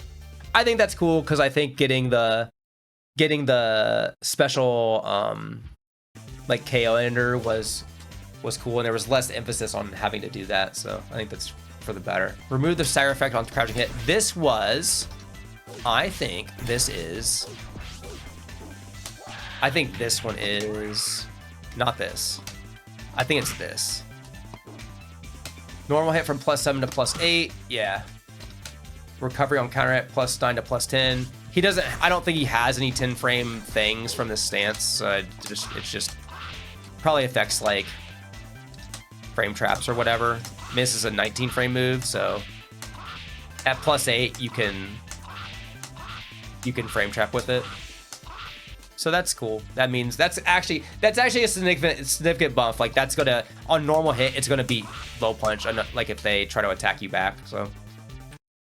I think that's cool, because I think getting the special like KO ender was cool, and there was less emphasis on having to do that. So I think that's for the better. Remove the stagger effect on crouching hit. I think this one is not this. I think it's this. Normal hit from +7 to +8. Yeah. Recovery on counter hit +9 to +10. He doesn't... I don't think he has any 10 frame things from this stance. So it's just probably affects like frame traps or whatever. Miss is a 19 frame move, so at +8 you can frame trap with it. So that's cool. That means that's actually a significant buff. Like that's gonna, on normal hit, it's gonna beat low punch. Like if they try to attack you back. So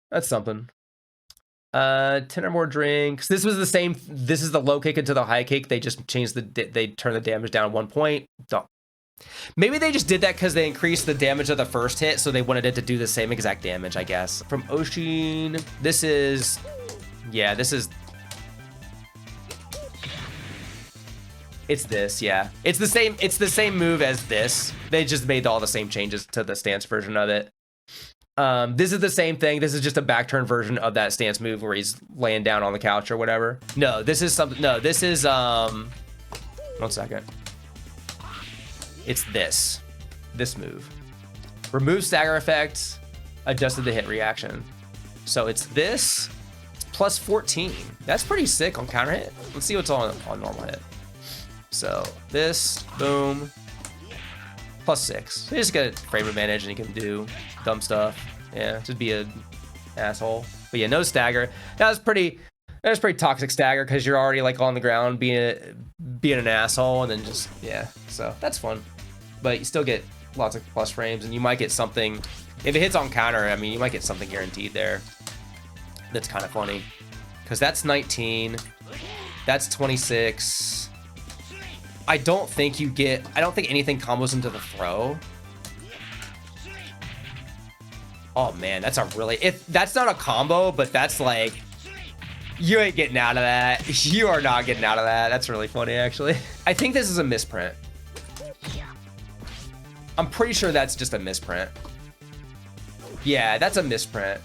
that's something. 10 or more drinks. This was the same. This is the low kick into the high kick. They just changed they turned the damage down 1 point. Maybe they just did that because they increased the damage of the first hit, so they wanted it to do the same exact damage, I guess. From Oshin, this is it's this, yeah. It's the same move as this. They just made all the same changes to the stance version of it. This is the same thing. This is just a back turn version of that stance move where he's laying down on the couch or whatever. No, this is something. No, this is 1 second. It's this move. Remove stagger effect, adjusted the hit reaction. So it's this. It's +14. That's pretty sick on counter hit. Let's see what's on normal hit. So this, boom, +6. So you just get a frame advantage and you can do dumb stuff. Yeah, just be an asshole. But yeah, no stagger. That was pretty toxic stagger, because you're already like on the ground being an asshole, and then just, yeah. So that's fun. But you still get lots of plus frames, and you might get something, if it hits on counter, I mean, you might get something guaranteed there. That's kind of funny, because that's 19. That's 26. I don't think anything combos into the throw. Oh man, that's that's not a combo, but that's like, you ain't getting out of that. You are not getting out of that. That's really funny, actually. I think this is a misprint. I'm pretty sure that's just a misprint. Yeah, that's a misprint.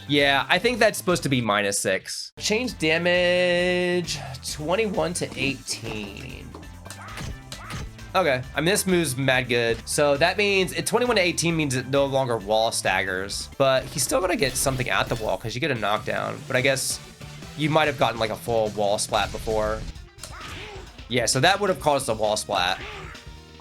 Yeah, I think that's supposed to be -6. Change damage 21 to 18. Okay, I mean, this move's mad good. So that means 21 to 18 means it no longer wall staggers, but he's still gonna get something at the wall because you get a knockdown. But I guess you might have gotten like a full wall splat before. Yeah, so that would have caused a wall splat.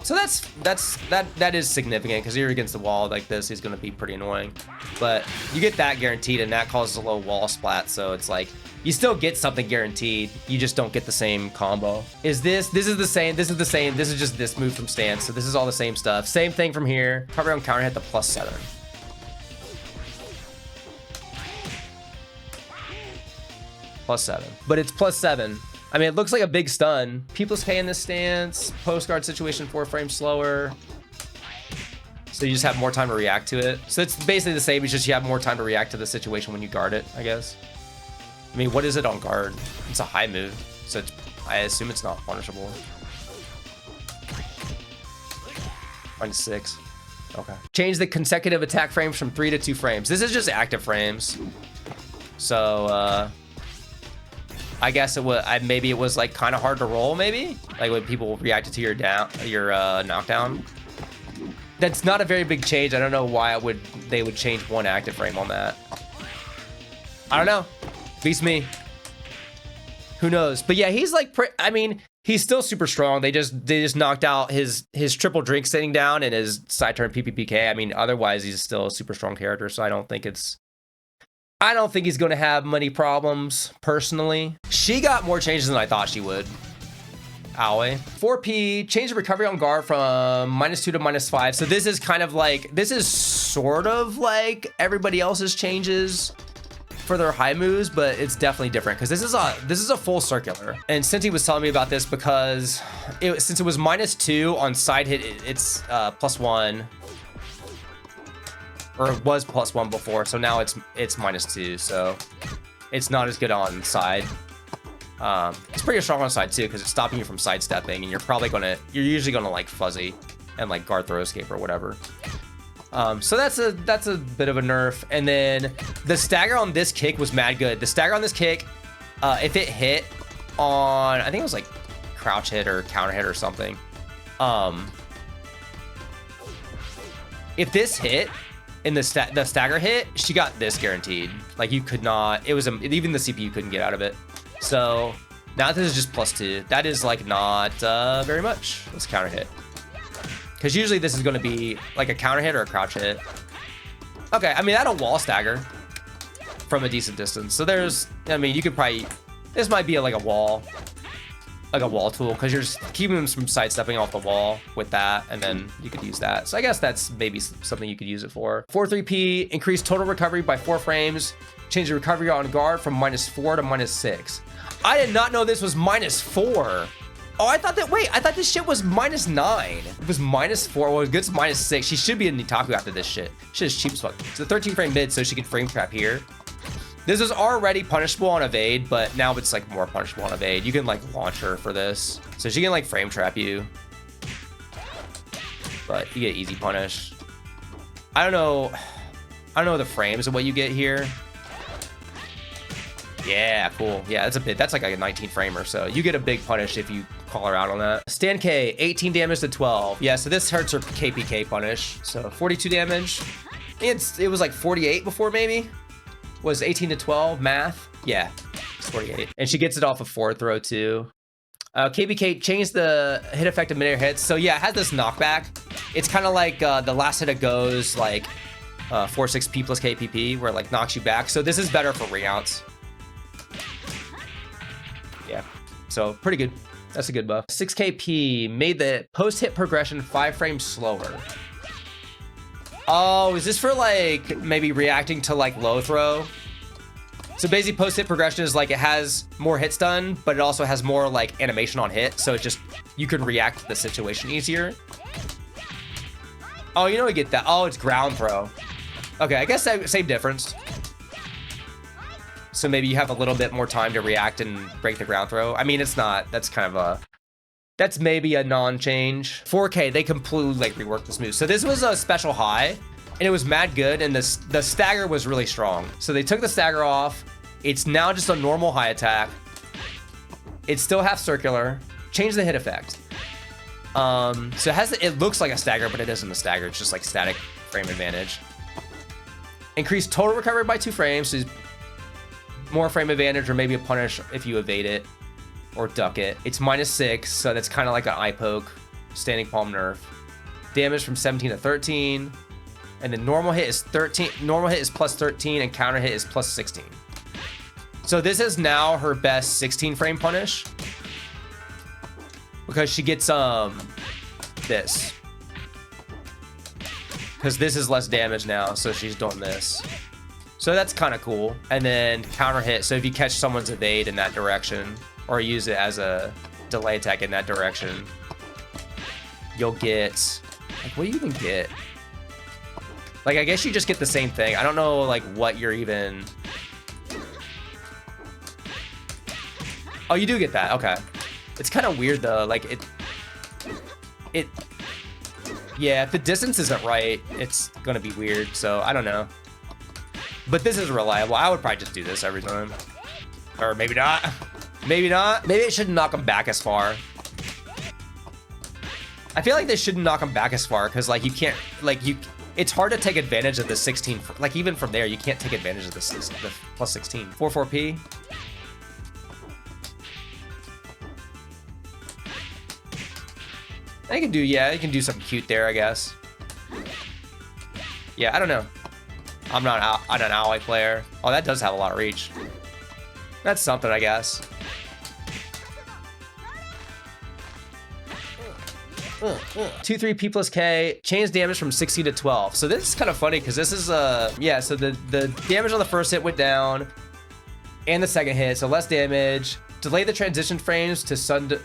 So that is significant because you're against the wall like this, he's gonna be pretty annoying. But you get that guaranteed, and that causes a low wall splat. So it's like you still get something guaranteed. You just don't get the same combo. This is the same. This is the same. This is just this move from stance. So this is all the same stuff. Same thing from here. Probably on counter hit the +7. +7, but it's +7. I mean, it looks like a big stun. P+K in this stance. Postguard situation 4 frames slower. So you just have more time to react to it. So it's basically the same. It's just you have more time to react to the situation when you guard it, I guess. I mean, what is it on guard? It's a high move, so I assume it's not punishable. -6. Okay. Change the consecutive attack frames from 3 to 2 frames. This is just active frames. So, I guess it was maybe it was like kind of hard to roll, maybe like when people reacted to your knockdown. That's not a very big change. I don't know why they would change one active frame on that. I don't know. Beats me. Who knows? But yeah, he's like, I mean, he's still super strong. They just knocked out his triple drink sitting down and his side turn PPPK. I mean, otherwise he's still a super strong character. So I don't think he's going to have many problems, personally. She got more changes than I thought she would. Aoi. 4P, change the recovery on guard from -2 to -5. So this is kind of like, this is sort of like everybody else's changes for their high moves, but it's definitely different because this is a full circular. And Cinti was telling me about this because since it was -2 on side hit, it's +1. Or it was +1 before, so now it's -2, so it's not as good on side. It's pretty strong on side too because it's stopping you from sidestepping, and you're usually gonna like fuzzy and like guard throw escape or whatever. So that's a bit of a nerf. And then the stagger on this kick was mad good. The stagger on this kick, if it hit on, I think it was like crouch hit or counter hit or something. If this hit in the stagger hit, she got this guaranteed. Like you could not, even the CPU couldn't get out of it. So now this is just +2. That is like not very much. Let's counter hit. Because usually this is going to be like a counter hit or a crouch hit. Okay, I mean, that'll wall stagger from a decent distance. So I mean, you could probably, this might be like a wall tool because you're just keeping them from sidestepping off the wall with that, and then you could use that. So I guess that's maybe something you could use it for. 4-3P, increase total recovery by 4 frames. Change the recovery on guard from -4 to -6. I did not know this was -4. Oh, I thought this shit was -9. It was -4. Well, it gets -6. She should be in Nitaku after this shit. Shit is cheap as fuck. It's a 13 frame mid, so she can frame trap here. This is already punishable on evade, but now it's like more punishable on evade. You can like launch her for this. So she can like frame trap you. But you get easy punish. I don't know the frames of what you get here. Yeah, cool. Yeah, that's like a 19 framer. So you get a big punish if you call her out on that. Stan K, 18 damage to 12. Yeah, so this hurts her KPK punish. So 42 damage. It was like 48 before maybe. Was 18 to 12 math? Yeah, it's 48. And she gets it off a forward throw too. KBK changed the hit effect of midair hits. So yeah, it has this knockback. It's kind of like the last hit it goes like 4-6P plus KPP where it like knocks you back. So this is better for remounts. Yeah, so pretty good. That's a good buff. 6KP made the post-hit progression 5 frames slower. Oh, is this for like maybe reacting to like low throw? So basically post-hit progression is like it has more hits done, but it also has more like animation on hit. So it's just, you can react to the situation easier. Oh, you know, we get that. Oh, it's ground throw. Okay, I guess same difference. So maybe you have a little bit more time to react and break the ground throw. I mean, it's not, that's maybe a non-change. 4K, they completely like reworked this move. So this was a special high and it was mad good, and the stagger was really strong. So they took the stagger off. It's now just a normal high attack. It's still half circular. Change the hit effect. So it looks like a stagger, but it isn't a stagger. It's just like static frame advantage. Increase total recovery by 2 frames. So more frame advantage, or maybe a punish if you evade it or duck it. It's -6, so that's kind of like an eye poke. standing palm nerf. Damage from 17 to 13. And then normal hit is 13. Normal hit is plus 13 and counter hit is plus 16. So this is now her best 16 frame punish. Because she gets this. Because this is less damage now, so she's doing this. So that's kind of cool. And then counter hit. So if you catch someone's evade in that direction, or use it as a delay attack in that direction, you'll get, like, what do you even get? Like, I guess you just get the same thing. I don't know, like, what you're even... Oh, you do get that. Okay. It's kind of weird, though. Like, yeah, if the distance isn't right, it's gonna be weird. So, I don't know. But this is reliable. I would probably just do this every time. Or maybe not. Maybe not. Maybe it shouldn't knock him back as far. I feel like they shouldn't knock him back as far, because, like, you can't, like, it's hard to take advantage of the 16. Like, even from there, you can't take advantage of the plus 16. 4-4P. I can do, yeah, you can do something cute there, I guess. Yeah, I don't know. I'm not an ally player. Oh, that does have a lot of reach. That's something, I guess. 2-3 P plus K, change damage from 16 to 12. So this is kind of funny because this is yeah, so the damage on the first hit went down and the second hit, so less damage. Delay the transition frames to Sundome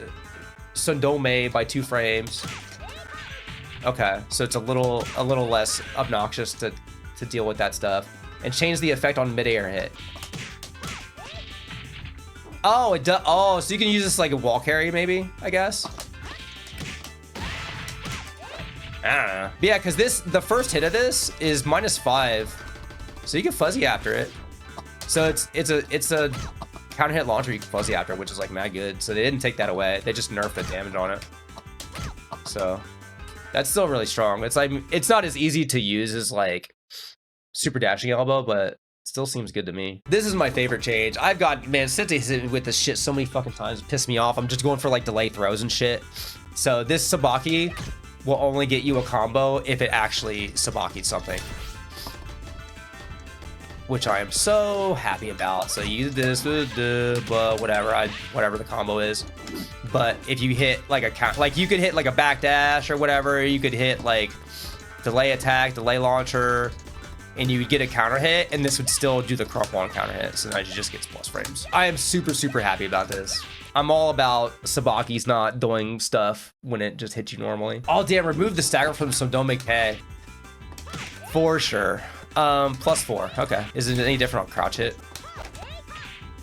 by 2 frames. Okay, so it's a little less obnoxious to deal with that stuff. And change the effect on midair hit. Oh, it does. Oh, so you can use this like a wall carry, maybe, I guess. I don't know. But yeah, because the first hit of this is -5, so you can fuzzy after it. So it's a counter hit launcher you can fuzzy after, which is like mad good. So they didn't take that away. They just nerfed the damage on it. So that's still really strong. It's like, it's not as easy to use as like super dashing elbow, but still seems good to me. This is my favorite change. I've got, man, Sensei's hit me with this shit so many fucking times. It pissed me off. I'm just going for like delay throws and shit. So this Sabaki will only get you a combo if it actually Sabaki'd something, which I am so happy about. So you do this, whatever the combo is. But if you hit like a count, like you could hit like a backdash or whatever, you could hit like delay attack, delay launcher, and you would get a counter hit, and this would still do the crump on counter hit. So now you just get plus frames. I am super, super happy about this. I'm all about Sabaki's not doing stuff when it just hits you normally. Oh damn, remove the stagger from some don't make pay. For sure. +4, okay. Is it any different on crouch hit?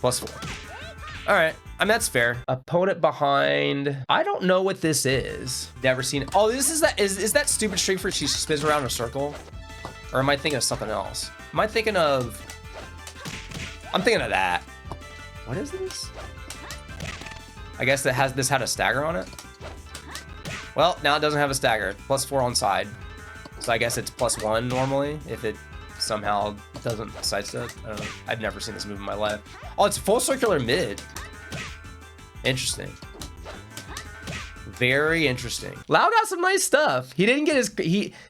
+4. All right, I mean, that's fair. Opponent behind, I don't know what this is. Never seen it. Oh, this is that, is that stupid streak where she spins around in a circle? Or am I thinking of something else? Am I thinking of, I'm thinking of that. What is this? I guess this had a stagger on it. Well, now it doesn't have a stagger. +4 on side. So I guess it's +1 normally if it somehow doesn't sidestep. I don't know. I've never seen this move in my life. Oh, it's full circular mid. Interesting. Very interesting. Lau got some nice stuff. He didn't get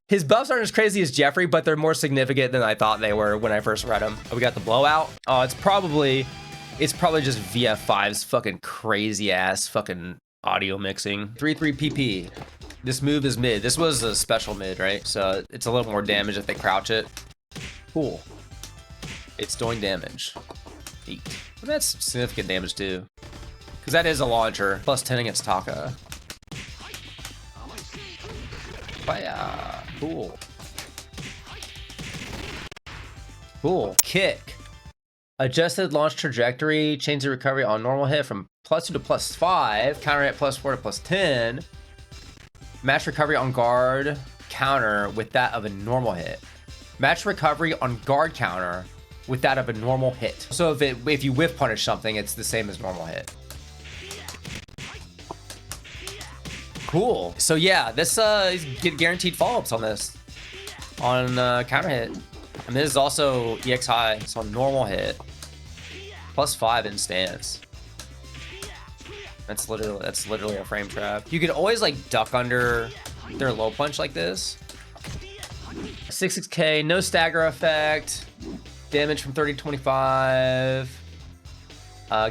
his buffs aren't as crazy as Jeffrey, but they're more significant than I thought they were when I first read them. Oh, we got the blowout. Oh, it's probably just VF5's fucking crazy ass fucking audio mixing. 3-3 PP. This move is mid. This was a special mid, right? So it's a little more damage if they crouch it. Cool. It's doing damage. 8. And that's significant damage too. Because that is a launcher. +10 against Taka. Fire. Cool. Cool. Kick. Adjusted launch trajectory. Change the recovery on normal hit from +2 to +5. Counter hit +4 to +10. Match recovery on guard counter with that of a normal hit. Match recovery on guard counter with that of a normal hit. So if you whiff punish something, it's the same as normal hit. Cool. So yeah, this is guaranteed follow-ups on this. On counter hit. And this is also EX high, so on normal hit. +5 in stance. That's literally a frame trap. You could always like duck under their low punch like this. 66k, no stagger effect. Damage from 30 to 25.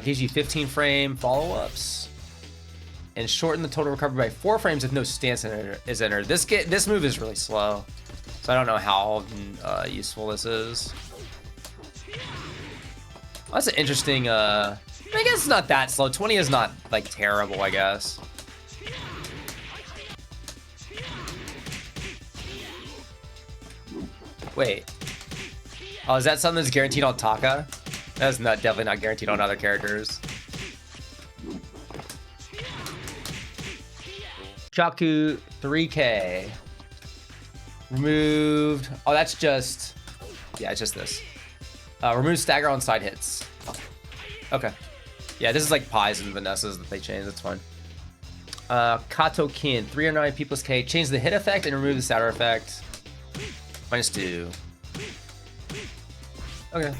Gives you 15 frame follow-ups. And shorten the total recovery by 4 frames if no stance is entered. This move is really slow. So I don't know how useful this is. That's an interesting, I guess it's not that slow. 20 is not like terrible, I guess. Wait. Oh, is that something that's guaranteed on Taka? That's not definitely not guaranteed on other characters. Chaku 3k. Removed. Oh, that's just. Yeah, it's just this. Remove stagger on side hits. Okay. Yeah, this is like Pies and Vanessa's that they changed. That's fine. Kato Kin 309 P plus K. Change the hit effect and remove the stagger effect. -2. Okay.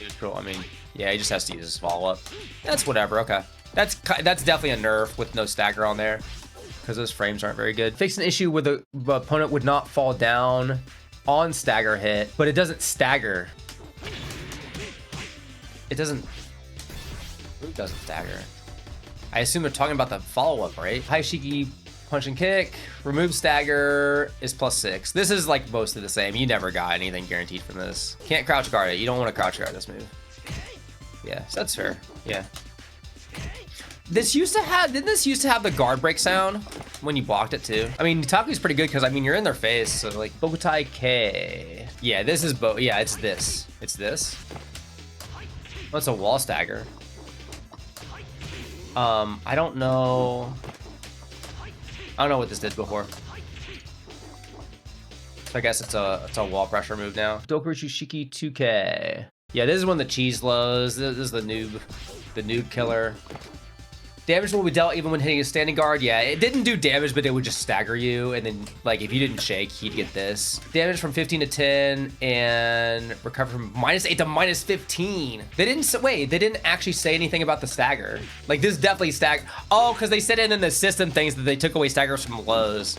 Neutral. I mean, yeah, he just has to use his follow-up. That's whatever. Okay. That's definitely a nerf with no stagger on there because those frames aren't very good. Fix an issue where the opponent would not fall down on stagger hit, but it doesn't stagger. It doesn't. Who doesn't stagger? I assume they're talking about the follow-up, right? High Shiki punch and kick. Remove stagger is +6. This is like mostly the same. You never got anything guaranteed from this. Can't crouch guard it. You don't want to crouch guard this move. Yeah, so that's fair. Yeah. Didn't this used to have the guard break sound when you blocked it too? I mean, Taku's pretty good because I mean you're in their face, so like Bokutai K. Yeah, this is yeah, it's this. It's this. Oh, it's a wall stagger. I don't know. I don't know what this did before. So I guess it's a wall pressure move now. Dokuruchi Shiki 2K. Yeah, this is one of the cheese lows. This is the noob killer. Damage will be dealt even when hitting a standing guard. Yeah, it didn't do damage, but it would just stagger you. And then, like, if you didn't shake, he'd get this. Damage from 15 to 10 and recover from -8 to -15. They didn't actually say anything about the stagger. Like, this definitely stagger. Oh, because they said it in the system things that they took away staggers from lows.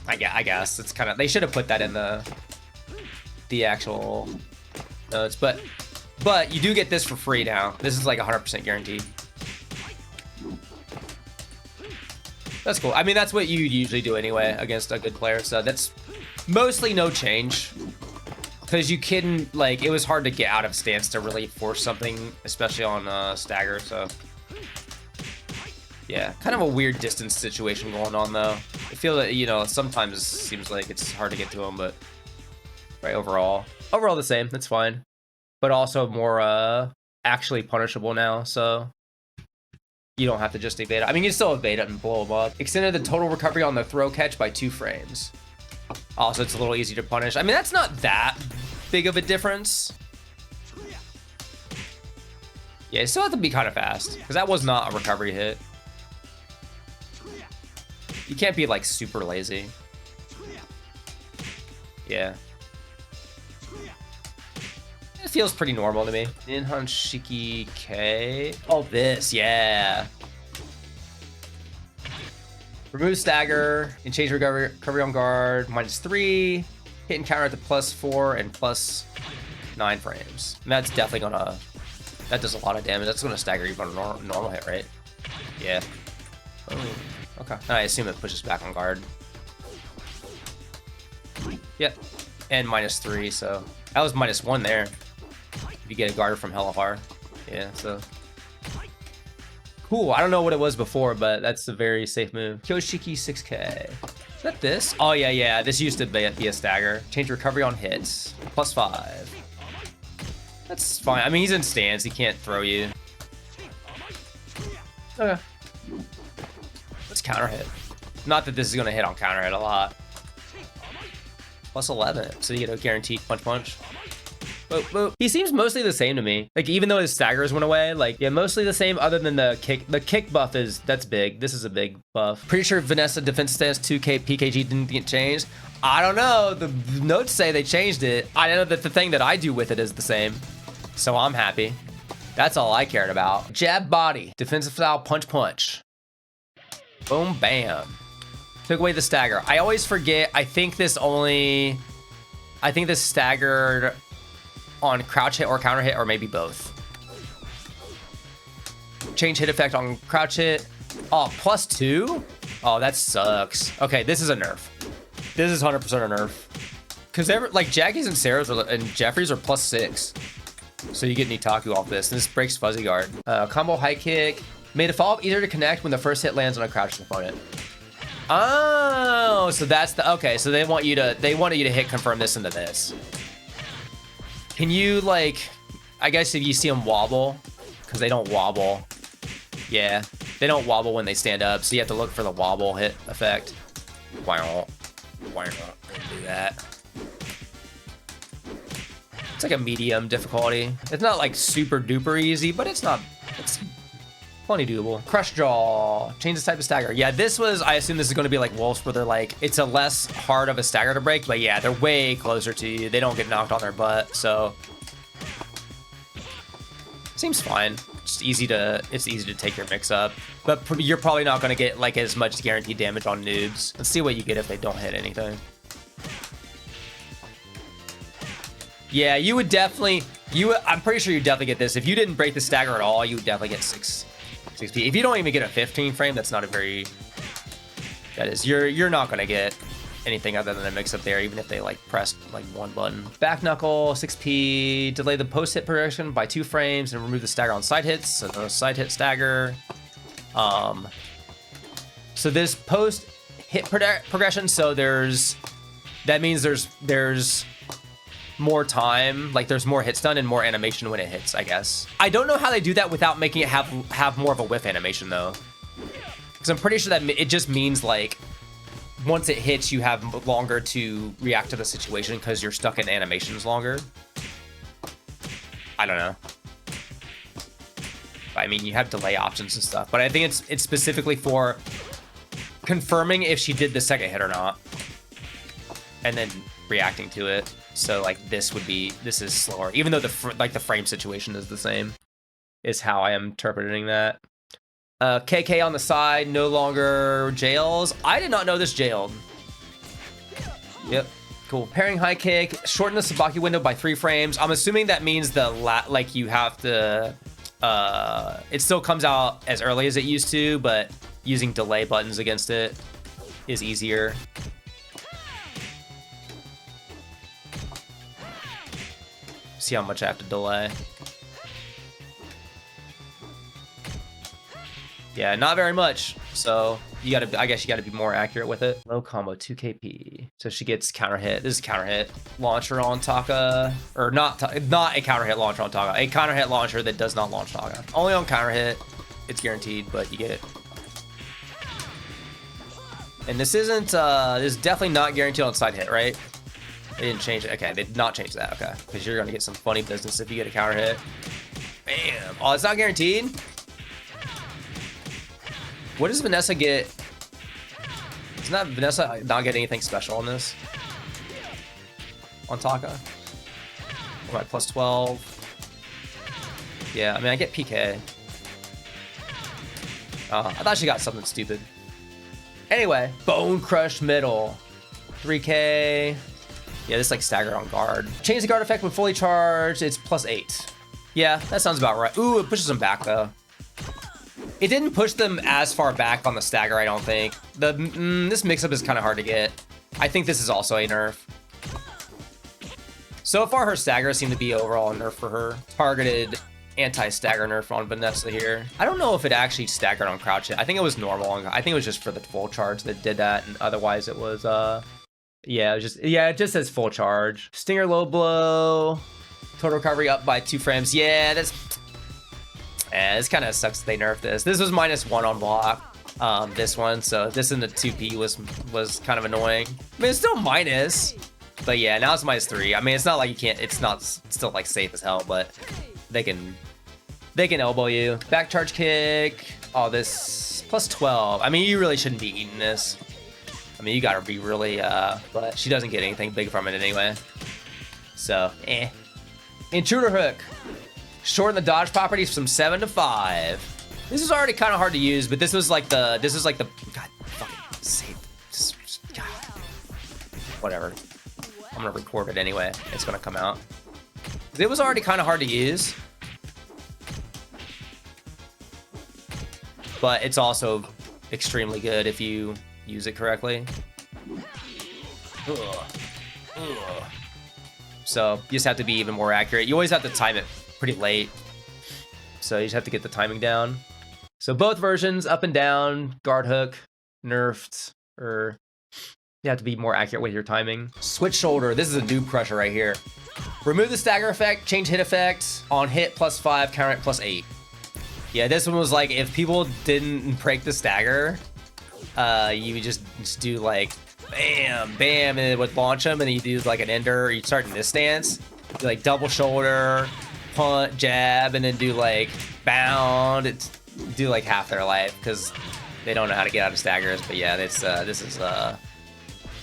I guess it's kind of, they should have put that in the actual notes. But you do get this for free now. This is like 100% guaranteed. That's cool. I mean, that's what you usually do anyway against a good player. So that's mostly no change. Because you couldn't, like, it was hard to get out of stance to really force something, especially on stagger. So, yeah, kind of a weird distance situation going on, though. I feel that, you know, sometimes it seems like it's hard to get to him, but right, overall the same. That's fine. But also more actually punishable now, so you don't have to just evade it. I mean, you still evade it and blow them up. Extended the total recovery on the throw catch by 2 frames. Also, it's a little easier to punish. I mean, that's not that big of a difference. Yeah, you still have to be kind of fast, because that was not a recovery hit. You can't be, like, super lazy. Yeah. It feels pretty normal to me. Ninhan Shiki K. Oh, this, yeah. Remove stagger and change recovery on guard -3. Hit and counter at the +4 and +9 frames. And that's definitely gonna. That does a lot of damage. That's gonna stagger even on a normal hit, right? Yeah. Oh, okay. I assume it pushes back on guard. Yep. And -3, so that was -1 there. You get a guard from hella far. Yeah, so cool. I don't know what it was before, but that's a very safe move. Kyoshiki 6K. Is that this? Oh yeah. This used to be a stagger. Change recovery on hits. +5. That's fine. I mean, he's in stance. He can't throw you. Okay. Let's counter hit. Not that this is gonna hit on counter hit a lot. +11. So you get a guaranteed punch. Boop, boop. He seems mostly the same to me. Like, even though his staggers went away, like, yeah, mostly the same other than the kick. The kick buff that's big. This is a big buff. Pretty sure Vanessa defense stance 2K PKG didn't get changed. I don't know. The notes say they changed it. I know that the thing that I do with it is the same. So I'm happy. That's all I cared about. Jab body. Defensive style punch punch. Boom, bam. Took away the stagger. I always forget. I think this staggered on crouch hit or counter hit, or maybe both. Change hit effect on crouch hit. Oh, +2? Oh, that sucks. Okay, this is a nerf. This is 100% a nerf. Because like Jacky's and Sarah's and Jeffrey's are +6. So you get Nitaku off this. And this breaks fuzzy guard. Combo high kick. Made a follow-up easier to connect when the first hit lands on a crouched opponent. Oh, so that's the okay. So they wanted you to hit confirm this into this. Can you like? I guess if you see them wobble, because they don't wobble. Yeah, they don't wobble when they stand up, so you have to look for the wobble hit effect. Why not do that? It's like a medium difficulty. It's not like super duper easy, but it's plenty doable. Crush jaw. Change the type of stagger. Yeah, this was, I assume this is going to be like Wolves, where they're like, it's a less hard of a stagger to break, but yeah, they're way closer to you. They don't get knocked on their butt, so. Seems fine. It's easy to take your mix up, but you're probably not going to get like as much guaranteed damage on noobs. Let's see what you get if they don't hit anything. Yeah, you would definitely, I'm pretty sure you definitely get this. If you didn't break the stagger at all, you would definitely get 6P. If you don't even get a 15 frame, that's not a very, you're not going to get anything other than a mix up there, even if they like press like one button. Back knuckle, 6P, delay the post hit progression by 2 frames and remove the stagger on side hits. So no side hit stagger. So this post hit progression, so that means there's more time, like there's more hits done and more animation when it hits, I guess. I don't know how they do that without making it have more of a whiff animation though, because I'm pretty sure that it just means like once it hits you have longer to react to the situation because you're stuck in animations longer. I don't know. I mean, you have delay options and stuff, but I think it's specifically for confirming if she did the second hit or not and then reacting to it. So like this is slower, even though the frame situation is the same, is how I am interpreting that. KK on the side, no longer jails. I did not know this jailed. Yep, cool. Pairing high kick, shorten the Sabaki window by 3 frames. I'm assuming that means like you have to, it still comes out as early as it used to, but using delay buttons against it is easier. See how much I have to delay. Yeah, not very much. So I guess you gotta be more accurate with it. Low combo, 2KP. So she gets counter hit. This is counter hit launcher on Taka, or not a counter hit launcher on Taka. A counter hit launcher that does not launch Taka. Only on counter hit, it's guaranteed, but you get it. And this isn't. This is definitely not guaranteed on side hit, right? They didn't change it. Okay, they did not change that. Okay, because you're gonna get some funny business if you get a counter hit. Bam. Oh, it's not guaranteed. What does Vanessa get? Does not Vanessa not get anything special on this? On Taka? Right, +12. Yeah, I mean, I get PK. I thought she got something stupid. Anyway, Bone Crush Middle. 3K. Yeah, this is like staggered on guard. Change the guard effect when fully charged. It's +8. Yeah, that sounds about right. Ooh, it pushes them back though. It didn't push them as far back on the stagger, I don't think. This mix-up is kind of hard to get. I think this is also a nerf. So far, her stagger seemed to be overall a nerf for her. Targeted anti-stagger nerf on Vanessa here. I don't know if it actually staggered on crouch hit. I think it was normal. I think it was just for the full charge that did that, and otherwise it was yeah, it just says full charge. Stinger low blow. Total recovery up by 2 frames. Yeah, this kind of sucks that they nerfed this. This was -1 on block. This one, so this in the 2P was kind of annoying. I mean, it's still minus, but yeah, now it's -3. I mean, it's not like you can't. It's still like safe as hell, but they can elbow you. Back charge kick. Oh, this +12. I mean, you really shouldn't be eating this. I mean, you gotta be really, but she doesn't get anything big from it anyway. So, Intruder hook. Shorten the dodge properties from 7 to 5. This is already kind of hard to use, but this was like the God, fucking save. God. Whatever. I'm gonna record it anyway. It's gonna come out. It was already kind of hard to use, but it's also extremely good if you use it correctly. Ugh. Ugh. So you just have to be even more accurate. You always have to time it pretty late, so you just have to get the timing down. So both versions, up and down, guard hook, nerfed, or you have to be more accurate with your timing. Switch shoulder. This is a noob crusher right here. Remove the stagger effect, change hit effect. On hit +5, counter hit +8. Yeah, this one was like, if people didn't break the stagger, you would just do like bam, bam, and it would launch them, and then you do like an ender. You start in this stance, do like double shoulder, punt, jab, and then do like bound. Do like half their life because they don't know how to get out of staggers. But yeah, it's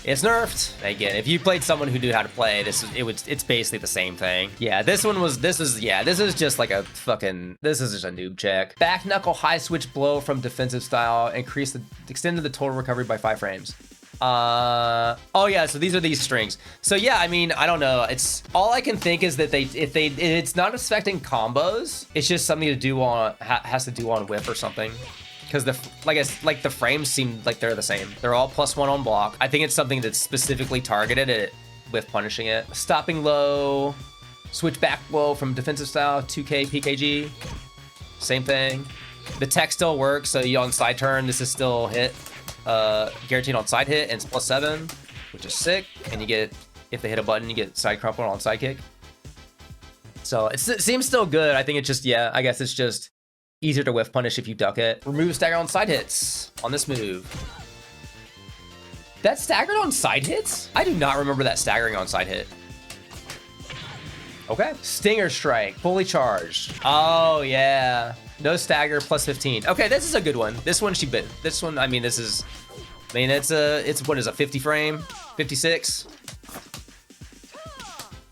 nerfed. Again, if you played someone who knew how to play, it's basically the same thing. Yeah, this is just like a fucking, this is just a noob check. Back knuckle high switch blow from defensive style, extended the total recovery by 5 frames. Oh yeah, so these are these strings. So yeah, I mean, I don't know. It's all I can think is that it's not affecting combos. It's just something to do on has to do on whip or something. Because the frames seem like they're the same. They're all +1 on block. I think it's something that's specifically targeted at with punishing it. Stopping low, switch back low from defensive style, 2K PKG. Same thing. The tech still works, so you on side turn, this is still hit. Guaranteed on side hit, and it's +7, which is sick. And you get, if they hit a button, you get side crumple on side kick. So it seems still good. I think it's just, yeah, I guess it's just easier to whiff punish if you duck it. Remove stagger on side hits on this move. That staggered on side hits? I do not remember that staggering on side hit. Okay. Stinger strike, fully charged. Oh yeah. No stagger, +15. Okay, this is a good one. This one she bit. This one, I mean, it's what is a 50 frame? 56?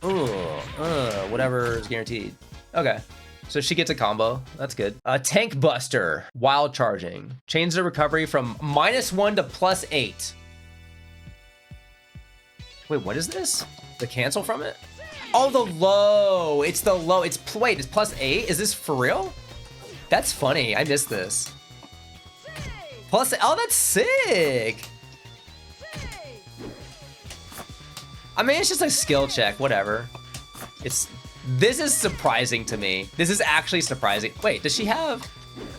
Ooh, whatever is guaranteed. Okay. So she gets a combo. That's good. Tank Buster, wild charging. Change the recovery from -1 to +8. Wait, what is this? The cancel from it? Oh, the low. It's the low. Wait, it's +8? Is this for real? That's funny. I missed this. Oh, that's sick. I mean, it's just a skill check. Whatever. This is surprising to me. This is actually surprising. Wait, does she have?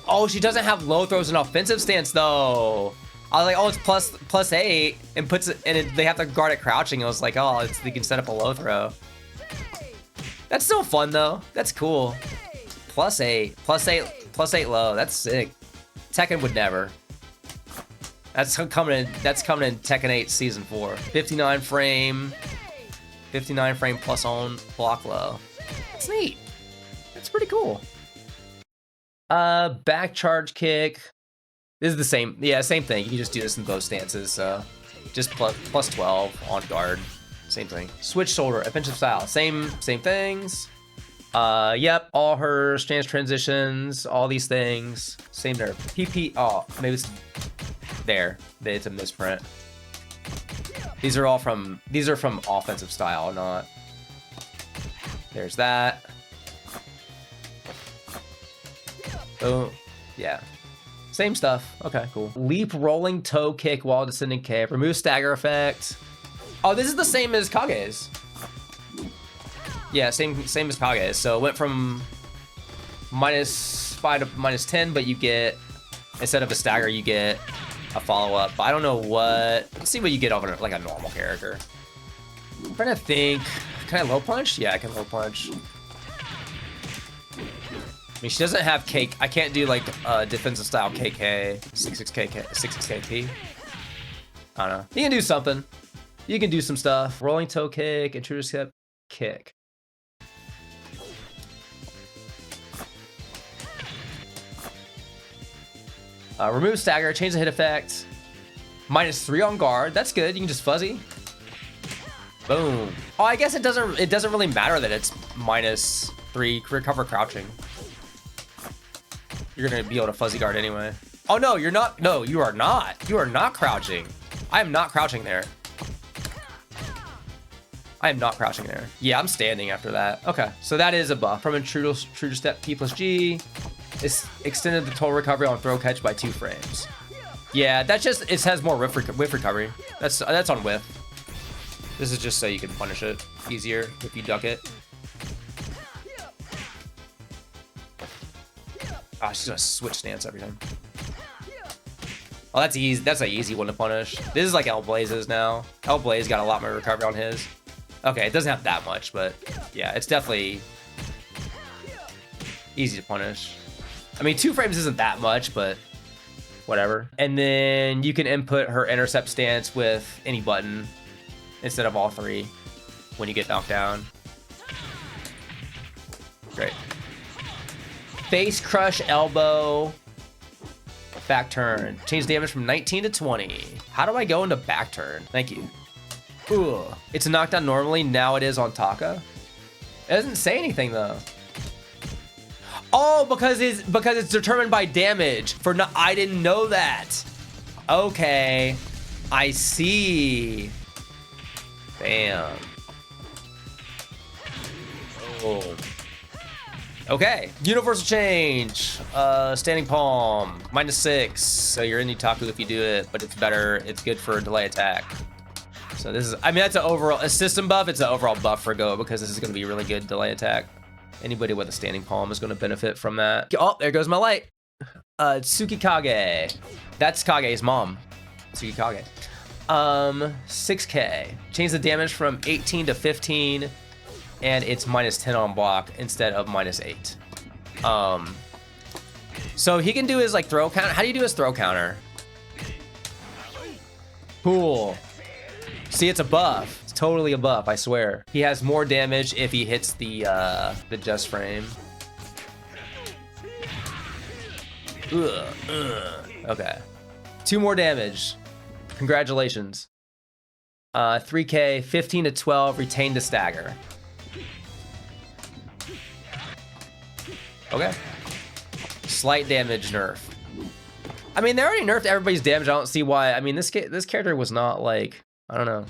Oh, she doesn't have low throws in offensive stance though. I was like, oh, it's +8 and they have to guard it crouching. I was like, oh, they can set up a low throw. That's still fun though. That's cool. +8 low. That's sick. Tekken would never. That's coming in Tekken 8 Season 4. 59 frame plus on block low. That's neat. That's pretty cool. Back charge kick. This is the same. Yeah, same thing. You can just do this in both stances. So just +12 on guard. Same thing. Switch shoulder, offensive style. Same things. Yep, all her stance transitions, all these things. Same nerf. PP. Oh, maybe it's there. It's a misprint. These are from offensive style, not. There's that. Oh, yeah. Same stuff. Okay, cool. Leap rolling toe kick while descending kick. Remove stagger effect. Oh, this is the same as Kage's. Yeah, same as Kage. So it went from -5 to -10, but you get, instead of a stagger, you get a follow-up. But I don't know what. Let's see what you get off of like a normal character. I'm trying to think. Can I low punch? Yeah, I can low punch. I mean, she doesn't have cake. I can't do like defensive style KK, 66KP. I don't know. You can do something. You can do some stuff. Rolling toe kick, intruder step kick. Remove stagger, change the hit effect. -3 on guard. That's good. You can just fuzzy. Boom. Oh, I guess it doesn't really matter that it's -3 recover crouching. You're gonna be able to fuzzy guard anyway. Oh no, you're not. No, you are not. You are not crouching. I am not crouching there. I am not crouching there. Yeah, I'm standing after that. Okay, so that is a buff. From a true to step P+G. It's extended the total recovery on throw catch by 2 frames. Yeah, that's just, it has more whiff recovery. That's on whiff. This is just so you can punish it easier if you duck it. Oh, she's gonna switch stance every time. Oh, that's easy. That's an easy one to punish. This is like El Blaze's now. El Blaze got a lot more recovery on his. Okay, it doesn't have that much, but yeah, it's definitely easy to punish. I mean, 2 frames isn't that much, but whatever. And then you can input her intercept stance with any button instead of all 3 when you get knocked down. Great. Face crush elbow. Back turn. Change damage from 19 to 20. How do I go into back turn? Thank you. Ooh. It's a knockdown normally. Now it is on Taka. It doesn't say anything though. Oh, because it's determined by damage. I didn't know that. Okay. I see. Bam. Oh. Okay. Universal change. Standing palm. -6. So you're in Itaku if you do it, but it's better. It's good for delay attack. So this is, I mean, that's an overall, a system buff. It's an overall buff for Go because this is going to be really good delay attack. Anybody with a standing palm is going to benefit from that. Oh, there goes my light. Tsuki Kage. That's Kage's mom. Tsuki Kage. 6K. Change the damage from 18 to 15. And it's -10 on block instead of -8. So he can do his like throw counter. How do you do his throw counter? Cool. See, it's a buff. It's totally a buff, I swear. He has more damage if he hits the just frame. Okay. 2 more damage. Congratulations. 3K, 15 to 12, retain the stagger. Okay. Slight damage nerf. I mean, they already nerfed everybody's damage. I don't see why. I mean, this character was not like, I don't know.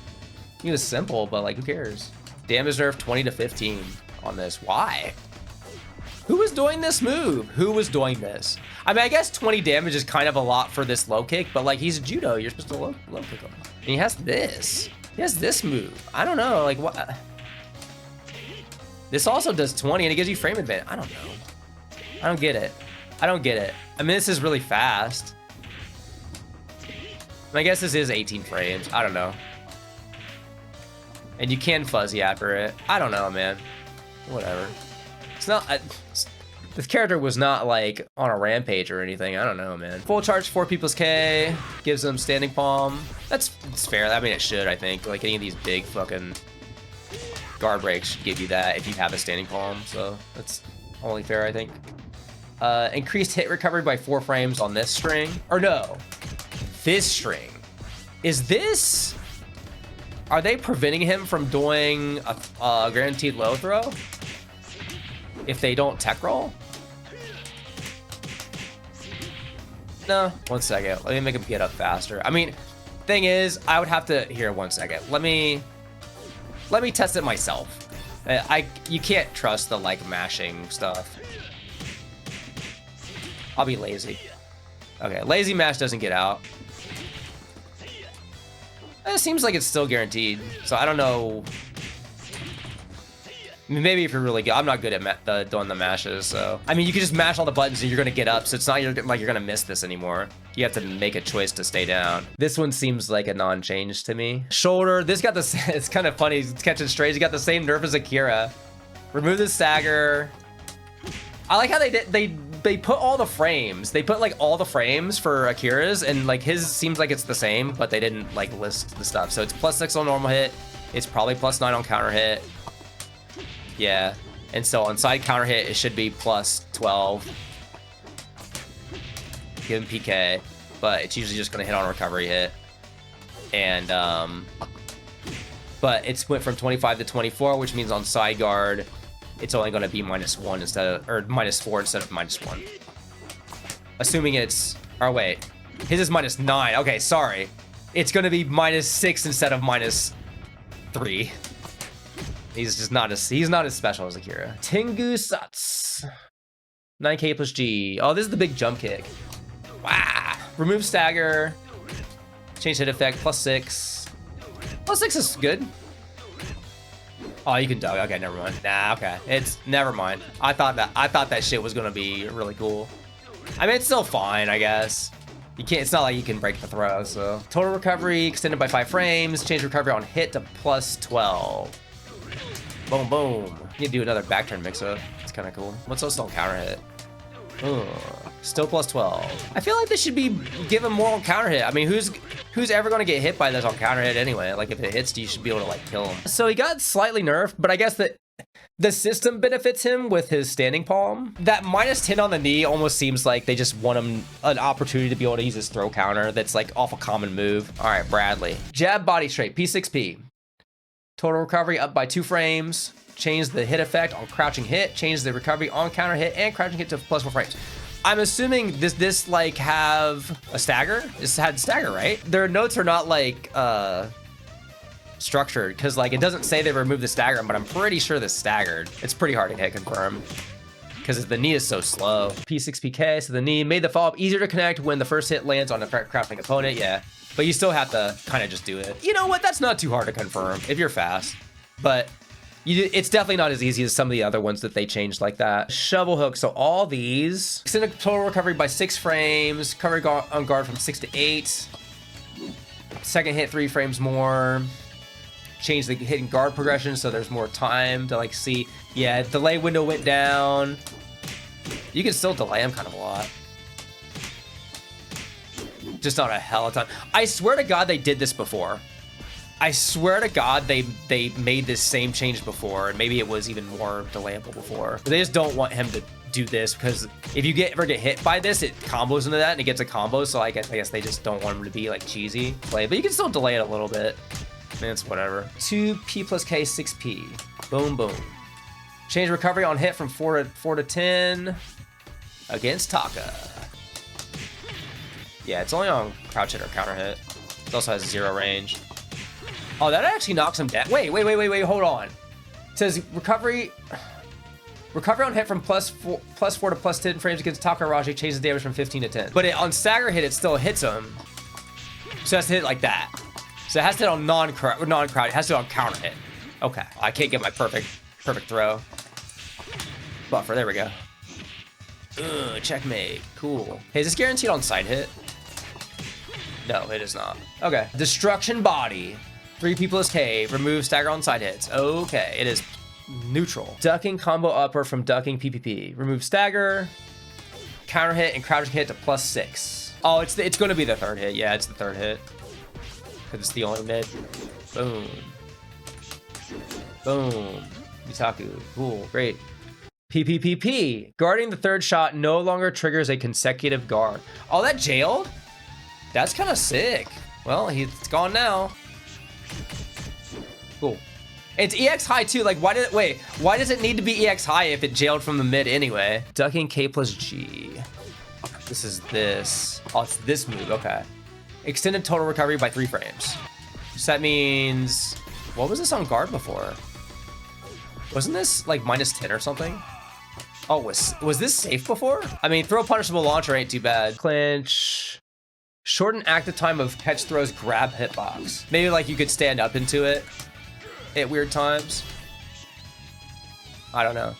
He was simple, but like, who cares? Damage nerf 20 to 15 on this. Why? Who was doing this move? Who was doing this? I mean, I guess 20 damage is kind of a lot for this low kick, but like, he's judo. You're supposed to low kick him. And he has this. He has this move. I don't know. Like, what? This also does 20 and it gives you frame advantage. I don't know. I don't get it. I don't get it. I mean, this is really fast. I guess this is 18 frames. I don't know. And you can fuzzy after it. I don't know, man. Whatever. It's not... this character was not, like, on a rampage or anything. I don't know, man. Full charge 4P+K. Gives them standing palm. It's fair. I mean, it should, I think. Like, any of these big fucking guard breaks should give you that if you have a standing palm. So, that's only fair, I think. Increased hit recovery by 4 frames on this string. Or no. This string. Is this... Are they preventing him from doing a guaranteed low throw? If they don't tech roll? No. 1 second. Let me make him get up faster. I mean, thing is, I would have to... Here, 1 second. Let me test it myself. You can't trust the, like, mashing stuff. I'll be lazy. Okay, lazy mash doesn't get out. It seems like it's still guaranteed, so I don't know. I mean, maybe if you're really good. I'm not good at doing the mashes, so. I mean, you can just mash all the buttons and you're gonna get up, so it's not like you're gonna miss this anymore. You have to make a choice to stay down. This one seems like a non-change to me. Shoulder, this got the, it's kind of funny, it's catching strays. You got the same nerf as Akira. Remove the stagger. I like how they put all the frames. They put like all the frames for Akira's, and like his seems like it's the same, but they didn't like list the stuff. So it's +6 on normal hit. It's probably +9 on counter hit. Yeah, and so on side counter hit, it should be +12. Give him PK, but it's usually just gonna hit on recovery hit. And but it's went from 25 to 24, which means on side guard, it's only going to be -1 instead of, or -4 instead of -1. Assuming it's, oh wait, his is -9. Okay, sorry. It's going to be -6 instead of -3. He's just not as, he's not as special as Akira. Tengu Sats. 9k plus G. Oh, this is the big jump kick. Wow. Remove stagger. Change hit effect, +6. +6 is good. Oh, you can dug. Okay, never mind. Nah, okay. It's never mind. I thought that shit was gonna be really cool. I mean, it's still fine, I guess. You can't. It's not like you can break the throw. So total recovery extended by 5 frames. Change recovery on hit to +12. Boom, boom. You can do another back turn mix up. It's kind of cool. What's also on counter hit? Ugh. Still +12. I feel like this should be given more on counter hit. I mean, who's ever going to get hit by this on counter hit anyway? Like, if it hits, you should be able to, like, kill him. So he got slightly nerfed, but I guess that the system benefits him with his standing palm. That -10 on the knee almost seems like they just want him an opportunity to be able to use his throw counter that's, like, off a common move. All right, Bradley. Jab body straight, P6P. Total recovery up by 2 frames. Change the hit effect on crouching hit. Change the recovery on counter hit and crouching hit to +4 frames. I'm assuming this like have a stagger? This had stagger, right? Their notes are not like structured because like it doesn't say they removed the stagger, but I'm pretty sure this staggered. It's pretty hard to hit confirm because the knee is so slow. P6PK, so the knee made the follow-up easier to connect when the first hit lands on a crouching opponent. Yeah, but you still have to kind of just do it. You know what? That's not too hard to confirm if you're fast, but it's definitely not as easy as some of the other ones that they changed like that. Shovel hook, so all these. Extended total recovery by 6 frames. Cover on guard from 6 to 8. Second hit 3 frames more. Change the hit and guard progression so there's more time to like see. Yeah, delay window went down. You can still delay him kind of a lot. Just not a hell of a time. I swear to God they did this before. I swear to God, they made this same change before, and maybe it was even more delayable before. But they just don't want him to do this because if you ever get hit by this, it combos into that and it gets a combo. So I guess they just don't want him to be like cheesy play, but you can still delay it a little bit. I mean, it's whatever. 2P plus K, 6P. Boom, boom. Change recovery on hit from 4 to 10 against Taka. Yeah, it's only on crouch hit or counter hit. It also has 0 range. Oh, that actually knocks him down. Wait, hold on. It says recovery on hit from +4 to +10 frames against Taka Raji changes damage from 15 to 10. But on stagger hit, it still hits him. So it has to hit like that. So it has to hit on non-crowd. It has to hit on counter hit. Okay, I can't get my perfect throw. Buffer, there we go. Checkmate, cool. Hey, is this guaranteed on side hit? No, it is not. Okay, destruction body. 3P plus K, remove stagger on side hits. Okay, it is neutral. Ducking combo upper from ducking PPP. Remove stagger, counter hit, and crouching hit to +6. Oh, it's going to be the 3rd hit. Yeah, it's the 3rd hit. Because it's the only mid. Boom. Boom. Mitaku. Cool, great. PPPP. Guarding the 3rd shot no longer triggers a consecutive guard. Oh, that jailed? That's kind of sick. Well, it's gone now. Cool. It's EX high too. Like, why does it need to be EX high if it jailed from the mid anyway? Ducking K plus G. This is this. Oh, it's this move. Okay. Extended total recovery by 3 frames. So that means, what was this on guard before? Wasn't this like -10 or something? Oh, was this safe before? I mean, throw punishable launcher ain't too bad. Clinch. Shorten active time of catch throws grab hitbox. Maybe like you could stand up into it at weird times. I don't know.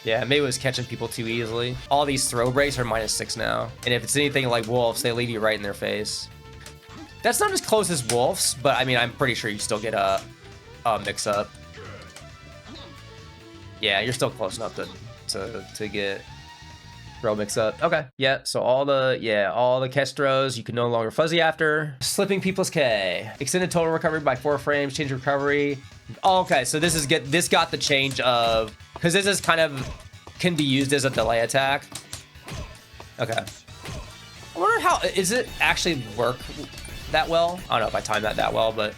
Yeah, maybe it was catching people too easily. All these throw breaks are -6 now. And if it's anything like Wolves, they leave you right in their face. That's not as close as Wolves, but I mean, I'm pretty sure you still get a mix-up. Yeah, you're still close enough to get throw mix-up. Okay, yeah, so all the catch throws you can no longer fuzzy after. Slipping P plus K. Extended total recovery by 4 frames, change recovery. Oh, okay, so this got the change of, because this is kind of, can be used as a delay attack. Okay. I wonder how, is it actually work that well? I don't know if I timed that well, but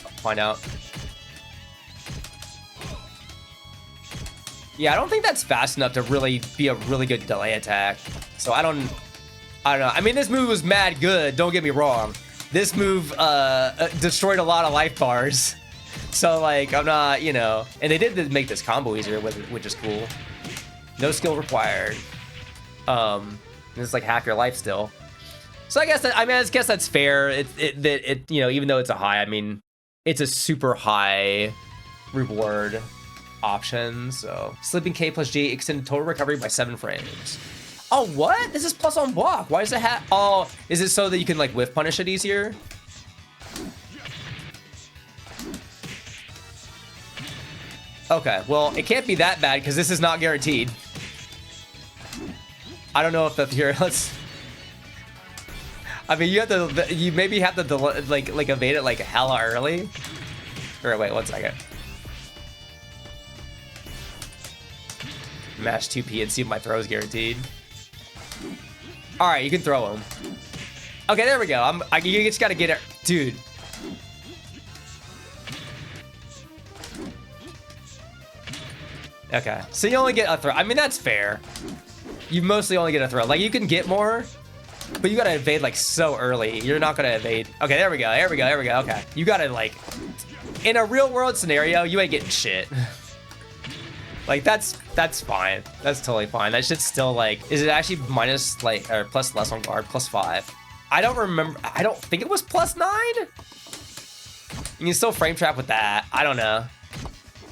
I'll find out. Yeah, I don't think that's fast enough to really be a really good delay attack. So I don't know. I mean, this move was mad good, don't get me wrong. This move destroyed a lot of life bars. So like, I'm not, you know, and they did make this combo easier, which is cool. No skill required. It's like half your life still. So I guess that, I guess that's fair. It you know, even though it's a high, I mean, it's a super high reward option. So sleeping K plus G extended total recovery by 7 frames. Oh, what? This is plus on block. Why does it have? Oh, is it so that you can like whiff punish it easier? Okay, well, it can't be that bad because this is not guaranteed. I don't know if that's here. Let's. I mean, you have to. You maybe have to like evade it like hella early. Or wait, 1 second. Match 2P and see if my throw is guaranteed. All right, you can throw him. Okay, there we go. You just gotta get it, dude. Okay, so you only get a throw. I mean, that's fair. You mostly only get a throw. Like, you can get more, but you gotta evade like so early. You're not gonna evade. Okay, there we go. There we go. There we go. Okay, you gotta like, in a real world scenario, you ain't getting shit. Like that's fine. That's totally fine. That shit's still like, is it actually minus like or plus less on guard, plus 5? I don't remember. I don't think it was plus 9. You can still frame trap with that. I don't know.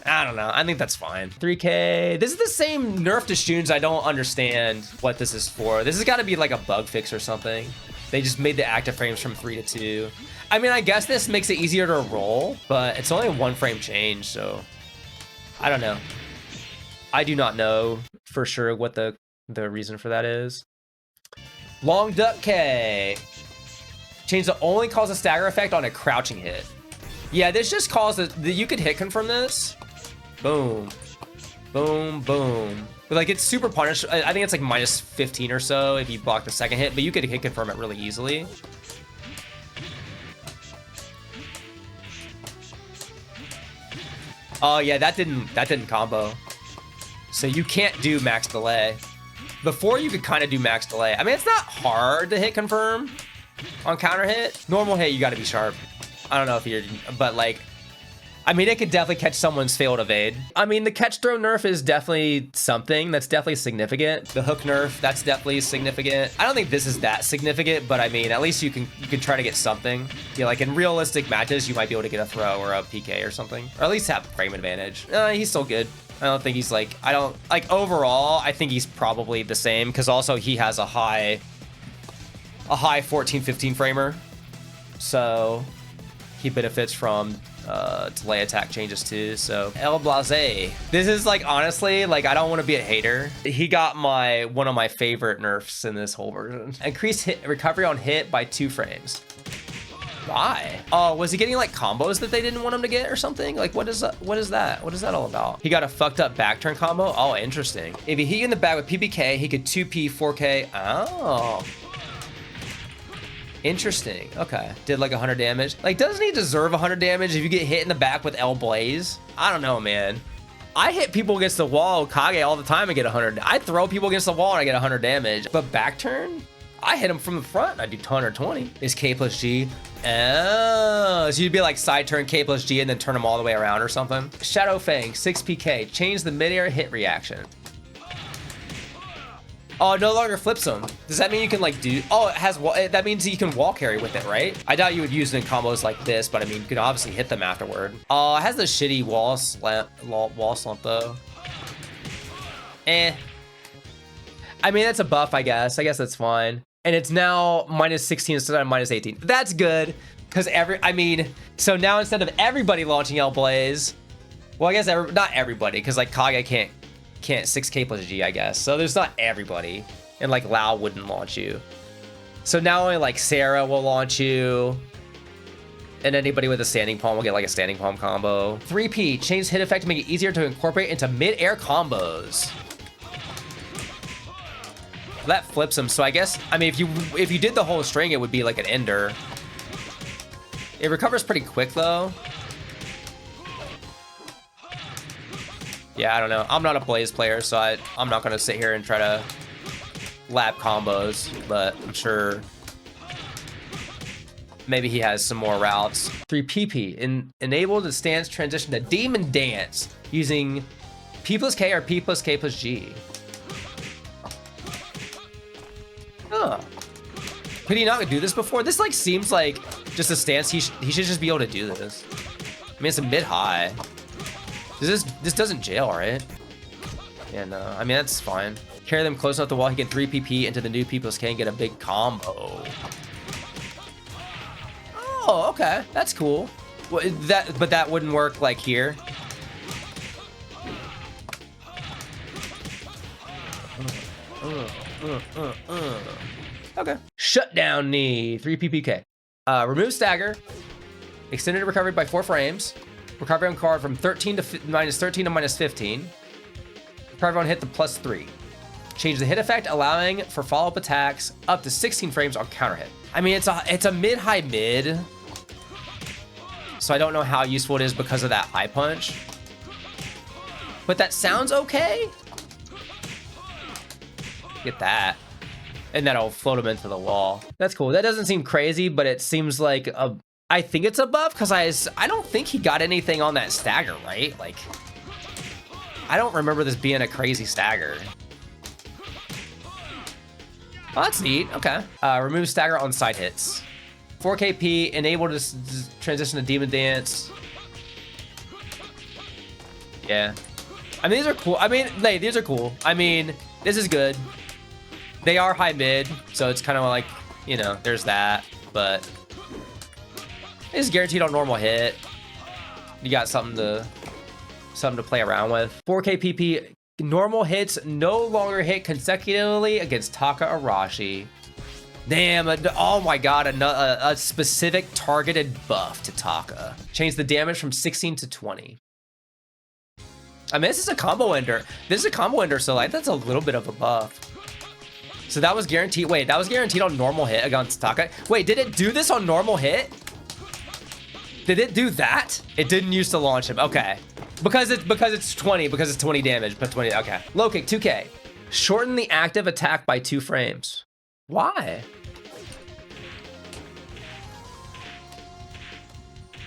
I think that's fine. 3K. This is the same nerf to Shuns. I don't understand what this is for. This has got to be like a bug fix or something. They just made the active frames from 3 to 2. I mean, I guess this makes it easier to roll, but it's only a 1 frame change, so I don't know. I do not know for sure what the reason for that is. Long duck K. Change the only cause a stagger effect on a crouching hit. Yeah, this just causes you could hit confirm this. Boom. Boom, boom. But like it's super punish. I think it's like minus 15 or so if you block the second hit, but you could hit confirm it really easily. Oh yeah, that didn't combo. So you can't do max delay. Before you could kind of do max delay. I mean, it's not hard to hit confirm on counter hit. Normal hit, you got to be sharp. I don't know if you're, but like, I mean, it could definitely catch someone's failed evade. I mean, the catch throw nerf is definitely something that's definitely significant. The hook nerf, that's definitely significant. I don't think this is that significant, but I mean, at least you can try to get something. Yeah, like in realistic matches, you might be able to get a throw or a PK or something, or at least have frame advantage. He's still good. I don't think he's like, overall, I think he's probably the same because also he has a high 14, 15 framer. So he benefits from delay attack changes too. So El Blase. This is like, honestly, like I don't want to be a hater. He got one of my favorite nerfs in this whole version. Increased hit recovery on hit by 2 frames. Why? Oh, was he getting like combos that they didn't want him to get or something? Like what is that? What is that all about? He got a fucked up back turn combo? Oh, interesting. If he hit you in the back with PPK, he could 2P 4K. Oh. Interesting. Okay. Did like 100 damage. Like, doesn't he deserve 100 damage if you get hit in the back with El Blaze? I don't know, man. I hit people against the wall, Kage, all the time and get 100. I throw people against the wall and I get 100 damage. But back turn? I hit him from the front. I do 120. Is K plus G? Oh, so you'd be like side turn K plus G and then turn them all the way around or something. Shadow Fang, 6PK. Change the midair hit reaction. Oh, it no longer flips them. Does that mean you can like do? Oh, it has. That means you can wall carry with it, right? I doubt you would use it in combos like this, but I mean, you could obviously hit them afterward. Oh, it has the shitty wall slump though. I mean, that's a buff, I guess. I guess that's fine. And it's now minus 16 instead of minus 18. That's good, because so now instead of everybody launching El Blaze, well, I guess not everybody, because like Kage can't 6K plus G, I guess. So there's not everybody, and like Lao wouldn't launch you. So now only like Sarah will launch you, and anybody with a standing palm will get like a standing palm combo. 3P, change hit effect to make it easier to incorporate into mid-air combos. That flips him. So I guess, I mean, if you did the whole string, it would be like an ender. It recovers pretty quick though. Yeah, I don't know. I'm not a Blaze player, so I'm not gonna sit here and try to lab combos, but I'm sure maybe he has some more routes. 3PP, enable the stance transition to Demon Dance using P plus K or P plus K plus G. Huh. Could he not do this before? This like seems like just a stance. He should just be able to do this. I mean, it's a mid-high. This doesn't jail, right? Yeah, no. I mean, that's fine. Carry them close enough to the wall. He can 3PP into the new P plus K and get a big combo. Oh, okay. That's cool. Well, but that wouldn't work like here. Okay. Shutdown knee. 3 PPK. Remove stagger. Extended recovery by 4 frames. Recovery on card from 13 to minus 13 to minus 15. Recovery on hit to plus 3. Change the hit effect, allowing for follow-up attacks up to 16 frames on counter hit. I mean, it's a mid-high mid. So I don't know how useful it is because of that high punch. But that sounds okay. Get that. And that'll float him into the wall. That's cool. That doesn't seem crazy, but it seems like I think it's a buff because I don't think he got anything on that stagger, right? Like, I don't remember this being a crazy stagger. Oh, that's neat. Okay. Remove stagger on side hits. 4KP, enable to transition to Demon Dance. Yeah. I mean, these are cool. I mean, these are cool. I mean, this is good. They are high mid, so it's kind of like, you know, there's that. But it's guaranteed on normal hit. You got something to play around with. 4KPP, normal hits no longer hit consecutively against Taka Arashi. Damn, oh my god, a specific targeted buff to Taka. Change the damage from 16 to 20. I mean, this is a combo ender. This is a combo ender, so like that's a little bit of a buff. So that was guaranteed. Wait, that was guaranteed on normal hit against Taka. Wait, did it do this on normal hit? Did it do that? It didn't use to launch him. Okay. Because it's 20 damage, but 20, okay. Low kick, 2K. Shorten the active attack by 2 frames. Why?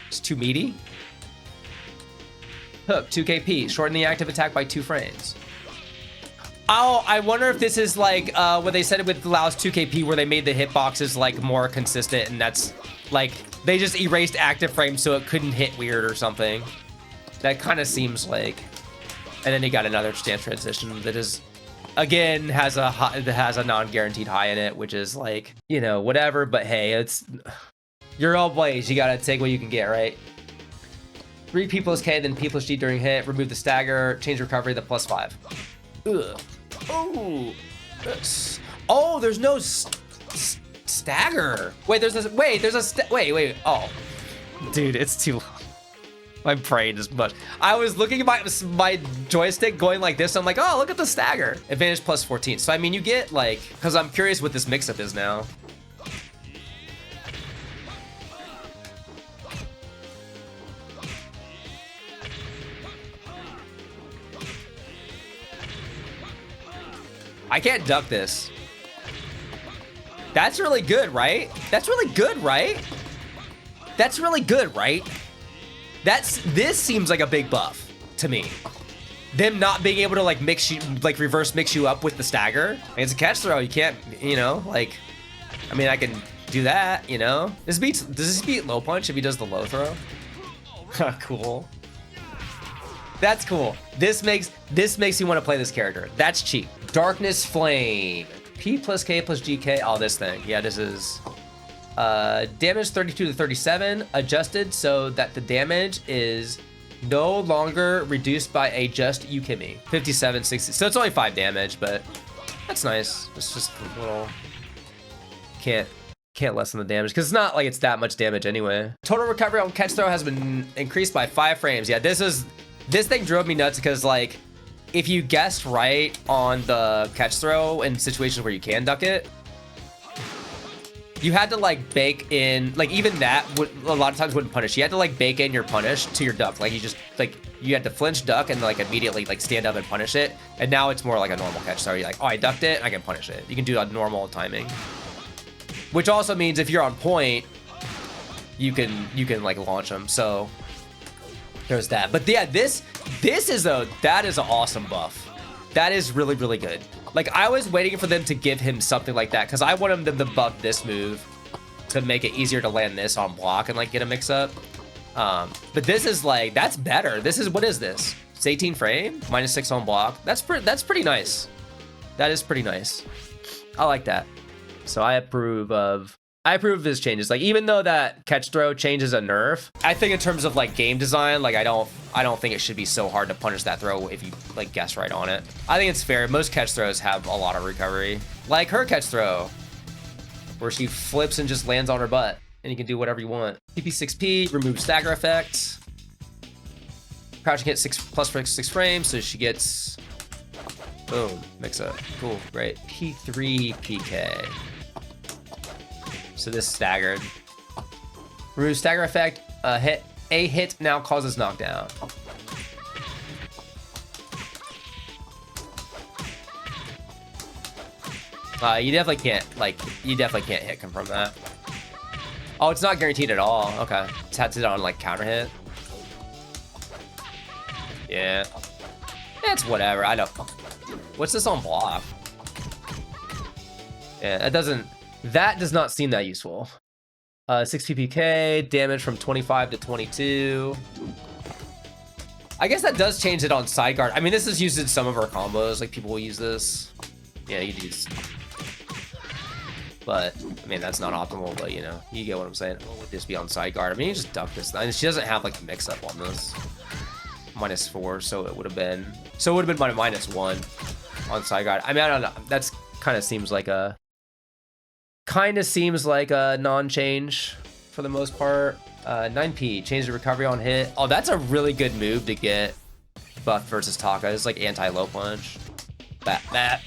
It's too meaty. Hook, 2KP. Shorten the active attack by 2 frames. Oh, I wonder if this is like what they said with allows 2KP, where they made the hitboxes like more consistent, and that's like they just erased active frames so it couldn't hit weird or something. That kind of seems like. And then he got another stance transition that is, again, has a non-guaranteed high in it, which is like, you know, whatever. But hey, it's you're all Blaze. You gotta take what you can get, right? 3 P plus K, then P plus G during hit. Remove the stagger. Change recovery to plus 5. Ugh. Oh. Oh, there's no stagger. Wait, wait. Oh, dude, it's too long. My brain is much. I was looking at my joystick going like this. I'm like, oh, look at the stagger. Advantage plus 14. So I mean, you get like, because I'm curious what this mix-up is now. I can't duck this. That's really good, right? That's really good, right? That's really good, right? This seems like a big buff to me. Them not being able to like mix you, like reverse mix you up with the stagger. Like, it's a catch throw. You can't, you know, like, I mean, I can do that, you know. Does this beat low punch if he does the low throw? Cool. That's cool. This makes you want to play this character. That's cheap. Darkness Flame. P plus K plus GK. Oh, this thing. Yeah, this is damage 32 to 37. Adjusted so that the damage is no longer reduced by a just Yukimi. 57, 60. So it's only 5 damage, but that's nice. It's just a little... Can't lessen the damage because it's not like it's that much damage anyway. Total recovery on catch throw has been increased by 5 frames. Yeah, this thing drove me nuts because like if you guessed right on the catch throw in situations where you can duck it, you had to like bake in, like even that would a lot of times wouldn't punish. You had to like bake in your punish to your duck. Like you just like you had to flinch, duck, and like immediately like stand up and punish it. And now it's more like a normal catch. So you're like, oh, I ducked it, I can punish it. You can do a normal timing, which also means if you're on point, you can like launch them. So there's that. But yeah, that is an awesome buff. That is really, really good. Like, I was waiting for them to give him something like that because I wanted them to buff this move to make it easier to land this on block and like get a mix up. But this is like, that's better. This is, what is this? It's 18 frame, -6 on block. That's pretty nice. That is pretty nice. I like that. So I approve of his changes. Like, even though that catch throw changes a nerf, I think in terms of like game design, like I don't think it should be so hard to punish that throw if you like guess right on it. I think it's fair. Most catch throws have a lot of recovery. Like her catch throw, where she flips and just lands on her butt, and you can do whatever you want. PP6P, remove stagger effect. Crouching hit +6 frames, so she gets, boom, mix up. Cool, great. P3 PK. So this staggered. Remove stagger effect. A hit now causes knockdown. You definitely can't hit confirm that. Oh, it's not guaranteed at all. Okay, it's had to on like counter hit. Yeah, it's whatever. I don't. What's this on block? Yeah, that does not seem that useful. 6 PPK, damage from 25 to 22. I guess that does change it on side guard. I mean, this is used in some of our combos. Like, people will use this. Yeah, you do. But, I mean, that's not optimal, but, you know, you get what I'm saying. What would this be on side guard? I mean, you just duck this. And she doesn't have, like, a mix-up on this. -4, so it would have been... So it would have been my -1 on side guard. I mean, I don't know. That's kind of seems like a non-change for the most part. 9P, change the recovery on hit. Oh, that's a really good move to get buff versus Taka. It's like anti-low punch. Bat.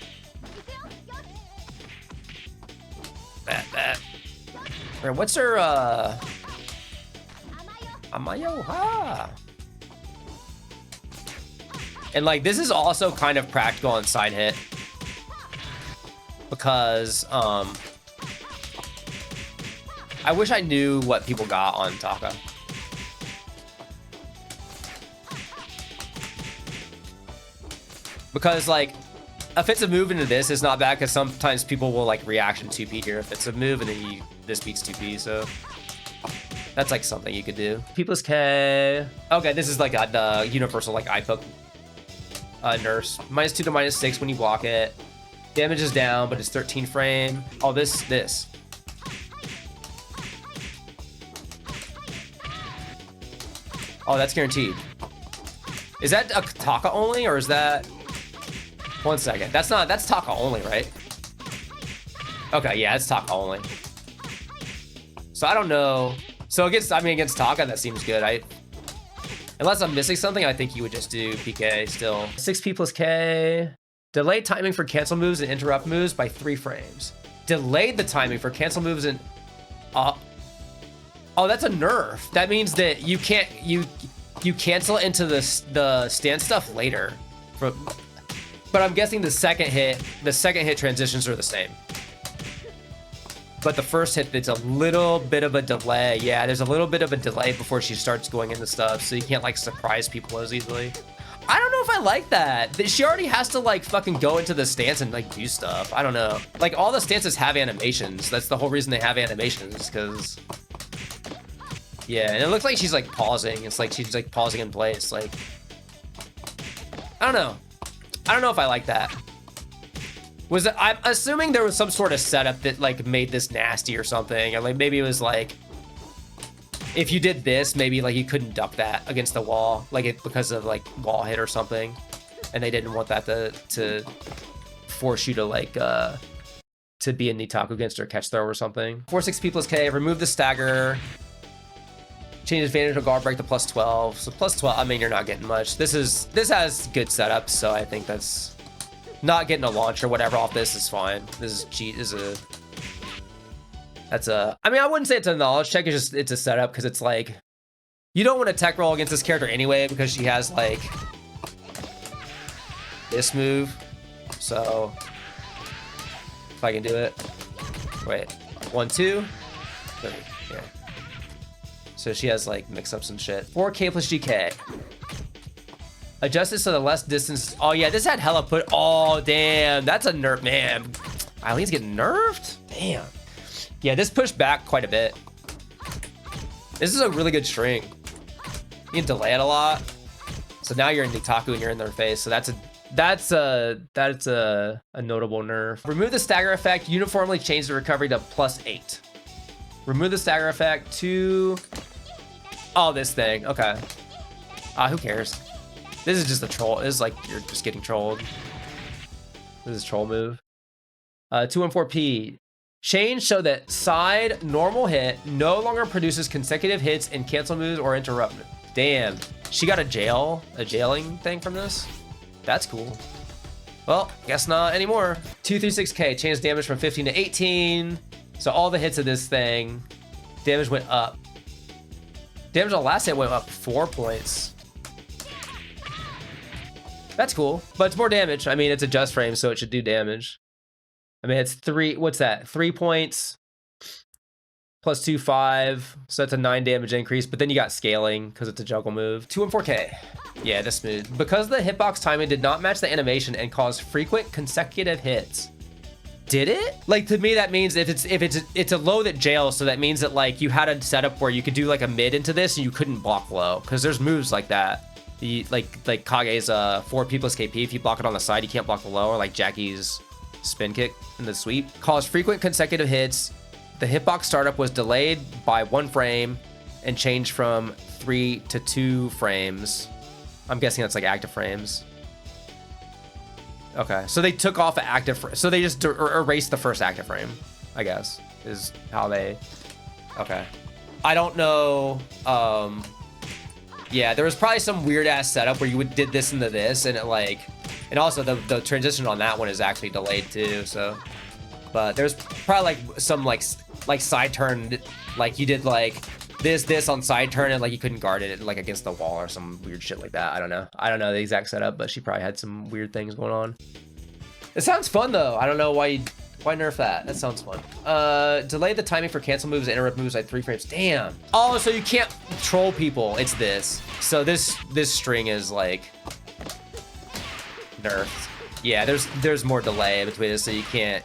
Right, what's her, Amayo, ha! And like, this is also kind of practical on side hit. Because, I wish I knew what people got on Taka. Because like, offensive move into this is not bad because sometimes people will like reaction 2P here offensive move and then this beats 2P, so that's like something you could do. P+K. Okay, this is like the universal like eye poke nerfs. -2 to -6 when you block it. Damage is down, but it's 13 frame. Oh, this. Oh, that's guaranteed. Is that a Taka only, or is that... 1 second. That's Taka only, right? Okay, yeah, it's Taka only. So I don't know. So against Taka, that seems good. Unless I'm missing something, I think you would just do PK still. 6P+K. Delayed timing for cancel moves and interrupt moves by 3 frames. Delayed the timing for cancel moves and... Oh, that's a nerf. That means that you can't you cancel into the stand stuff later. But I'm guessing the second hit transitions are the same. But the first hit, it's a little bit of a delay. Yeah, there's a little bit of a delay before she starts going into stuff, so you can't like surprise people as easily. I don't know if I like that. She already has to like fucking go into the stance and like do stuff. I don't know. Like all the stances have animations. That's the whole reason they have animations, because... Yeah, and it looks like she's like pausing. It's like she's like pausing in place. Like, I don't know. I don't know if I like that. I'm assuming there was some sort of setup that like made this nasty or something. Or like maybe it was like, if you did this, maybe like you couldn't duck that against the wall, like because of like wall hit or something. And they didn't want that to force you to like, to be a Nitaku against her catch throw or something. 4-6P+K, remove the stagger. Change advantage of guard break to +12. So +12, I mean, you're not getting much. This has good setups, so I think that's not getting a launch or whatever off this is fine. This is cheat, I mean, I wouldn't say it's a knowledge check, it's a setup, because it's like, you don't want to tech roll against this character anyway, because she has like this move. So if I can do it, wait, 1, 2, 3, yeah. So she has like mix-ups and shit. 4K plus GK. Adjust it so the less distance. Oh yeah, this had hella put. Oh damn, that's a nerf, man. Eileen's getting nerfed. Damn. Yeah, this pushed back quite a bit. This is a really good string. You can delay it a lot. So now you're in Nitaku and you're in their face. So that's a notable nerf. Remove the stagger effect. Uniformly change the recovery to +8. Remove the stagger effect to, oh, this thing. Okay. Who cares? This is just a troll. This is like you're just getting trolled. This is troll move. 214P. Change so that side normal hit no longer produces consecutive hits and cancel moves or interrupt. Damn. She got a jailing thing from this? That's cool. Well, guess not anymore. 236K. Change damage from 15 to 18. So all the hits of this thing, damage went up. Damage on the last hit went up 4 points. That's cool, but it's more damage. I mean, it's a just frame, so it should do damage. I mean, it's 3, what's that? 3 points plus 2, 5. So that's a 9 damage increase, but then you got scaling because it's a juggle move. 214K. Yeah, this smooth. Because the hitbox timing did not match the animation and caused frequent consecutive hits. Did it? Like, to me, that means if it's a low that jails, so that means that like you had a setup where you could do like a mid into this and you couldn't block low, because there's moves like that. Like Kage's 4P plus KP, if you block it on the side, you can't block the low, or like Jacky's spin kick in the sweep. Caused frequent consecutive hits. The hitbox startup was delayed by 1 frame and changed from 3 to 2 frames. I'm guessing that's like active frames. Okay, so they took off an active, so they just erased the first active frame, I guess, is how they, okay. I don't know, yeah, there was probably some weird ass setup where you did this into this, and it like, and also the transition on that one is actually delayed too, so. But there's probably like some like side turn, like you did like this on side turn and like you couldn't guard it like against the wall or some weird shit like that. I don't know the exact setup, but she probably had some weird things going on. It sounds fun though. I don't know why nerf that. That sounds fun. Delay the timing for cancel moves and interrupt moves by 3 frames. Damn. Oh, so you can't troll people. It's this. So this string is like nerfed. Yeah, there's more delay between this, so you can't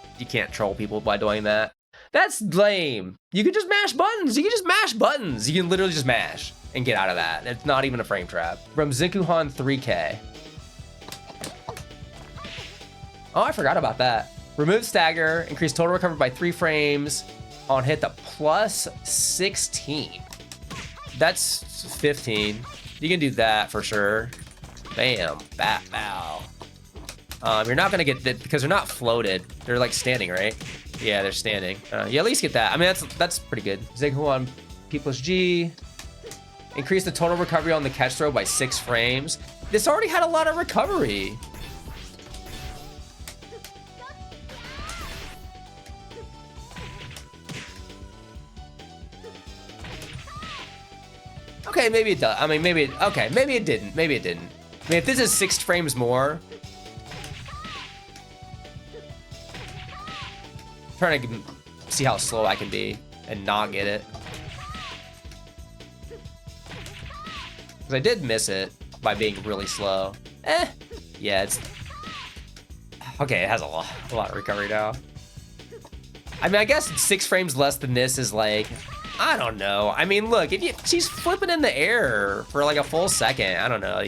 troll people by doing that. That's lame. You can just mash buttons. You can literally just mash and get out of that. It's not even a frame trap. From Zenkuhan 3K. Oh, I forgot about that. Remove stagger, increase total recovery by 3 frames on hit to +16. That's 15. You can do that for sure. Bam, bat, bow. You're not gonna get that because they're not floated. They're like standing, right? Yeah, they're standing. You at least get that. I mean, that's pretty good. Zenkuhan P plus G. Increase the total recovery on the catch throw by 6 frames. This already had a lot of recovery. Okay, maybe it does. I mean, maybe it didn't. Maybe it didn't. I mean, if this is 6 frames more. I'm trying to see how slow I can be and not get it. Because I did miss it by being really slow. Yeah, it's... Okay, it has a lot of recovery now. I mean, I guess 6 frames less than this is like... I don't know. I mean, look, she's flipping in the air for like a full second. I don't know.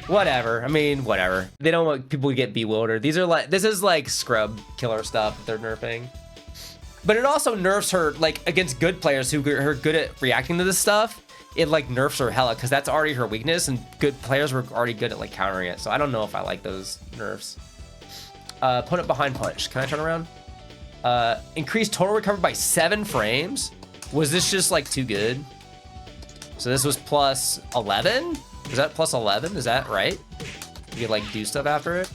Whatever. I mean, whatever. They don't want people to get bewildered. This is like scrub killer stuff that they're nerfing. But it also nerfs her like against good players who are good at reacting to this stuff. It like nerfs her hella because that's already her weakness, and good players were already good at like countering it. So I don't know if I like those nerfs. Opponent behind punch. Can I turn around? Increase total recovery by 7 frames. Was this just like too good? So this was plus 11? Is that plus 11? Is that right? You could like do stuff after it?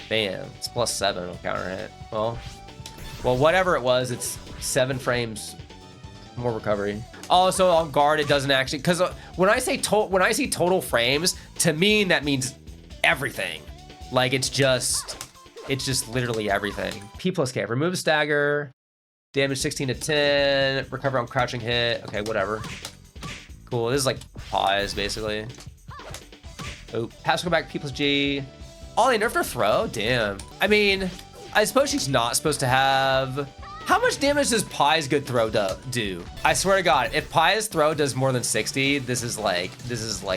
Bam, it's plus 7 on counter hit. Well, whatever it was, it's 7 frames more recovery. Also on guard, it doesn't actually, because when I see total frames, to me that means everything. Like it's just literally everything. P plus K, remove stagger, damage 16 to 10, recover on crouching hit. Okay, whatever. Cool, this is like pause basically. Oh, pass go back, P plus G. Oh, they nerfed her throw? Damn. I mean, I suppose she's not supposed to have... How much damage does Pai's good throw do? I swear to God, if Pai's throw does more than 60, this is like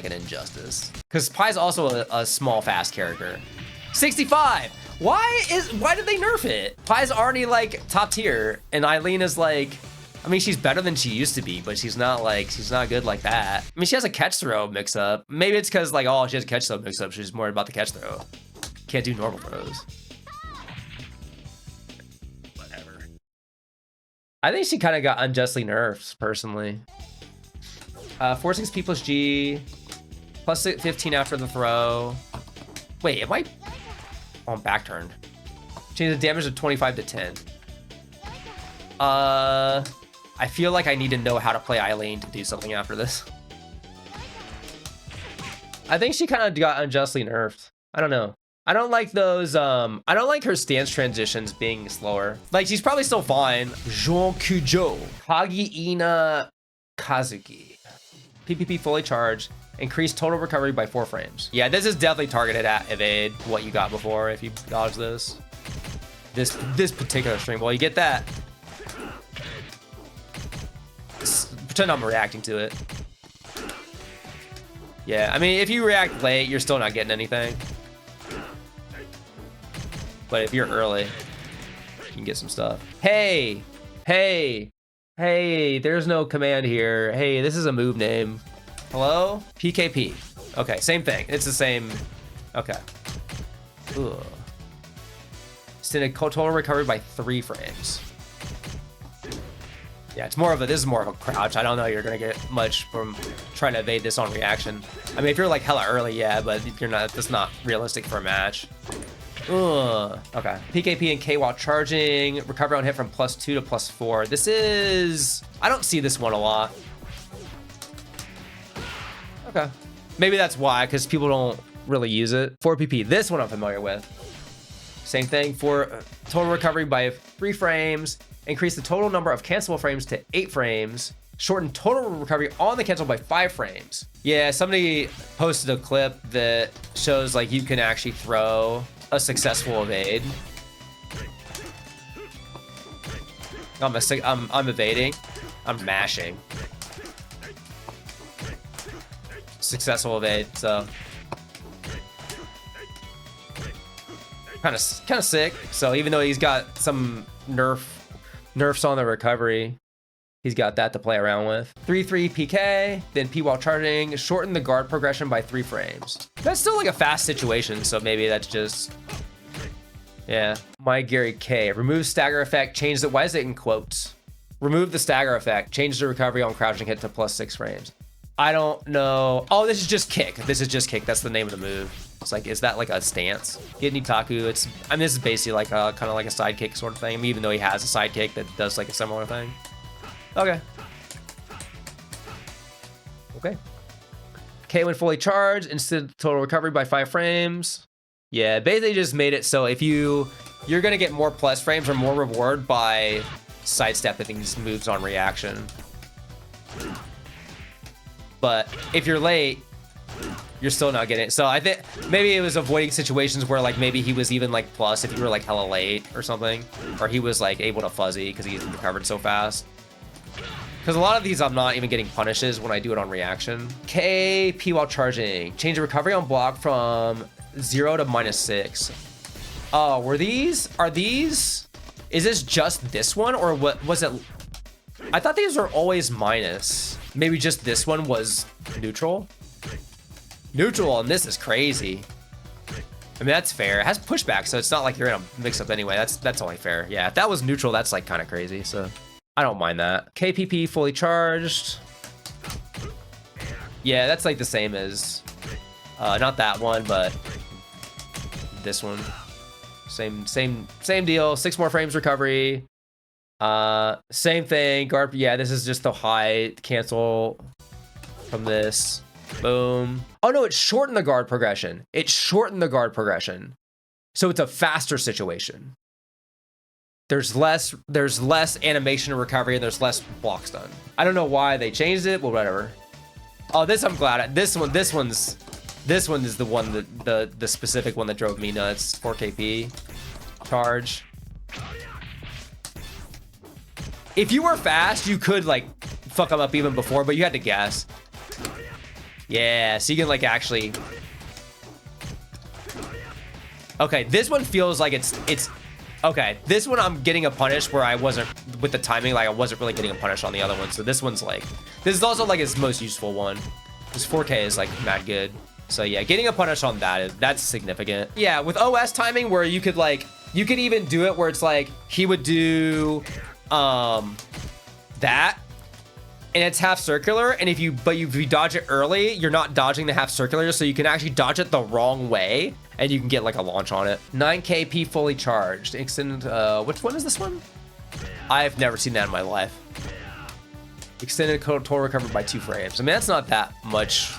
an injustice. Because Pai's also a small, fast character. 65! Why did they nerf it? Pai's already like top tier, and Eileen is like... I mean, she's better than she used to be, but she's not good like that. I mean, she has a catch throw mix up. Maybe it's because like, oh, she has a catch throw mix up. She's more about the catch throw. Can't do normal throws. Whatever. I think she kind of got unjustly nerfed, personally. Forcing P plus G, plus 15 after the throw. Wait, am I on back turned? Change the damage to 25 to 10. I feel like I need to know how to play Eileen to do something after this. I think she kind of got unjustly nerfed. I don't know. I don't like those, I don't like her stance transitions being slower. Like, she's probably still fine. Jean Kujo. Kage Ina Kazuki. PPP fully charged. Increase total recovery by 4 frames. Yeah, this is definitely targeted at evade what you got before if you dodge this. This particular string. Well, you get that. Pretend I'm reacting to it. Yeah, I mean, if you react late, you're still not getting anything. But if you're early, you can get some stuff. Hey, there's no command here. Hey, this is a move name. Hello? PKP. Okay, same thing. It's the same. Okay. Ugh. Extended total recovery by 3 frames. Yeah, it's more of a, this is more of a crouch. I don't know you're gonna get much from trying to evade this on reaction. I mean, if you're like hella early, yeah, but you're not, that's not realistic for a match. Ugh. Okay, PKP and K while charging, recover on hit from +2 to +4. This is, I don't see this one a lot. Okay, maybe that's why, because people don't really use it. 4 PP, this one I'm familiar with. Same thing, for total recovery by 3 frames. Increase the total number of cancelable frames to 8 frames. Shorten total recovery on the cancel by 5 frames. Yeah, somebody posted a clip that shows like you can actually throw a successful evade. I'm evading. I'm mashing. Successful evade, so. Kind of sick. So even though he's got some nerfs on the recovery, he's got that to play around with. 3-3 PK, then P while charging, shorten the guard progression by 3 frames. That's still like a fast situation, so maybe that's just, yeah. My Gary K, remove stagger effect, change the, why is it in quotes? Remove the stagger effect, change the recovery on crouching hit to +6 frames. I don't know. Oh, this is just kick. This is just kick. That's the name of the move. It's like, is that like a stance? Get Nitaku. It's, I mean, this is basically like a kind of like a sidekick sort of thing. I mean, even though he has a sidekick that does like a similar thing. Okay. Okay. K when fully charged, instant total recovery by 5 frames. Yeah, basically just made it so if you're gonna get more plus frames or more reward by sidestepping these moves on reaction. But if you're late, you're still not getting it. So I think maybe it was avoiding situations where like maybe he was even like plus if you were like hella late or something, or he was like able to fuzzy because he recovered so fast. Because a lot of these I'm not even getting punishes when I do it on reaction. K, P while charging. Change the recovery on block from 0 to -6. Oh, are these? Is this just this one or what was it? I thought these were always minus. Maybe just this one was neutral. Neutral on this is crazy. I mean, that's fair. It has pushback, so it's not like you're in a mix-up anyway. That's only fair. Yeah, if that was neutral, that's like kind of crazy, so I don't mind that. KPP fully charged. Yeah, that's like the same as, not that one, but this one. Same deal. 6 more frames recovery. Same thing. Guard. Yeah, this is just the high cancel from this. Boom. Oh no, it shortened the guard progression. It shortened the guard progression. So it's a faster situation. There's less animation and recovery, and there's less blocks done. I don't know why they changed it, but whatever. Oh, this I'm glad at. This one is the one that the specific one that drove me nuts. 4KP charge. If you were fast, you could like fuck them up even before, but you had to guess. Yeah, so you can like actually. Okay, this one feels like it's okay. This one I'm getting a punish where I wasn't with the timing, like I wasn't really getting a punish on the other one. So this one's like, this is also like his most useful one. This 4K is like mad good. So yeah, getting a punish on that's significant. Yeah, with OS timing where you could even do it where it's like he would do that and it's half circular, and if you dodge it early, you're not dodging the half circular, so you can actually dodge it the wrong way and you can get like a launch on it. 9KP fully charged. Extended, which one is this one? I've never seen that in my life. Extended total recovery by 2 frames. I mean, that's not that much.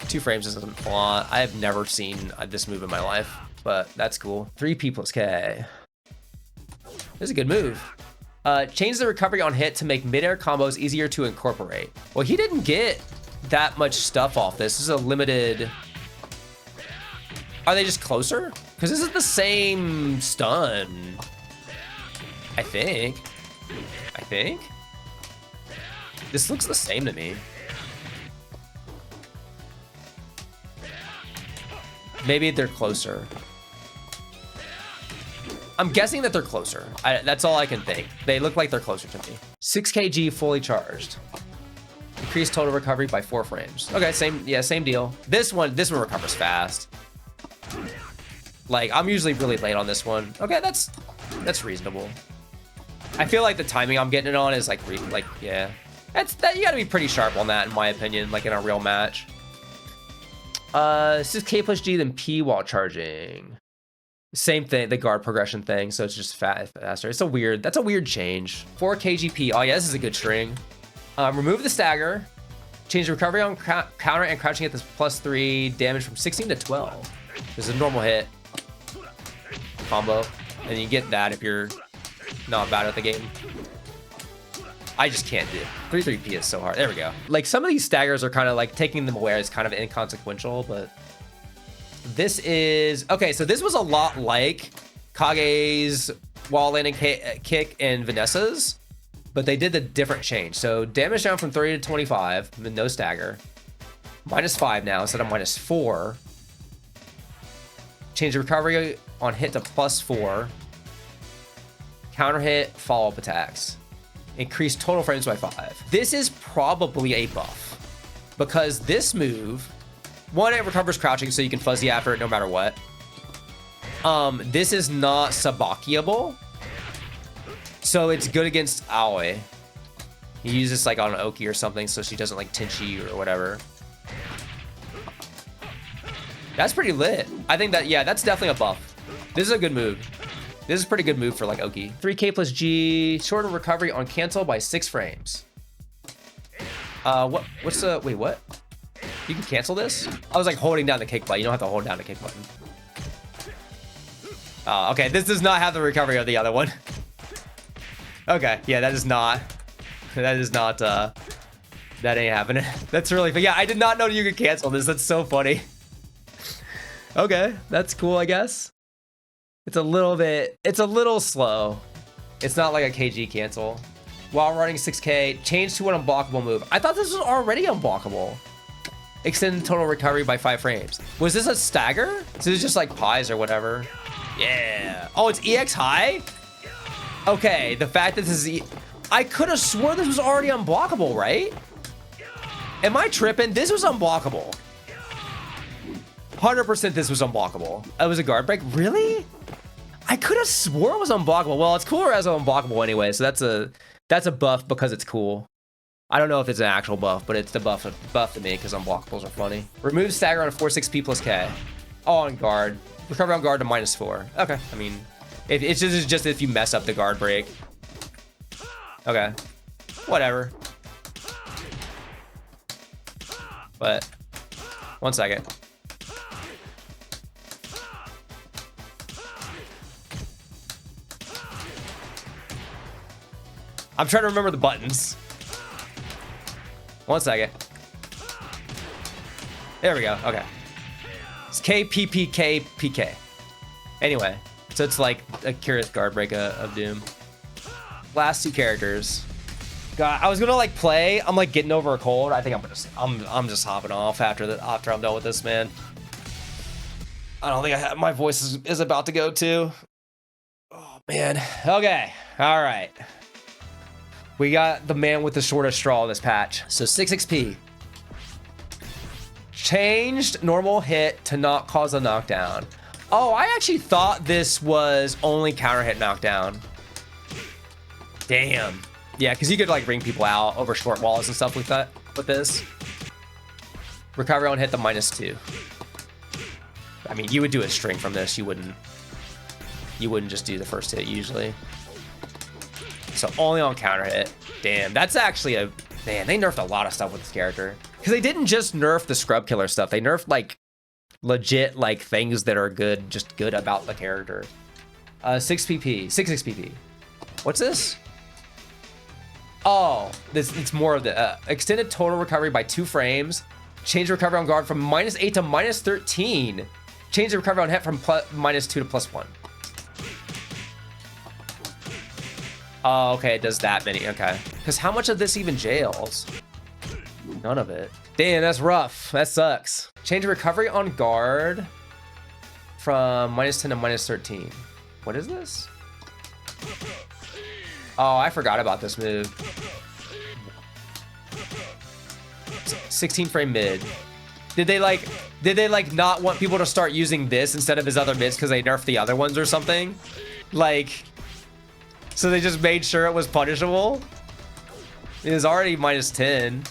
2 frames isn't a lot. I have never seen this move in my life, but that's cool. 3P plus K. This is a good move. Change the recovery on hit to make mid-air combos easier to incorporate. Well, he didn't get that much stuff off this. This is a limited... Are they just closer? Because this is the same stun. I think. This looks the same to me. Maybe they're closer. I'm guessing that they're closer. That's all I can think. They look like they're closer to me. 6kg fully charged. Increase total recovery by 4 frames. Okay, same deal. This one recovers fast. Like, I'm usually really late on this one. Okay, that's reasonable. I feel like the timing I'm getting it on is like yeah. You gotta be pretty sharp on that in my opinion, like in a real match. 6K plus G then P while charging. Same thing, the guard progression thing, so it's just faster. That's a weird change. 4KGP, oh yeah, this is a good string. Remove the stagger. Change the recovery on counter and crouching at this +3 damage from 16 to 12. This is a normal hit. Combo. And you get that if you're not bad at the game. I just can't do it. 3-3P is so hard. There we go. Like, some of these staggers are kind of like taking them away is kind of inconsequential, but this is okay. So this was a lot like Kage's wall landing kick and Vanessa's, but they did the different change. So damage down from 30 to 25 with no stagger. -5 now instead of -4. Change the recovery on hit to +4. Counter hit, follow-up attacks. Increase total frames by 5. This is probably a buff because this move, one, it recovers crouching so you can fuzzy after it no matter what. This is not subakiable, so it's good against Aoi. You use this like on an Oki or something so she doesn't like Tenchi or whatever. That's pretty lit. I think that, yeah, that's definitely a buff. This is a good move. This is a pretty good move for like Oki. 3K plus G, shorten recovery on cancel by 6 frames. What's the, wait, what? You can cancel this? I was like holding down the kick button. You don't have to hold down the kick button. Okay, this does not have the recovery of the other one. Okay, yeah, that ain't happening. That's really, but yeah, I did not know you could cancel this. That's so funny. Okay, that's cool, I guess. It's a little slow. It's not like a KG cancel. While running 6K, change to an unblockable move. I thought this was already unblockable. Extend total recovery by 5 frames. Was this a stagger? So it's just like pies or whatever. Yeah. Oh, it's EX high? Okay, the fact that this is I could have sworn this was already unblockable, right? Am I tripping? This was unblockable. 100% this was unblockable. It was a guard break? Really? I could have sworn it was unblockable. Well, it's cooler as unblockable anyway, so that's a buff because it's cool. I don't know if it's an actual buff, but it's the buff to me because unblockables are funny. Remove stagger on 4-6P plus K. Oh, on guard. Recover on guard to -4. Okay, I mean, it's just if you mess up the guard break. Okay, whatever. But 1 second. I'm trying to remember the buttons. 1 second. There we go. Okay. It's KPPKPK. Anyway, so it's like Akira's guard break of Doom. Last 2 characters. God, I was gonna like play. I'm like getting over a cold. I think I'm just hopping off after I'm done with this, man. I don't think my voice is about to go too. Oh man. Okay. All right. We got the man with the shortest straw in this patch. So 6 XP. Changed normal hit to not cause a knockdown. Oh, I actually thought this was only counter hit knockdown. Damn. Yeah, because you could like ring people out over short walls and stuff like that with this. Recovery on hit the -2. I mean, you would do a string from this. You wouldn't just do the first hit usually. So only on counter hit. Damn, that's actually a... Man, they nerfed a lot of stuff with this character. Because they didn't just nerf the scrub killer stuff. They nerfed, like, legit, like, things that are good, just good about the character. 6 XPP. What's this? Oh, it's more of the... extended total recovery by 2 frames. Change recovery on guard from -8 to -13. Change the recovery on hit from -2 to +1. Oh, okay, it does that many. Okay. Because how much of this even jails? None of it. Damn, that's rough. That sucks. Change recovery on guard from -10 to -13. What is this? Oh, I forgot about this move. 16 frame mid. Did they like not want people to start using this instead of his other mids because they nerfed the other ones or something? Like... So they just made sure it was punishable. It was already -10.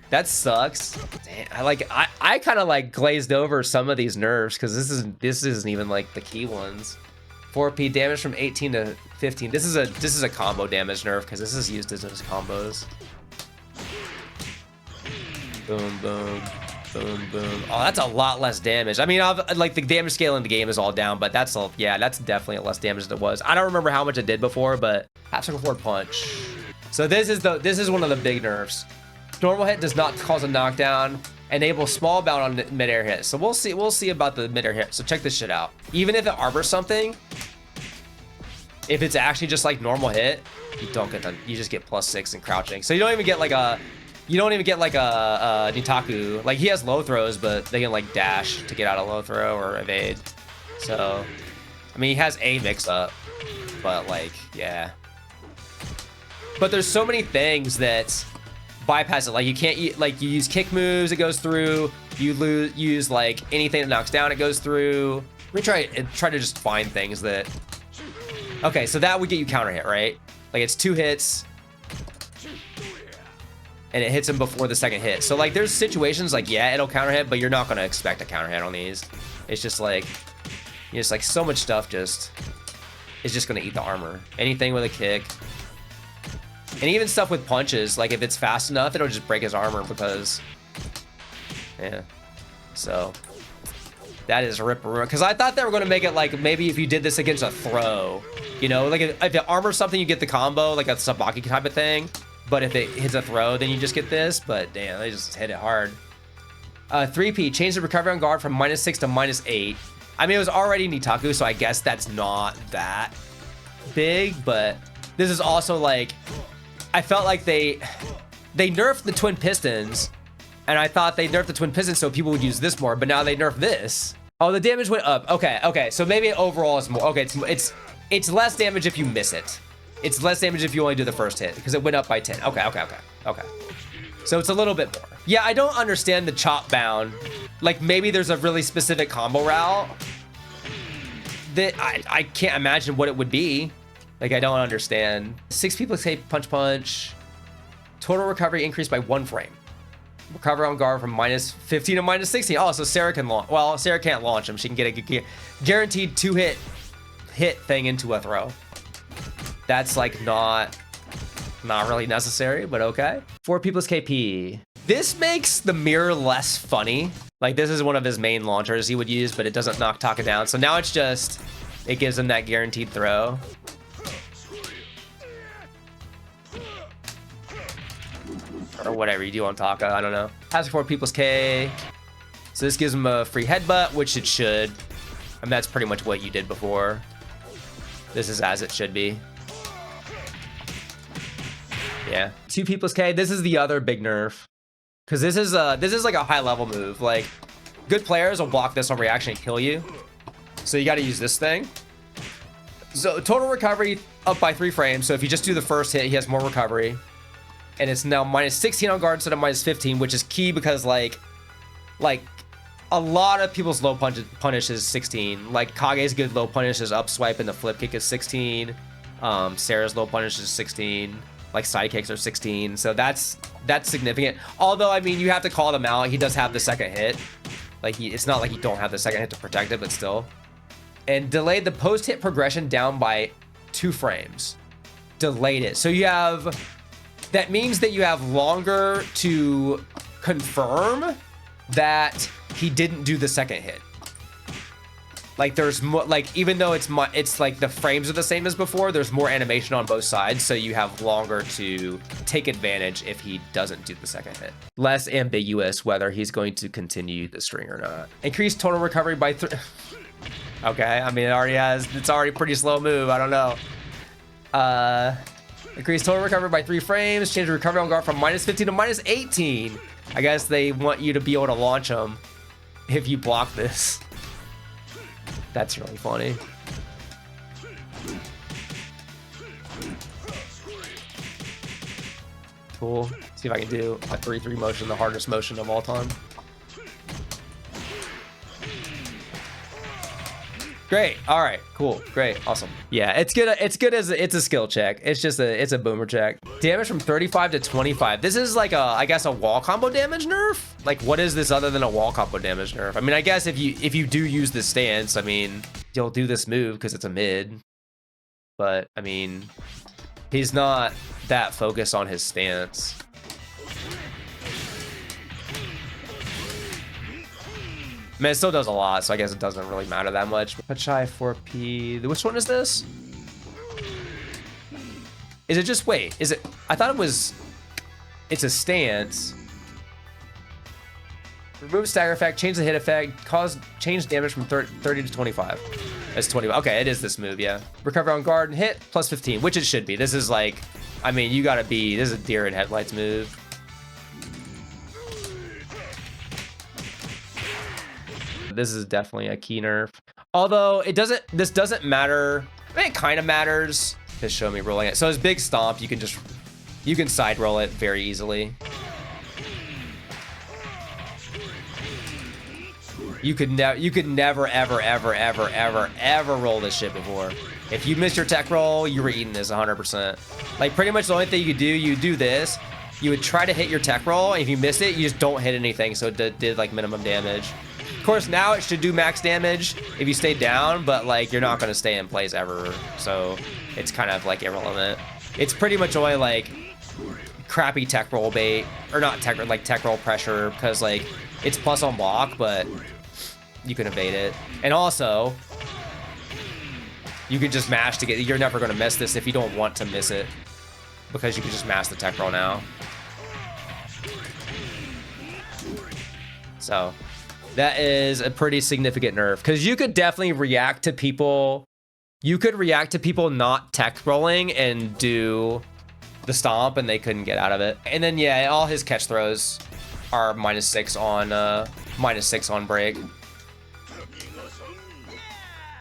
That sucks. Damn, I kind of like glazed over some of these nerfs because this isn't even like the key ones. 4P damage from 18 to 15. This is a combo damage nerf because this is used as those combos. Boom, boom. Boom, boom. Oh, that's a lot less damage. I mean, like the damage scale in the game is all down, but that's definitely less damage than it was. I don't remember how much it did before, but half circle forward punch. So this is one of the big nerfs. Normal hit does not cause a knockdown. Enable small bound on midair hit. So we'll see about the midair hit. So check this shit out. Even if it arbors something, if it's actually just like normal hit, you just get +6 in crouching. So you don't even get like a Nitaku. Like, he has low throws, but they can, like, dash to get out of low throw or evade. So, I mean, he has a mix-up, but, like, yeah. But there's so many things that bypass it. Like, you can't, like, you use kick moves, it goes through. You use, like, anything that knocks down, it goes through. Let me try to just find things that... Okay, so that would get you counter hit, right? Like, it's 2 hits... and it hits him before the second hit. So like there's situations like, yeah, it'll counter hit, but you're not gonna expect a counter hit on these. It's just like so much stuff is just gonna eat the armor. Anything with a kick. And even stuff with punches, like if it's fast enough, it'll just break his armor because, yeah. So that is rip-a-room. Because I thought they were gonna make it like maybe if you did this against a throw, you know, like if it armors something, you get the combo, like a Sabaki type of thing. But if it hits a throw, then you just get this. But damn, they just hit it hard. 3P, change the recovery on guard from -6 to -8. I mean, it was already Nitaku, so I guess that's not that big. But this is also like, I felt like they nerfed the twin pistons, and I thought they nerfed the twin pistons so people would use this more. But now they nerfed this. Oh, the damage went up. Okay. So maybe overall it's more. Okay, it's less damage if you miss it. It's less damage if you only do the first hit because it went up by 10. Okay. So it's a little bit more. Yeah, I don't understand the chop bound. Like maybe there's a really specific combo route that I can't imagine what it would be. Like I don't understand. 6 people say punch. Total recovery increased by 1 frame. Recover on guard from -15 to -16. Oh, so Sarah can launch. Well, Sarah can't launch him. She can get a guaranteed 2-hit thing into a throw. That's like not really necessary, but okay. 4 people's KP. This makes the mirror less funny. Like, this is one of his main launchers he would use, but it doesn't knock Taka down. So now it's just, it gives him that guaranteed throw. Or whatever you do on Taka, I don't know. Has 4 people's K. So this gives him a free headbutt, which it should. And that's pretty much what you did before. This is as it should be. Yeah. 2 people's K. This is the other big nerf. Because this is like a high level move. Like, good players will block this on reaction and kill you. So you got to use this thing. So total recovery up by 3 frames. So if you just do the first hit, he has more recovery. And it's now -16 on guard instead of -15, which is key because like a lot of people's low punish is 16. Like Kage's good low punish is up swipe and the flip kick is 16. Sarah's low punish is 16. Like side kicks are 16. So that's significant. Although I mean you have to call them out. He does have the second hit. Like it's not like you don't have the second hit to protect it, but still. And delayed the post hit progression down by 2 frames. Delayed it. So you have. That means that you have longer to confirm that he didn't do the second hit. Like there's more, like even though it's like the frames are the same as before, there's more animation on both sides, so you have longer to take advantage if he doesn't do the second hit. Less ambiguous whether he's going to continue the string or not. Increased total recovery by 3. Okay, I mean it's already a pretty slow move. I don't know. Increase total recovery by 3 frames. Change the recovery on guard from -15 to -18. I guess they want you to be able to launch them if you block this. That's really funny. Cool. See if I can do a 3-3 motion, the hardest motion of all time. Great. All right. Cool. Great. Awesome. Yeah, it's good. It's good as it's a skill check. It's just it's a boomer check. Damage from 35 to 25. This is like I guess a wall combo damage nerf. Like what is this other than a wall combo damage nerf? I mean, I guess if you do use this stance, I mean, you'll do this move because it's a mid. But I mean, he's not that focused on his stance. I mean, it still does a lot, so I guess it doesn't really matter that much. Pachai 4P. Which one is this? Is it just, wait, is it, I thought it was, it's a stance. Remove stagger effect, change the hit effect, change damage from 30 to 25. It's 20, okay, it is this move, yeah. Recover on guard and hit, plus 15, which it should be. This is like, I mean, you gotta be, this is a deer in headlights move. This is definitely a key nerf. Although this doesn't matter. I mean, it kind of matters. Just show me rolling it. So his big stomp, you can side roll it very easily. You could never ever roll this shit before. If you missed your tech roll, you were eating this 100%. Like pretty much the only thing you could do, you do this. You would try to hit your tech roll, and if you miss it, you just don't hit anything. So it did like minimum damage. Of course, now it should do max damage if you stay down, but like you're not going to stay in place ever, so it's kind of like irrelevant. It's pretty much only like crappy tech roll bait, or not tech, like tech roll pressure, because like it's plus on block, but you can evade it. And also, you could just mash to get. You're never going to miss this if you don't want to miss it, because you can just mash the tech roll now. So. That is a pretty significant nerf, because you could definitely react to people. You could react to people not tech rolling and do the stomp, and they couldn't get out of it. And then yeah, all his catch throws are -6 on break.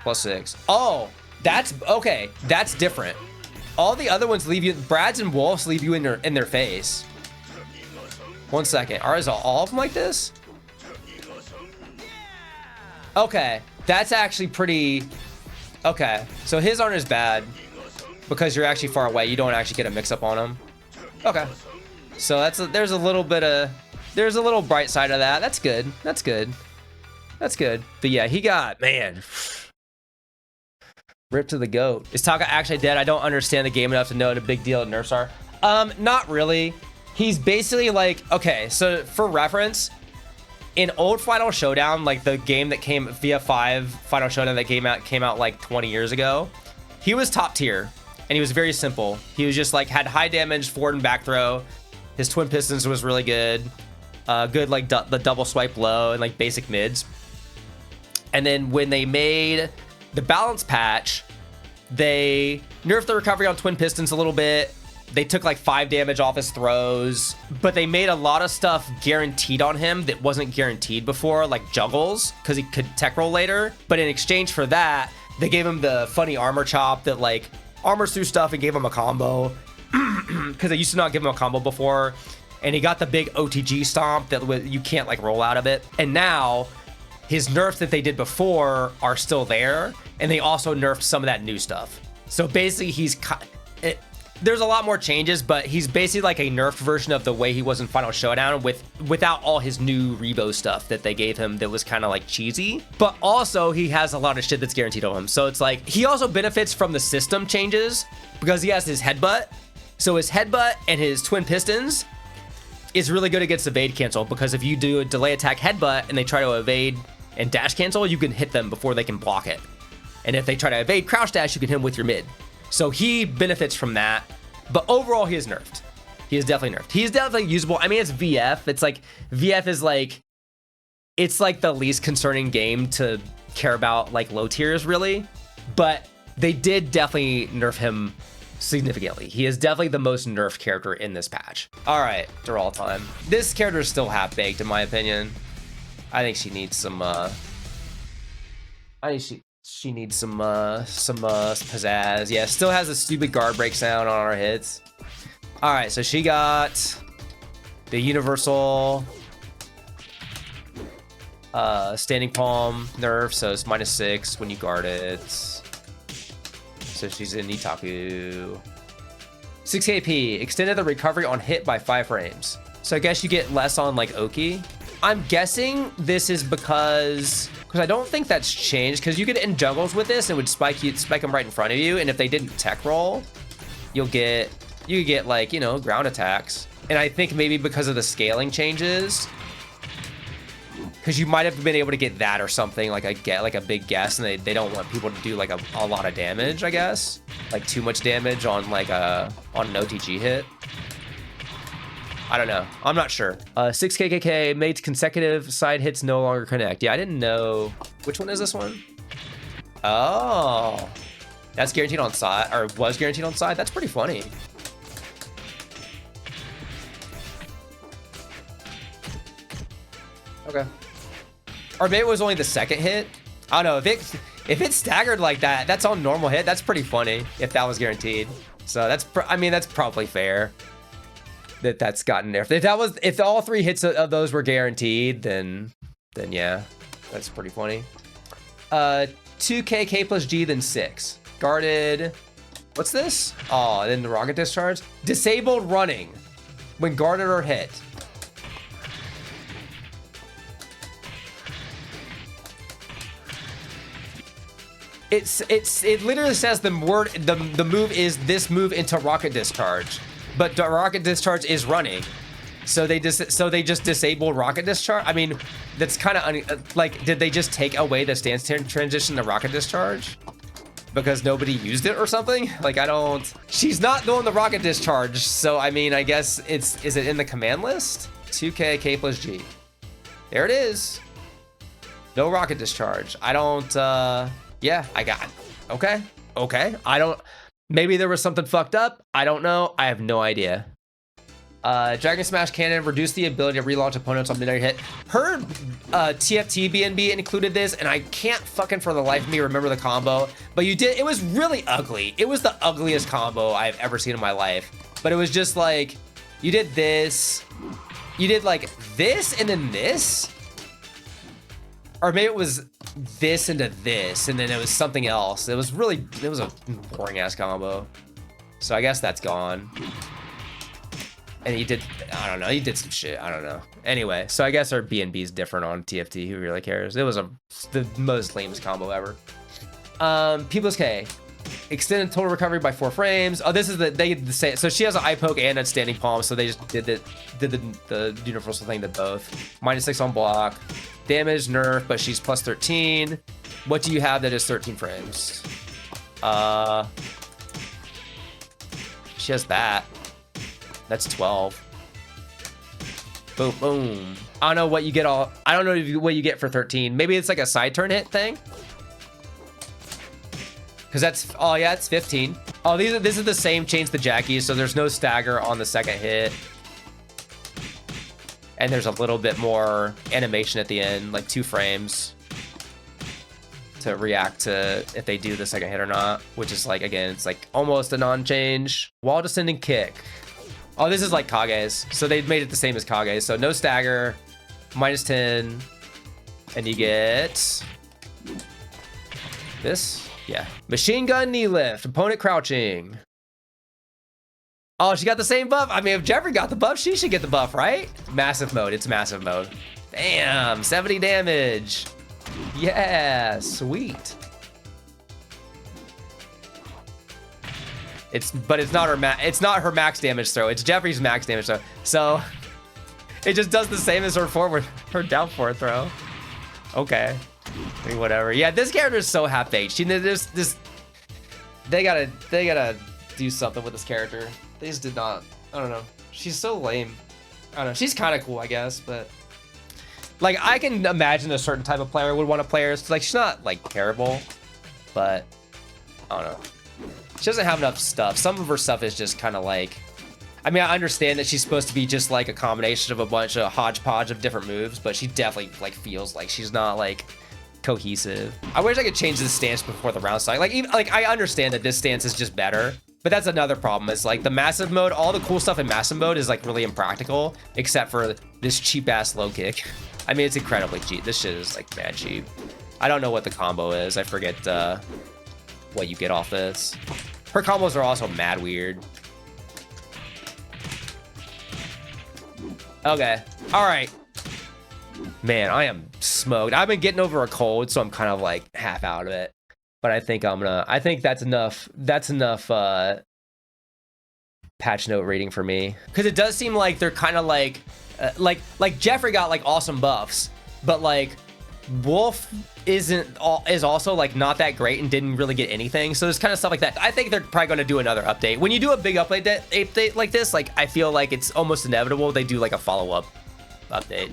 +6. Oh, that's okay. That's different. All the other ones leave you. Brads and Wolves leave you in their face. 1 second. Are all of them like this? Okay, that's actually pretty... Okay, so his aren't as bad because you're actually far away. You don't actually get a mix-up on him. Okay. So there's a little bright side of that. That's good. That's good. That's good. But yeah, he got, man, ripped to the goat. Is Taka actually dead? I don't understand the game enough to know what a big deal nerfs are. Not really. He's basically like, okay, so for reference, in old Final Showdown, like the game that came via 5 Final Showdown that came out like 20 years ago, he was top tier and he was very simple. He was just like had high damage forward and back throw. His twin pistons was really good. Good like the double swipe low and like basic mids. And then when they made the balance patch, they nerfed the recovery on twin pistons a little bit. They took like 5 damage off his throws, but they made a lot of stuff guaranteed on him that wasn't guaranteed before, like juggles, because he could tech roll later. But in exchange for that, they gave him the funny armor chop that like armors through stuff and gave him a combo, because they used to not give him a combo before. And he got the big OTG stomp that you can't like roll out of it. And now his nerfs that they did before are still there, and they also nerfed some of that new stuff. So basically there's a lot more changes, but he's basically like a nerfed version of the way he was in Final Showdown without all his new REVO stuff that they gave him that was kind of like cheesy. But also he has a lot of shit that's guaranteed on him. So it's like he also benefits from the system changes because he has his headbutt. So his headbutt and his twin pistons is really good against evade cancel, because if you do a delay attack headbutt and they try to evade and dash cancel, you can hit them before they can block it. And if they try to evade crouch dash, you can hit him with your mid. So he benefits from that, but overall he is nerfed. He is definitely nerfed. He's definitely usable. I mean, it's VF. It's like, VF is like, it's like the least concerning game to care about like low tiers really, but they did definitely nerf him significantly. He is definitely the most nerfed character in this patch. All right, Dural time. This character is still half baked in my opinion. I think she needs some, she needs some pizzazz. Yeah, still has a stupid guard break sound on her hits. All right, so she got the universal standing palm nerf, so it's -6 when you guard it. So she's in Itaku. 6 KP, extended the recovery on hit by 5 frames. So I guess you get less on like Oki. I'm guessing this is because I don't think that's changed, because you could end juggles with this and it would spike them right in front of you, and if they didn't tech roll, you could get like, you know, ground attacks. And I think maybe because of the scaling changes, because you might have been able to get that or something, like a big guess, and they don't want people to do like a lot of damage, I guess, like too much damage on like on an OTG hit. I don't know. I'm not sure. 6 KKK made consecutive side hits no longer connect. Yeah, I didn't know. Which one is this one? Oh, that's guaranteed on side, or was guaranteed on side. That's pretty funny. Okay. Or maybe it was only the second hit. I don't know. If it staggered like that, that's on normal hit. That's pretty funny if that was guaranteed. So that's probably fair that's gotten nerfed. If all 3 hits of those were guaranteed, then yeah, that's pretty funny. 2K K plus G, then 6 guarded. What's this? Oh, then the rocket discharge. Disabled running when guarded or hit. It literally says the move is this move into rocket discharge, but the rocket discharge is running, so they just disabled rocket discharge. I mean, that's kind of like, did they just take away the stance transition to rocket discharge because nobody used it or something? Like, she's not doing the rocket discharge, so I mean, I guess is it in the command list? 2K K plus G, there it is. No rocket discharge. Yeah, I got it. Okay. Maybe there was something fucked up. I don't know. I have no idea. Dragon Smash Cannon reduced the ability to relaunch opponents on midnight hit. Heard TFT BNB included this, and I can't fucking for the life of me remember the combo. But it was really ugly. It was the ugliest combo I've ever seen in my life. But it was just like, you did this, you did like this, and then this. Or maybe it was this into this, and then it was something else. It was a boring ass combo. So I guess that's gone. And he did, I don't know, he did some shit. I don't know. Anyway, so I guess our B&B is different on TFT. Who really cares? It was the most lamest combo ever. People's K. Extended total recovery by 4 frames. Oh, this is they did the same. So she has an eye poke and a standing palm. So they just did the universal thing to both. -6 on block. Damage, nerf, but she's plus 13. What do you have that is 13 frames? She has that. That's 12. Boom, boom. I don't know what you get I don't know what you get for 13. Maybe it's like a side turn hit thing. Because that's, oh yeah, it's 15. Oh, this is the same chains to Jacky, so there's no stagger on the second hit. And there's a little bit more animation at the end, like 2 frames to react to if they do the second hit or not, which is like, again, it's like almost a non-change. Wall descending kick. Oh, this is like Kage's. So they made it the same as Kage. So no stagger, -10, and you get this. Yeah. Machine gun knee lift, opponent crouching. Oh, she got the same buff. I mean, if Jeffry got the buff, she should get the buff, right? Massive mode. It's massive mode. Damn, 70 damage. Yeah, sweet. But it's not her max damage throw. It's Jeffry's max damage throw. So it just does the same as her down forward throw. Okay. I mean, whatever. Yeah, this character is so half baked. They gotta do something with this character. They just did not. I don't know. She's so lame. I don't know. She's kind of cool, I guess, but like I can imagine a certain type of player would want to play her. Like she's not like terrible, but I don't know. She doesn't have enough stuff. Some of her stuff is just kind of like, I mean, I understand that she's supposed to be just like a combination of a bunch of hodgepodge of different moves, but she definitely like feels like she's not like cohesive. I wish I could change the stance before the round start. Like, even like I understand that this stance is just better, but that's another problem. Is like the massive mode, all the cool stuff in massive mode is like really impractical, except for this cheap ass low kick. I mean, it's incredibly cheap. This shit is like mad cheap. I don't know what the combo is. I forget what you get off this. Her combos are also mad weird. Okay. All right. Man, I am smoked. I've been getting over a cold, so I'm kind of like half out of it. But I think I think that's enough. That's enough patch note rating for me. Because it does seem like they're kind of like Jeffry got like awesome buffs, but like Wolf is also like not that great and didn't really get anything. So there's kind of stuff like that. I think they're probably going to do another update. When you do a big update like this, like I feel like it's almost inevitable they do like a follow-up update.